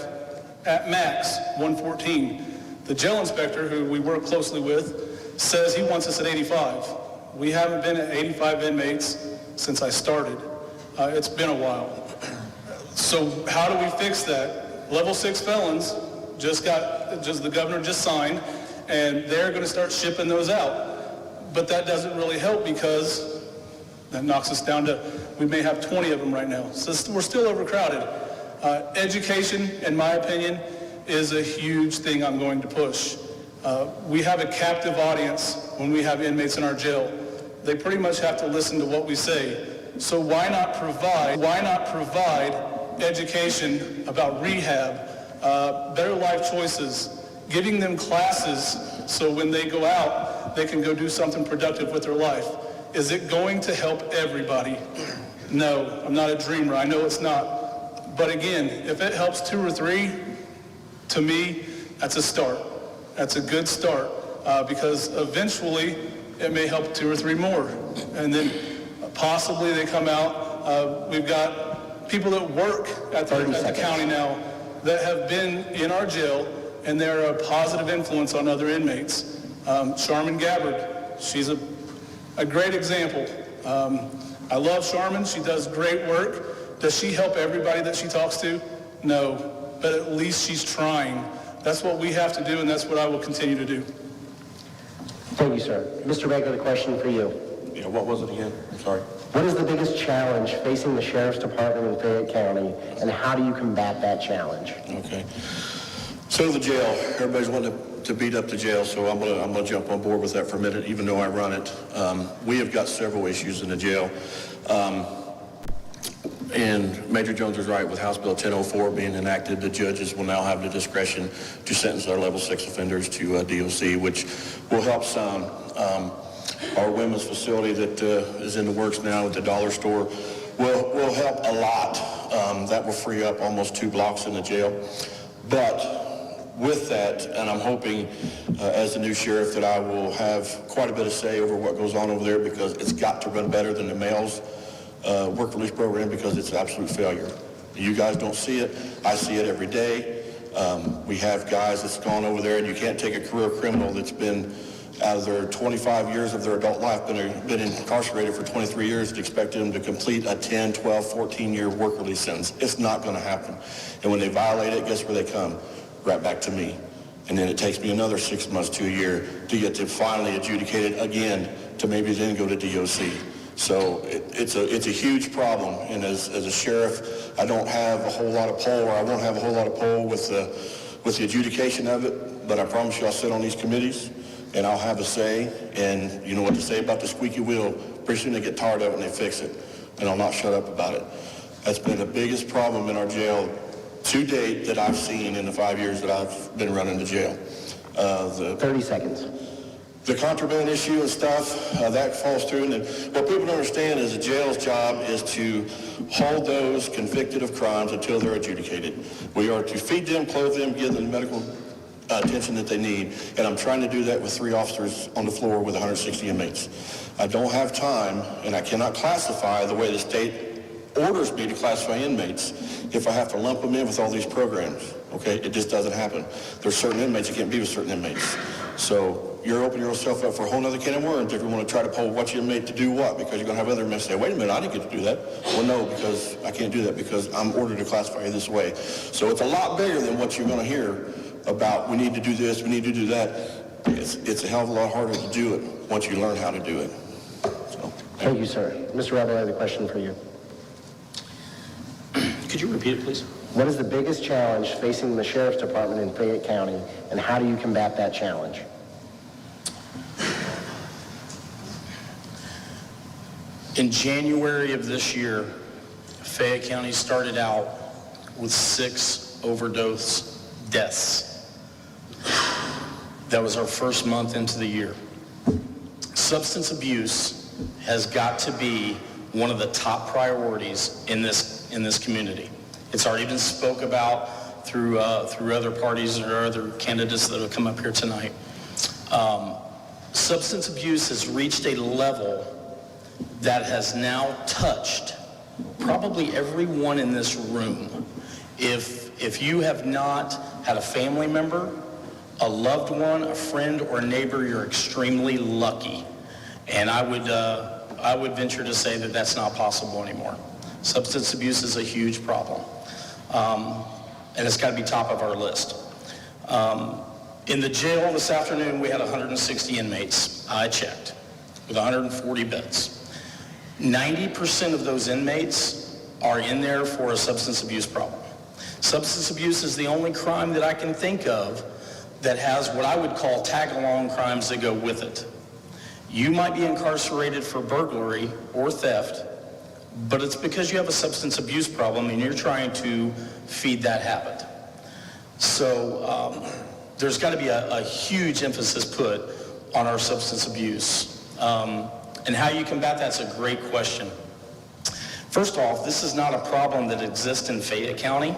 at max, 114. The jail inspector, who we work closely with, says he wants us at 85. We haven't been at 85 inmates since I started. It's been a while. So how do we fix that? Level 6 felons the governor just signed, and they're going to start shipping those out. But that doesn't really help because that knocks us down to, we may have 20 of them right now. So we're still overcrowded. Education, in my opinion, is a huge thing I'm going to push. We have a captive audience when we have inmates in our jail. They pretty much have to listen to what we say. So why not provide education about rehab, better life choices, giving them classes so when they go out, they can go do something productive with their life. Is it going to help everybody? No, I'm not a dreamer. I know it's not. But again, if it helps 2 or 3, to me, that's a start. That's a good start because eventually it may help 2 or 3 more. And then possibly they come out. We've got people that work at the county now that have been in our jail, and they're a positive influence on other inmates. Charmin Gabbard, she's a great example. I love Charmin. She does great work. Does she help everybody that she talks to? No, but at least she's trying. That's what we have to do, and that's what I will continue to do. Thank you, sir. Mr. Baker, the question for you. Yeah, what was it again? I'm sorry. What is the biggest challenge facing the Sheriff's Department in Fayette County, and how do you combat that challenge? Okay. So the jail, everybody's wanting to beat up the jail, so I'm gonna jump on board with that for a minute, even though I run it. We have got several issues in the jail. And Major Jones is right with House Bill 1004 being enacted. The judges will now have the discretion to sentence our level 6 offenders to DOC, which will help some. Our women's facility that is in the works now at the dollar store will help a lot. That will free up almost 2 blocks in the jail. But with that, and I'm hoping as the new sheriff that I will have quite a bit of say over what goes on over there, because it's got to run better than the male's work release program, because it's an absolute failure. You guys don't see it. I see it every day. We have guys that's gone over there, and you can't take a career criminal that's been out of their 25 years of their adult life, been incarcerated for 23 years, and expect them to complete a 10, 12, 14-year work release sentence. It's not going to happen. And when they violate it, guess where they come? Right back to me. And then it takes me another 6 months to a year to get to finally adjudicated again to maybe then go to DOC. So it's a huge problem. And as a sheriff, I don't have a whole lot of pull, or I won't have a whole lot of pull with the adjudication of it. But I promise you I'll sit on these committees and I'll have a say. And you know what to say about the squeaky wheel. Pretty soon they get tired of it and they fix it. And I'll not shut up about it. That's been the biggest problem in our jail to date that I've seen in the 5 years that I've been running the jail. 30 seconds. The contraband issue and stuff, that falls through. And what people don't understand is the jail's job is to hold those convicted of crimes until they're adjudicated. We are to feed them, clothe them, give them the medical attention that they need. And I'm trying to do that with 3 officers on the floor with 160 inmates. I don't have time, and I cannot classify the way the state orders me to classify inmates if I have to lump them in with all these programs. Okay, it just doesn't happen. There's certain inmates you can't be with certain inmates. So you're opening yourself up for a whole other can of worms if you want to try to pull what you inmate to do what, because you're going to have other inmates say, wait a minute, I didn't get to do that. Well, no, because I can't do that because I'm ordered to classify you this way. So it's a lot bigger than what you're going to hear about we need to do this, we need to do that. It's a hell of a lot harder to do it once you learn how to do it. So, Thank you, sir. Mr. Revalee, I have a question for you. Could you repeat it, please? What is the biggest challenge facing the Sheriff's Department in Fayette County, and how do you combat that challenge? In January of this year, Fayette County started out with 6 overdose deaths. That was our first month into the year. Substance abuse has got to be one of the top priorities in this community. It's already been spoke about through other parties or other candidates that have come up here tonight. Substance abuse has reached a level that has now touched probably everyone in this room. If you have not had a family member, a loved one, a friend, or a neighbor, you're extremely lucky. And I would venture to say that that's not possible anymore. Substance abuse is a huge problem. And it's got to be top of our list. In the jail this afternoon, we had 160 inmates. I checked, with 140 beds. 90% of those inmates are in there for a substance abuse problem. Substance abuse is the only crime that I can think of that has what I would call tag-along crimes that go with it. You might be incarcerated for burglary or theft, but it's because you have a substance abuse problem and you're trying to feed that habit. So there's got to be a huge emphasis put on our substance abuse. And how you combat that's a great question. First off, this is not a problem that exists in Fayette County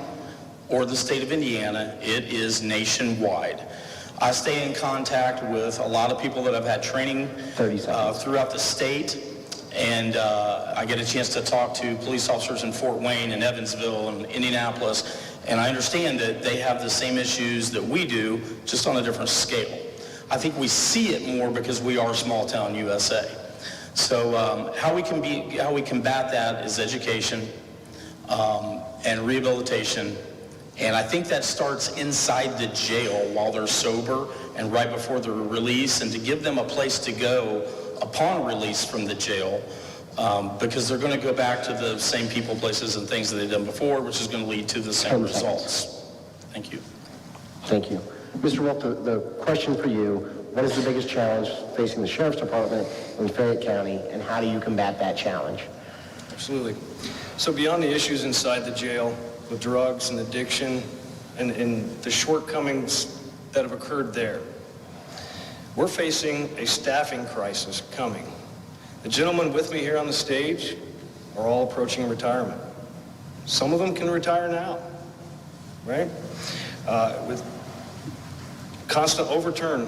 or the state of Indiana. It is nationwide. I stay in contact with a lot of people that have had training throughout the state, and I get a chance to talk to police officers in Fort Wayne and Evansville and Indianapolis, and I understand that they have the same issues that we do, just on a different scale. I think we see it more because we are small town USA. So how we combat that is education and rehabilitation. And I think that starts inside the jail while they're sober and right before their release, and to give them a place to go upon release from the jail, because they're going to go back to the same people, places, and things that they've done before, which is going to lead to the same results. Thank you. Thank you. Mr. Wolfe, the question for you, what is the biggest challenge facing the Sheriff's Department in Fayette County, and how do you combat that challenge? Absolutely. So beyond the issues inside the jail with drugs and addiction and the shortcomings that have occurred there, we're facing a staffing crisis coming. The gentlemen with me here on the stage are all approaching retirement. Some of them can retire now, right? With constant overturn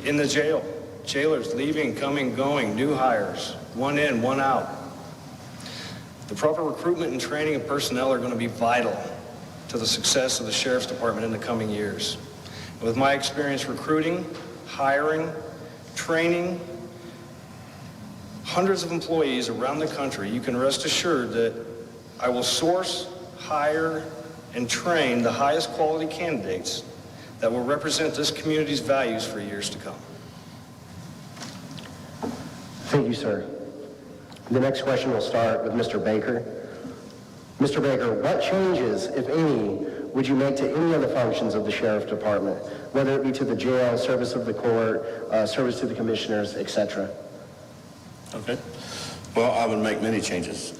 in the jail. Jailers leaving, coming, going, new hires, one in, one out. The proper recruitment and training of personnel are going to be vital to the success of the Sheriff's Department in the coming years. With my experience recruiting, hiring, training hundreds of employees around the country, you can rest assured that I will source, hire, and train the highest quality candidates that will represent this community's values for years to come. Thank you, sir. The next question will start with Mr. Baker. Mr. Baker, what changes, if any, would you make to any of the functions of the Sheriff Department, whether it be to the jail, service of the court, service to the commissioners, etc.? Okay. Well, I would make many changes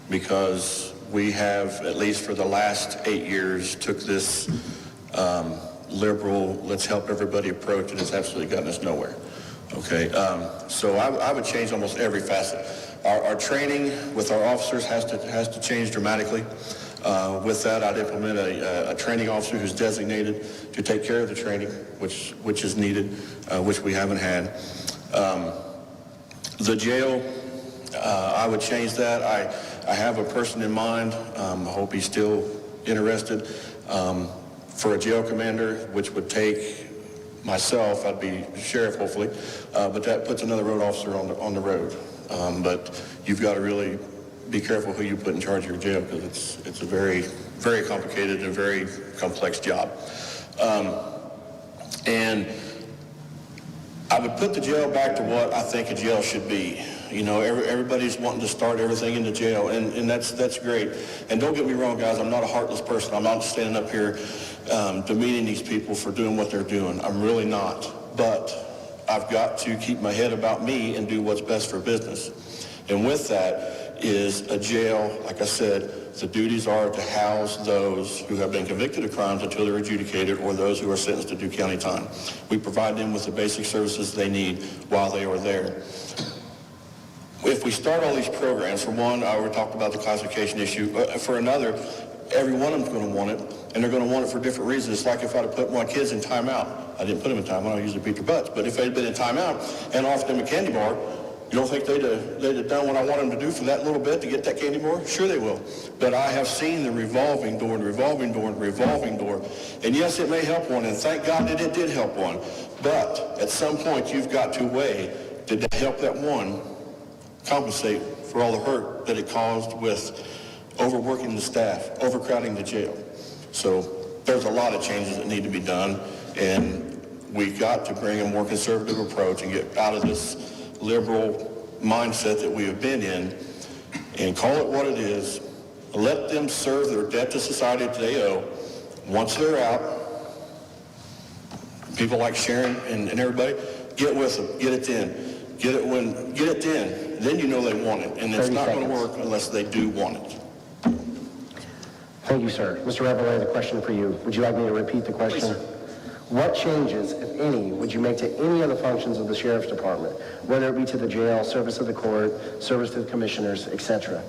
because we have, at least for the last 8 years, took this liberal, let's help everybody approach, and it's absolutely gotten us nowhere. Okay, so I would change almost every facet. Our training with our officers has to change dramatically. With that, I'd implement a training officer who's designated to take care of the training, which is needed, which we haven't had. The jail, I would change that. I have a person in mind. I hope he's still interested for a jail commander, which would take myself. I'd be sheriff, hopefully, but that puts another road officer on the road. But you've got to really be careful who you put in charge of your jail because it's a very, very complicated and very complex job. And I would put the jail back to what I think a jail should be. You know, everybody's wanting to start everything in the jail, and that's great. And don't get me wrong, guys, I'm not a heartless person. I'm not standing up here demeaning these people for doing what they're doing. I'm really not. But I've got to keep my head about me and do what's best for business. And with that is a jail, like I said, the duties are to house those who have been convicted of crimes until they're adjudicated or those who are sentenced to do county time. We provide them with the basic services they need while they are there. If we start all these programs, for one, I already talked about the classification issue. For another, every one of them's going to want it, and they're going to want it for different reasons. It's like if I'd have put my kids in timeout. I didn't put them in timeout, I usually beat their butts. But if they'd been in timeout and offered them a candy bar, you don't think they'd have done what I want them to do for that little bit to get that candy bar? Sure they will. But I have seen the revolving door and revolving door and revolving door. And yes, it may help one, and thank God that it did help one. But at some point, you've got to weigh, did that help that one compensate for all the hurt that it caused with overworking the staff, overcrowding the jail? So there's a lot of changes that need to be done, and we've got to bring a more conservative approach and get out of this liberal mindset that we have been in and call it what it is. Let them serve their debt to society that they owe. Once they're out, people like Sharon and everybody, get with them, get it in. Get it in. Then you know they want it, and it's not going to work unless they do want it. Thank you, sir. Mr. Revalee, the question for you. Would you like me to repeat the question? Please, sir. What changes, if any, would you make to any of the functions of the Sheriff's Department, whether it be to the jail, service of the court, service to the commissioners, etc.?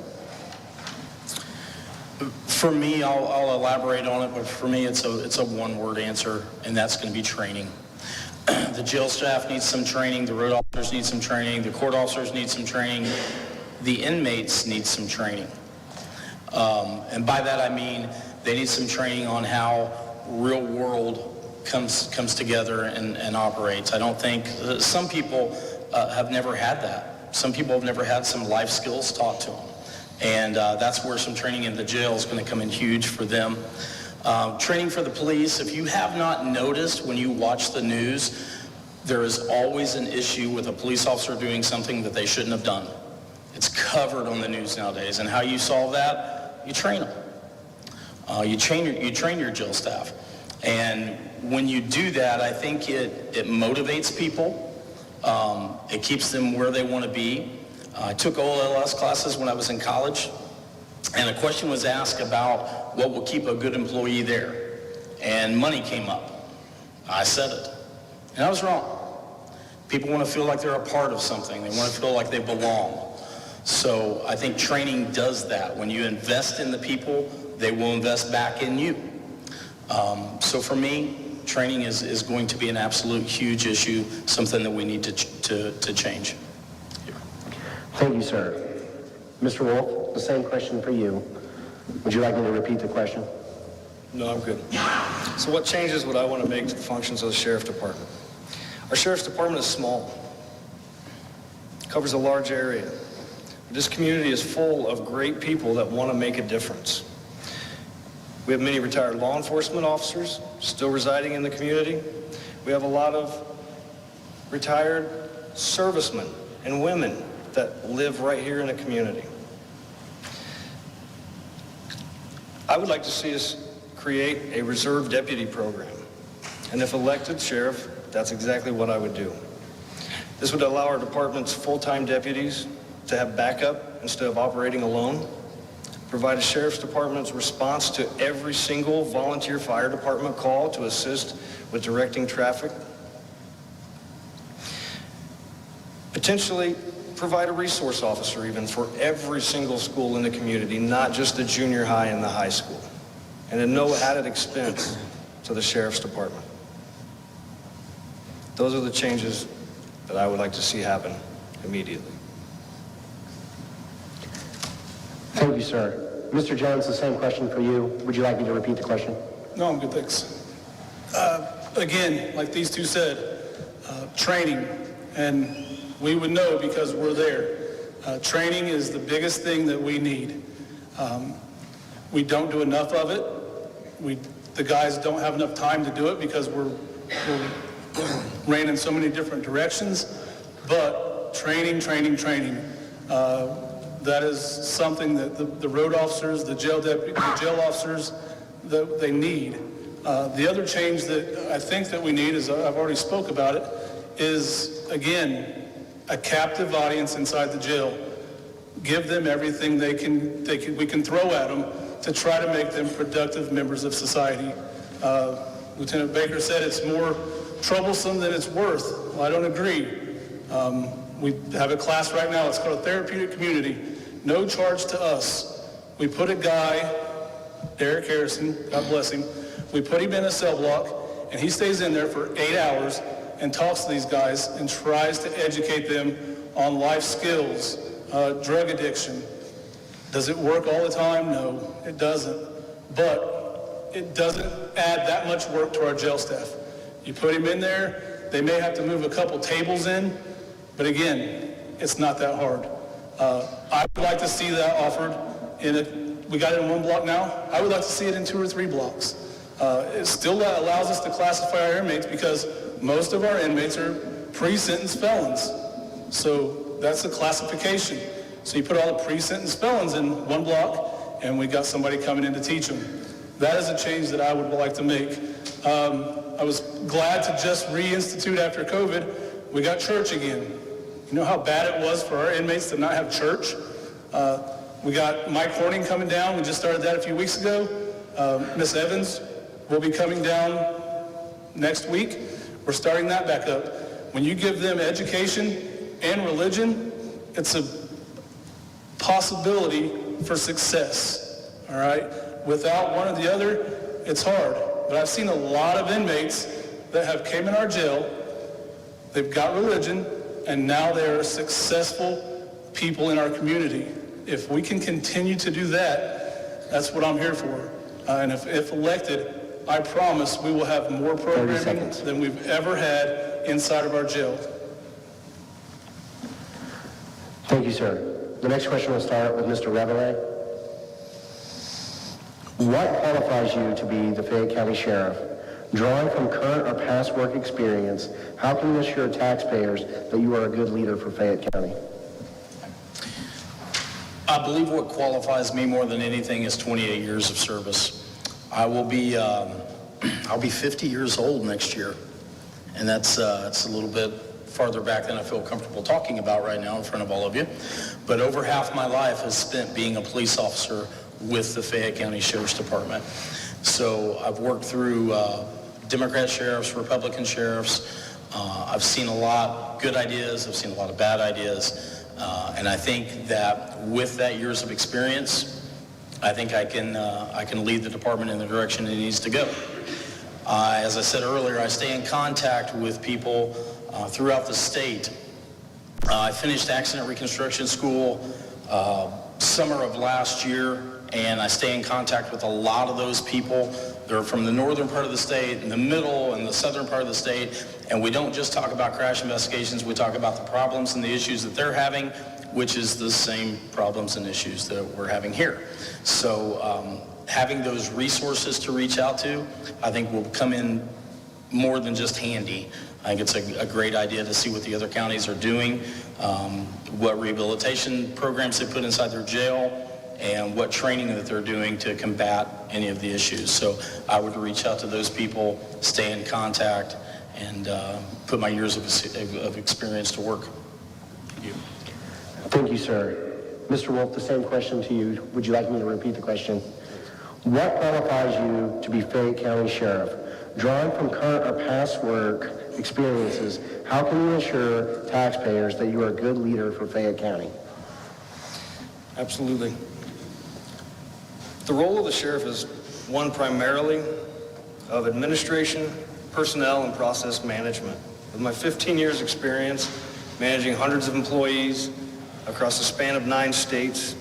For me, I'll elaborate on it, but for me, it's a one-word answer, and that's going to be training. The jail staff needs some training, the road officers need some training, the court officers need some training, the inmates need some training. And by that I mean they need some training on how real world comes together and operates. I don't think, some people have never had that. Some people have never had some life skills taught to them. And that's where some training in the jail is going to come in huge for them. Training for the police, if you have not noticed when you watch the news, there is always an issue with a police officer doing something that they shouldn't have done. It's covered on the news nowadays. And how you solve that? You train them. You train your jail staff. And when you do that, I think it motivates people. It keeps them where they want to be. I took OLS classes when I was in college, and a question was asked about what will keep a good employee there. And money came up. I said it. And I was wrong. People want to feel like they're a part of something. They want to feel like they belong. So I think training does that. When you invest in the people, they will invest back in you. So for me, training is going to be an absolute huge issue, something that we need to change. Thank you, sir. Mr. Wolfe, the same question for you. Would you like me to repeat the question? No, I'm good. So what changes would I want to make to the functions of the Sheriff's Department? Our Sheriff's Department is small. It covers a large area. This community is full of great people that want to make a difference. We have many retired law enforcement officers still residing in the community. We have a lot of retired servicemen and women that live right here in the community. I would like to see us create a reserve deputy program. And if elected sheriff, that's exactly what I would do. This would allow our department's full-time deputies to have backup instead of operating alone, provide a sheriff's department's response to every single volunteer fire department call to assist with directing traffic, potentially provide a resource officer even for every single school in the community, not just the junior high and the high school, and at no added expense to the sheriff's department. Those are the changes that I would like to see happen immediately. Thank you, sir. Mr. Jones, the same question for you. Would you like me to repeat the question? No, I'm good, thanks. Again, like these two said, training, and we would know because we're there. Training is the biggest thing that we need. We don't do enough of it. The guys don't have enough time to do it because we're ran in so many different directions, but training. That is something that the road officers, the jail officers, that they need. The other change that I think that we need, is I've already spoke about it, is again, a captive audience inside the jail. Give them everything we can throw at them to try to make them productive members of society. Lieutenant Baker said it's more troublesome than it's worth. Well, I don't agree. We have a class right now, it's called a therapeutic community. No charge to us. We put a guy, Derek Harrison, God bless him, we put him in a cell block, and he stays in there for 8 hours and talks to these guys and tries to educate them on life skills, drug addiction. Does it work all the time? No, it doesn't. But it doesn't add that much work to our jail staff. You put him in there, they may have to move a couple tables in, but again, it's not that hard. I would like to see that offered we got it in one block now. I would like to see it in 2 or 3 blocks. It still allows us to classify our inmates because most of our inmates are pre-sentence felons. So that's the classification. So you put all the pre-sentence felons in one block, and we got somebody coming in to teach them. That is a change that I would like to make. I was glad to just reinstitute after COVID. We got church again. You know how bad it was for our inmates to not have church? We got Mike Horning coming down. We just started that a few weeks ago. Miss Evans will be coming down next week. We're starting that back up. When you give them education and religion, it's a possibility for success, all right? Without one or the other, it's hard. But I've seen a lot of inmates that have came in our jail, they've got religion, and now they are successful people in our community. If we can continue to do that, that's what I'm here for. And if elected, I promise we will have more programming than we've ever had inside of our jail. Thank you, sir. The next question will start with Mr. Revalee. What qualifies you to be the Fayette County Sheriff? Drawing from current or past work experience, how can you assure taxpayers that you are a good leader for Fayette County? I believe what qualifies me more than anything is 28 years of service. I'll be 50 years old next year, and that's a little bit farther back than I feel comfortable talking about right now in front of all of you. But over half my life is spent being a police officer with the Fayette County Sheriff's Department. So I've worked through Democrat sheriffs, Republican sheriffs. I've seen a lot good ideas. I've seen a lot of bad ideas. And I think that with that years of experience, I think I can lead the department in the direction it needs to go. As I said earlier, I stay in contact with people throughout the state. I finished accident reconstruction school summer of last year, and I stay in contact with a lot of those people. They're from the northern part of the state, and the middle and the southern part of the state, and we don't just talk about crash investigations, we talk about the problems and the issues that they're having, which is the same problems and issues that we're having here. So having those resources to reach out to, I think will come in more than just handy. I think it's a great idea to see what the other counties are doing, what rehabilitation programs they put inside their jail, and what training that they're doing to combat any of the issues. So I would reach out to those people, stay in contact, and put my years of experience to work. Thank you. Thank you, sir. Mr. Wolfe, the same question to you. Would you like me to repeat the question? What qualifies you to be Fayette County Sheriff? Drawing from current or past work experiences, how can you assure taxpayers that you are a good leader for Fayette County? Absolutely. The role of the sheriff is one primarily of administration, personnel, and process management. With my 15 years experience managing hundreds of employees across a span of 9 states,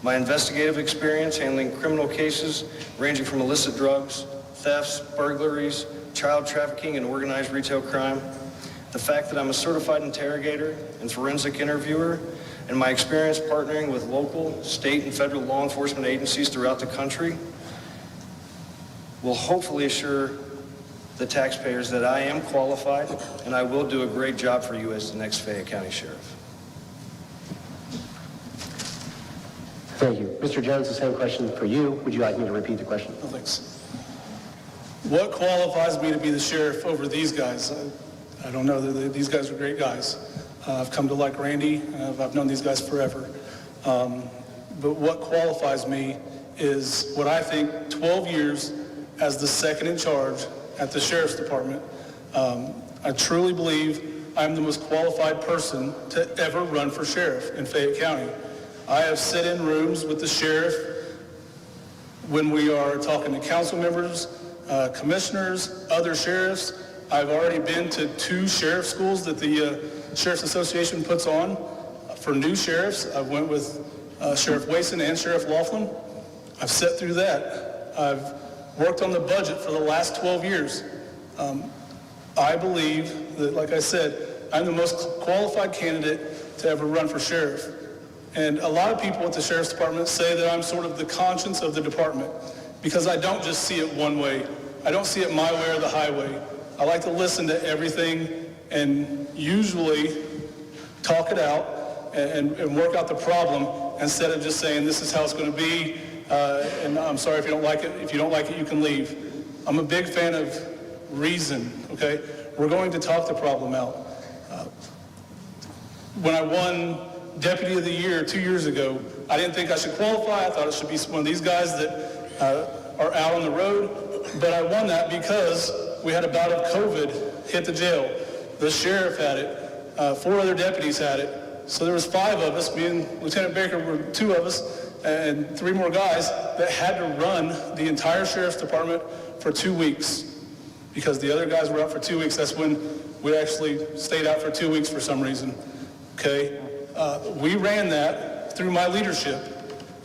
my investigative experience handling criminal cases ranging from illicit drugs, thefts, burglaries, child trafficking, and organized retail crime, the fact that I'm a certified interrogator and forensic interviewer, and my experience partnering with local, state, and federal law enforcement agencies throughout the country will hopefully assure the taxpayers that I am qualified and I will do a great job for you as the next Fayette County Sheriff. Thank you. Mr. Jones, the same question for you. Would you like me to repeat the question? No, thanks. What qualifies me to be the sheriff over these guys? I don't know. These guys are great guys. I've come to like Randy. I've known these guys forever. But what qualifies me is what I think 12 years as the second in charge at the Sheriff's Department. I truly believe I'm the most qualified person to ever run for sheriff in Fayette County. I have sat in rooms with the sheriff when we are talking to council members, commissioners, other sheriffs. I've already been to 2 sheriff schools that the Sheriff's Association puts on for new sheriffs. I went with Sheriff Wason and Sheriff Laughlin. I've sat through that. I've worked on the budget for the last 12 years. I believe that, like I said, I'm the most qualified candidate to ever run for sheriff. And a lot of people at the Sheriff's Department say that I'm sort of the conscience of the department because I don't just see it one way. I don't see it my way or the highway. I like to listen to everything and usually talk it out and work out the problem instead of just saying this is how it's going to be and I'm sorry if you don't like it. If you don't like it, you can leave. I'm a big fan of reason, okay? We're going to talk the problem out. When I won Deputy of the Year 2 years ago, I didn't think I should qualify. I thought it should be one of these guys that are out on the road. But I won that because we had a bout of COVID hit the jail. The sheriff had it. 4 other deputies had it. So there was 5 of us. Me and Lieutenant Baker were 2 of us, and 3 more guys that had to run the entire Sheriff's Department for 2 weeks because the other guys were out for 2 weeks. That's when we actually stayed out for 2 weeks for some reason. Okay? We ran that through my leadership.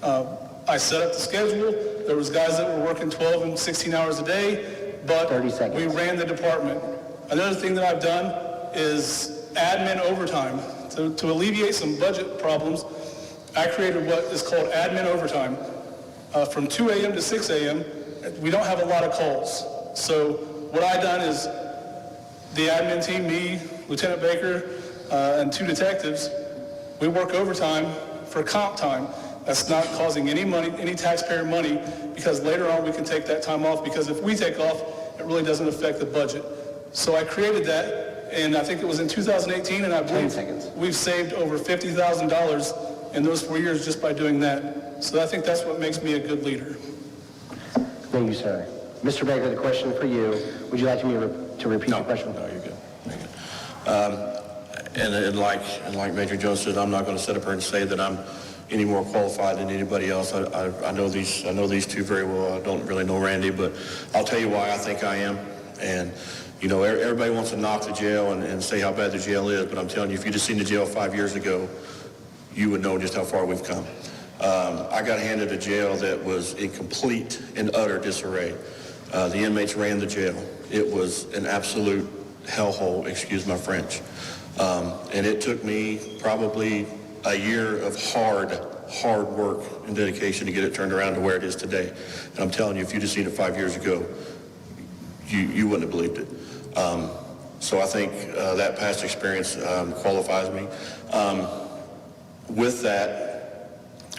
I set up the schedule. There was guys that were working 12 and 16 hours a day, but we ran the department. Another thing that I've done is admin overtime. To alleviate some budget problems, I created what is called admin overtime. From 2 a.m. to 6 a.m., we don't have a lot of calls. So what I've done is the admin team, me, Lieutenant Baker, and 2 detectives, we work overtime for comp time. That's not causing any money, any taxpayer money, because later on we can take that time off, because if we take off, it really doesn't affect the budget. So I created that, and I think it was in 2018, and I believe we've saved over $50,000 in those 4 years just by doing that. So I think that's what makes me a good leader. Thank you, sir. Mr. Baker, the question for you. Would you like me to repeat the question? No, you're good. You're good. And like Major Jones said, I'm not going to sit up here and say that I'm any more qualified than anybody else. I know these 2 very well. I don't really know Randy, but I'll tell you why I think I am. And you know, everybody wants to knock the jail and say how bad the jail is, but I'm telling you, if you'd have seen the jail 5 years ago, you would know just how far we've come. I got handed a jail that was in complete and utter disarray. The inmates ran the jail. It was an absolute hellhole, excuse my French. And it took me probably a year of hard hard work and dedication to get it turned around to where it is today. And I'm telling you, if you'd have seen it 5 years ago, you wouldn't have believed it. So I think that past experience qualifies me. With that,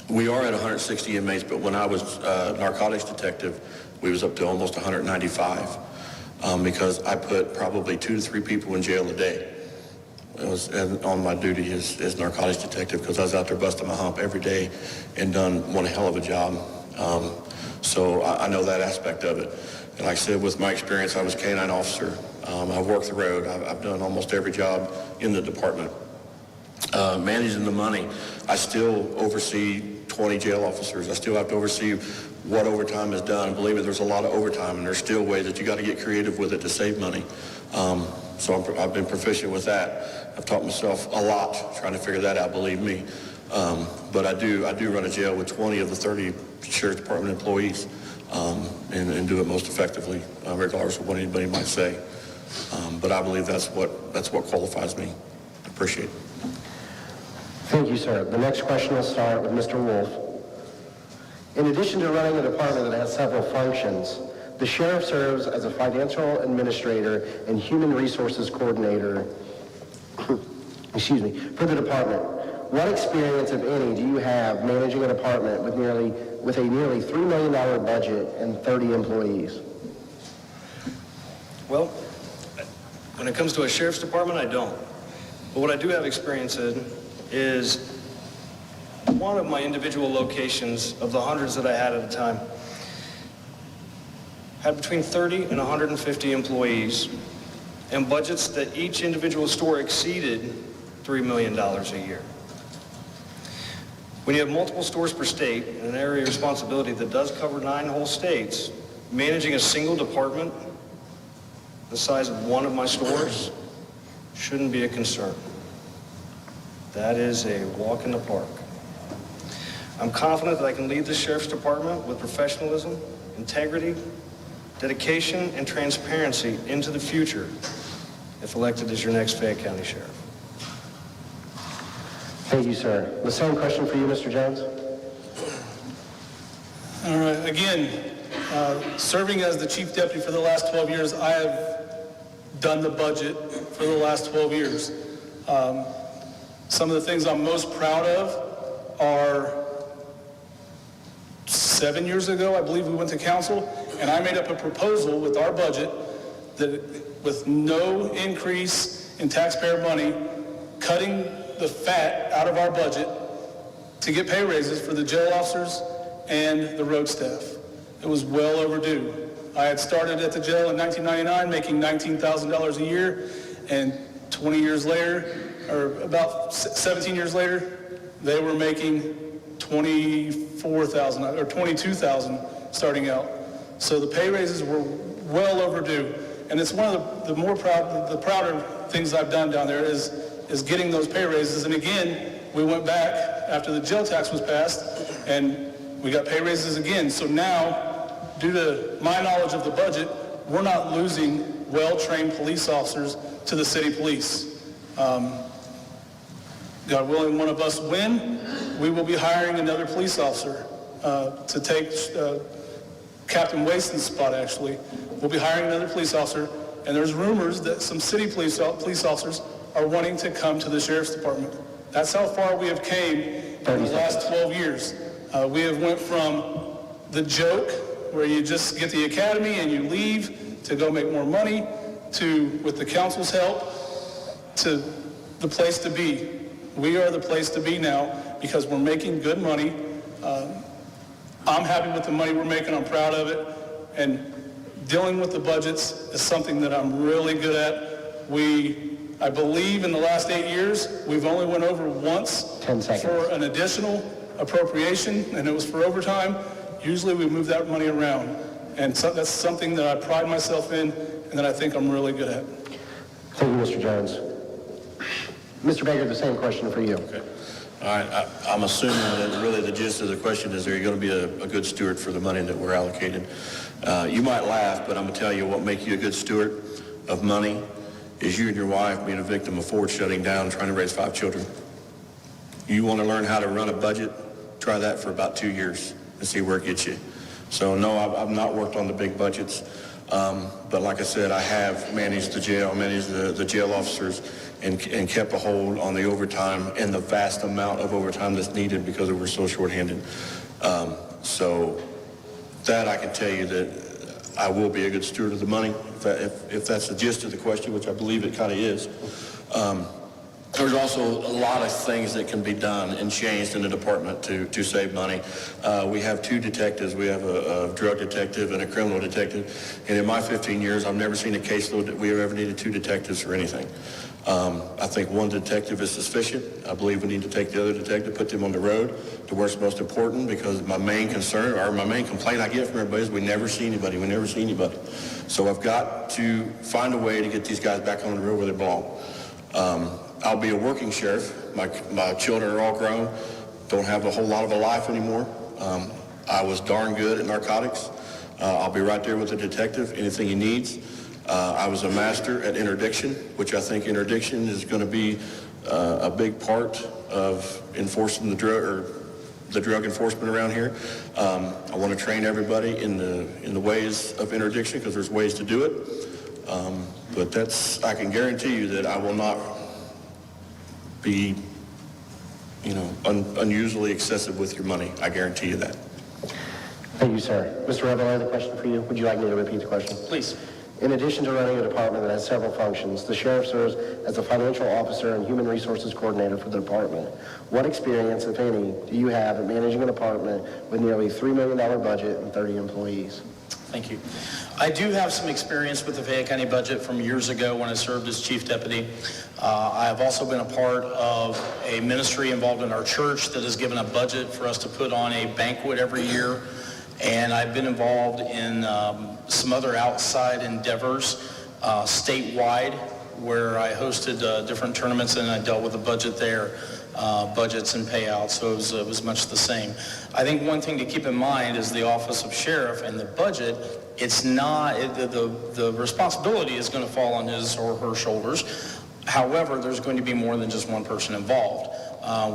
we are at 160 inmates, but when I was narcotics detective, we was up to almost 195 because I put probably 2 to 3 people in jail a day. It was on my duty as narcotics detective because I was out there busting my hump every day and done one hell of a job. So I know that aspect of it. And like I said, with my experience, I was a K-9 officer. I've worked the road. I've done almost every job in the department. Managing the money, I still oversee 20 jail officers. I still have to oversee what overtime is done. Believe me, there's a lot of overtime, and there's still ways that you got to get creative with it to save money. So I've been proficient with that. I've taught myself a lot trying to figure that out, believe me. But I do run a jail with 20 of the 30 Sheriff's Department employees and do it most effectively, regardless of what anybody might say. But I believe that's what qualifies me. I appreciate it. Thank you, sir. The next question will start with Mr. Wolfe. In addition to running a department that has several functions, the sheriff serves as a financial administrator and human resources coordinator for the department. What experience, if any, do you have managing a department with a nearly $3 million budget and 30 employees? Well, when it comes to a sheriff's department, I don't. But what I do have experience in is one of my individual locations of the hundreds that I had at a time had between 30 and 150 employees and budgets that each individual store exceeded $3 million a year. When you have multiple stores per state and an area of responsibility that does cover 9 whole states, managing a single department the size of one of my stores shouldn't be a concern. That is a walk in the park. I'm confident that I can lead the Sheriff's Department with professionalism, integrity, dedication, and transparency into the future if elected as your next Fayette County Sheriff. Thank you, sir. The same question for you, Mr. Jones. All right, again, serving as the chief deputy for the last 12 years, I have done the budget for the last 12 years. Some of the things I'm most proud of are 7 years ago, I believe we went to council, and I made up a proposal with our budget that with no increase in taxpayer money, cutting the fat out of our budget to get pay raises for the jail officers and the road staff. It was well overdue. I had started at the jail in 1999 making $19,000 a year, and 20 years later, or about 17 years later, they were making $24,000 or $22,000 starting out. So the pay raises were well overdue, and it's one of the prouder things I've done down there is getting those pay raises. And again, we went back after the jail tax was passed, and we got pay raises again. So now, due to my knowledge of the budget, we're not losing well-trained police officers to the city police. God willing, one of us win, we will be hiring another police officer to take Captain Waston's spot, actually. We'll be hiring another police officer, and there's rumors that some city police officers are wanting to come to the Sheriff's Department. That's how far we have came in the last 12 years. We have went from the joke, where you just get the academy and you leave to go make more money, to, with the council's help, to the place to be. We are the place to be now because we're making good money. I'm happy with the money we're making. I'm proud of it. And dealing with the budgets is something that I'm really good at. I believe in the last 8 years, we've only went over once for an additional appropriation, and it was for overtime. Usually we move that money around. And so that's something that I pride myself in and that I think I'm really good at. Thank you, Mr. Jones. Mr. Baker, the same question for you. Okay. All right. I'm assuming that really the gist of the question is, are you going to be a good steward for the money that we're allocated? You might laugh, but I'm going to tell you what makes you a good steward of money is you and your wife being a victim of Ford shutting down, trying to raise 5 children. You want to learn how to run a budget try that for about 2 years and see where it gets you. So no, I've not worked on the big budgets, but like I said, I have managed the jail, managed the jail officers, and kept a hold on the overtime and the vast amount of overtime that's needed because we're so shorthanded. So that I can tell you that I will be a good steward of the money, if that's the gist of the question, which I believe it kind of is. There's also a lot of things that can be done and changed in the department to save money. We have 2 detectives. We have a drug detective and a criminal detective. And in my 15 years, I've never seen a caseload that we have ever needed 2 detectives for anything. I think 1 detective is sufficient. I believe we need to take the other detective, put them on the road to where it's most important, because my main concern, or my main complaint I get from everybody is we never see anybody. We never see anybody. So I've got to find a way to get these guys back on the road where they belong. I'll be a working sheriff. My children are all grown, don't have a whole lot of a life anymore. I was darn good at narcotics. I'll be right there with the detective, anything he needs. I was a master at interdiction, which I think interdiction is going to be a big part of enforcing the drug enforcement around here. I want to train everybody in the ways of interdiction, because there's ways to do it. But I can guarantee you that I will not be, unusually excessive with your money. I guarantee you that. Thank you, sir. Mr. Revalee, the question for you. Would you like me to repeat the question? Please. In addition to running a department that has several functions, the sheriff serves as a financial officer and human resources coordinator for the department. What experience, if any, do you have at managing a department with nearly $3 million budget and 30 employees? Thank you. I do have some experience with the Fayette County budget from years ago when I served as chief deputy. I have also been a part of a ministry involved in our church that has given a budget for us to put on a banquet every year. And I've been involved in some other outside endeavors statewide, where I hosted different tournaments and I dealt with the budget there, budgets and payouts, so it was much the same. I think one thing to keep in mind is the office of sheriff and the budget. It's not, the responsibility is going to fall on his or her shoulders. However, there's going to be more than just one person involved.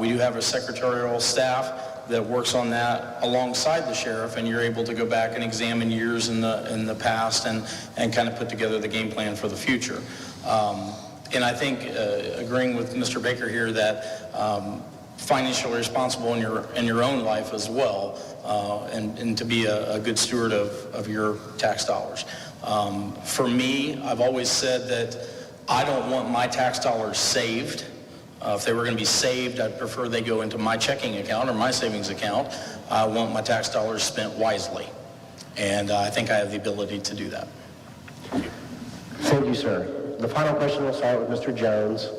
We do have a secretarial staff that works on that alongside the sheriff, and you're able to go back and examine years in the past and kind of put together the game plan for the future. And I think, agreeing with Mr. Baker here, that financially responsible in your own life as well, and to be a good steward of your tax dollars. For me, I've always said that I don't want my tax dollars saved. If they were going to be saved, I'd prefer they go into my checking account or my savings account. I want my tax dollars spent wisely. And I think I have the ability to do that. Thank you, sir. The final question will start with Mr. Jones.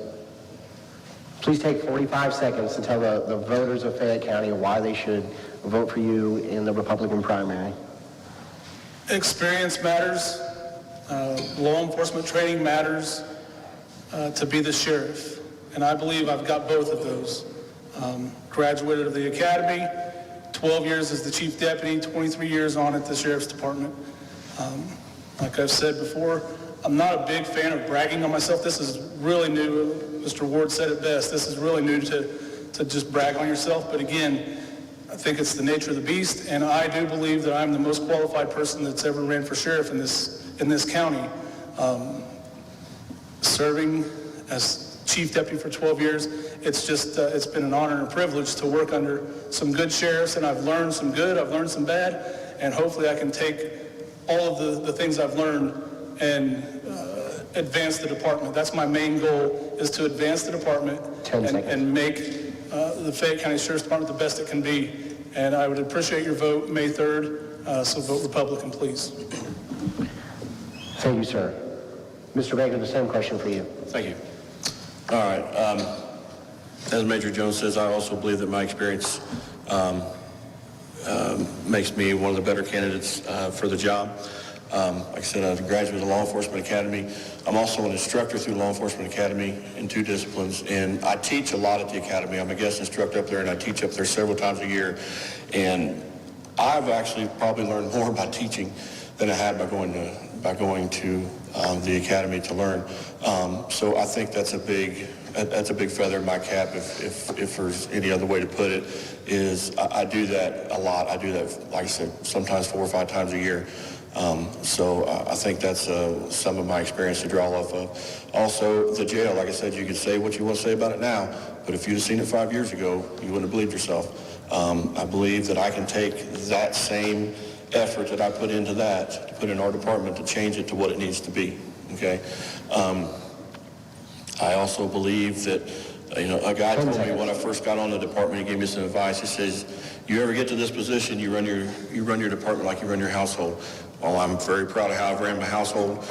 Please take 45 seconds to tell the voters of Fayette County why they should vote for you in the Republican primary. Experience matters. Law enforcement training matters to be the sheriff. And I believe I've got both of those. Graduated of the academy, 12 years as the chief deputy, 23 years on at the sheriff's department. Like I've said before, I'm not a big fan of bragging on myself. This is really new. Mr. Ward said it best. This is really new to just brag on yourself. But again, I think it's the nature of the beast, and I do believe that I'm the most qualified person that's ever ran for sheriff in this county. Serving as chief deputy for 12 years, it's been an honor and a privilege to work under some good sheriffs, and I've learned some good, I've learned some bad, and hopefully I can take all of the things I've learned and advance the department. That's my main goal, is to advance the department and make the Fayette County Sheriff's Department the best it can be. And I would appreciate your vote May 3rd, so vote Republican, please. Thank you, sir. Mr. Baker, the same question for you. Thank you. All right. As Major Jones says, I also believe that my experience makes me one of the better candidates for the job. Like I said, I was a graduate of the Law Enforcement Academy. I'm also an instructor through Law Enforcement Academy in 2 disciplines, and I teach a lot at the academy. I'm a guest instructor up there, and I teach up there several times a year. And I've actually probably learned more by teaching than I had by going to the academy to learn. So I think that's a big feather in my cap, if there's any other way to put it, is I do that a lot. I do that, like I said, sometimes 4 or 5 times a year. So I think that's some of my experience to draw off of. Also, the jail, like I said, you can say what you want to say about it now, but if you'd have seen it 5 years ago, you wouldn't have believed yourself. I believe that I can take that same effort that I put into that, to put in our department, to change it to what it needs to be, okay? I also believe that, a guy told me when I first got on the department, he gave me some advice. He says, you ever get to this position, you run your department like you run your household. Well, I'm very proud of how I've ran my household.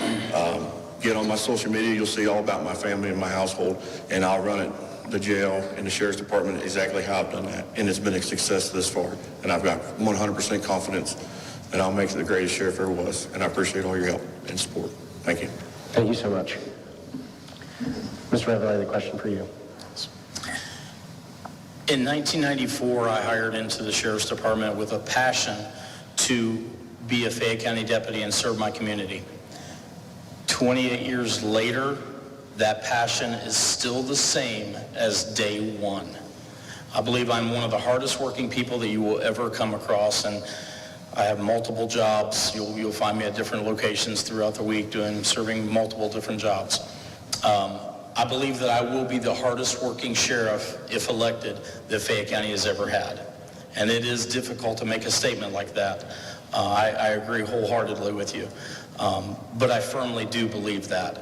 Get on my social media, you'll see all about my family and my household, and I'll run it, the jail and the sheriff's department, exactly how I've done that. And it's been a success this far. And I've got 100% confidence that I'll make it the greatest sheriff there was. And I appreciate all your help and support. Thank you. Thank you so much. Mr. Revalee, the question for you. In 1994, I hired into the Sheriff's Department with a passion to be a Fayette County deputy and serve my community. 28 years later, that passion is still the same as day one. I believe I'm one of the hardest working people that you will ever come across, and I have multiple jobs. You'll find me at different locations throughout the week serving multiple different jobs. I believe that I will be the hardest working sheriff, if elected, that Fayette County has ever had. And it is difficult to make a statement like that. I agree wholeheartedly with you. But I firmly do believe that.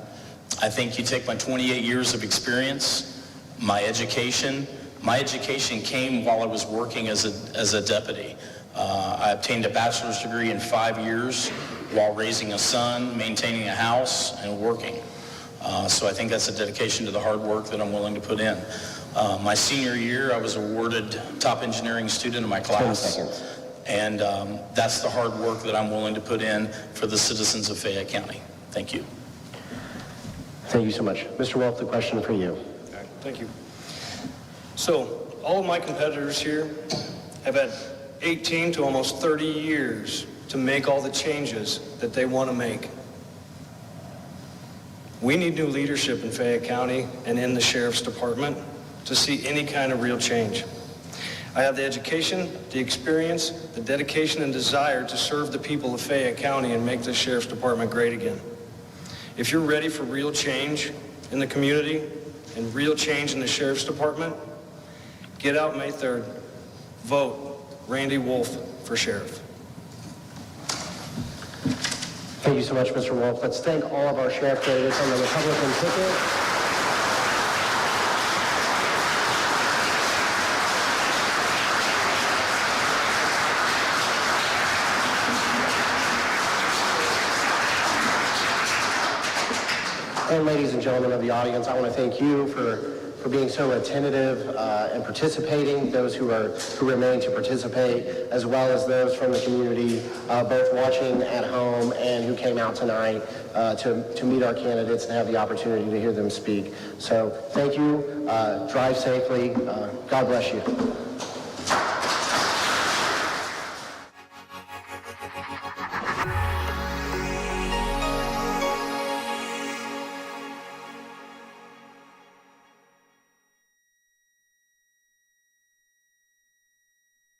I think you take my 28 years of experience, my education came while I was working as a deputy. I obtained a bachelor's degree in 5 years while raising a son, maintaining a house, and working. So I think that's a dedication to the hard work that I'm willing to put in. My senior year, I was awarded top engineering student in my class. 10 seconds. And that's the hard work that I'm willing to put in for the citizens of Fayette County. Thank you. Thank you so much. Mr. Wolfe, the question for you. Okay, thank you. So, all of my competitors here have had 18 to almost 30 years to make all the changes that they want to make. We need new leadership in Fayette County and in the Sheriff's Department to see any kind of real change. I have the education, the experience, the dedication and desire to serve the people of Fayette County and make the Sheriff's Department great again. If you're ready for real change in the community and real change in the Sheriff's Department, get out May 3rd, vote Randy Wulff for sheriff. Thank you so much, Mr. Wolfe. Let's thank all of our sheriff candidates on the Republican ticket. And ladies and gentlemen of the audience, I want to thank you for being so attentive and participating, those who remain to participate, as well as those from the community, both watching at home and who came out tonight to meet our candidates and have the opportunity to hear them speak. So thank you. Drive safely. God bless you.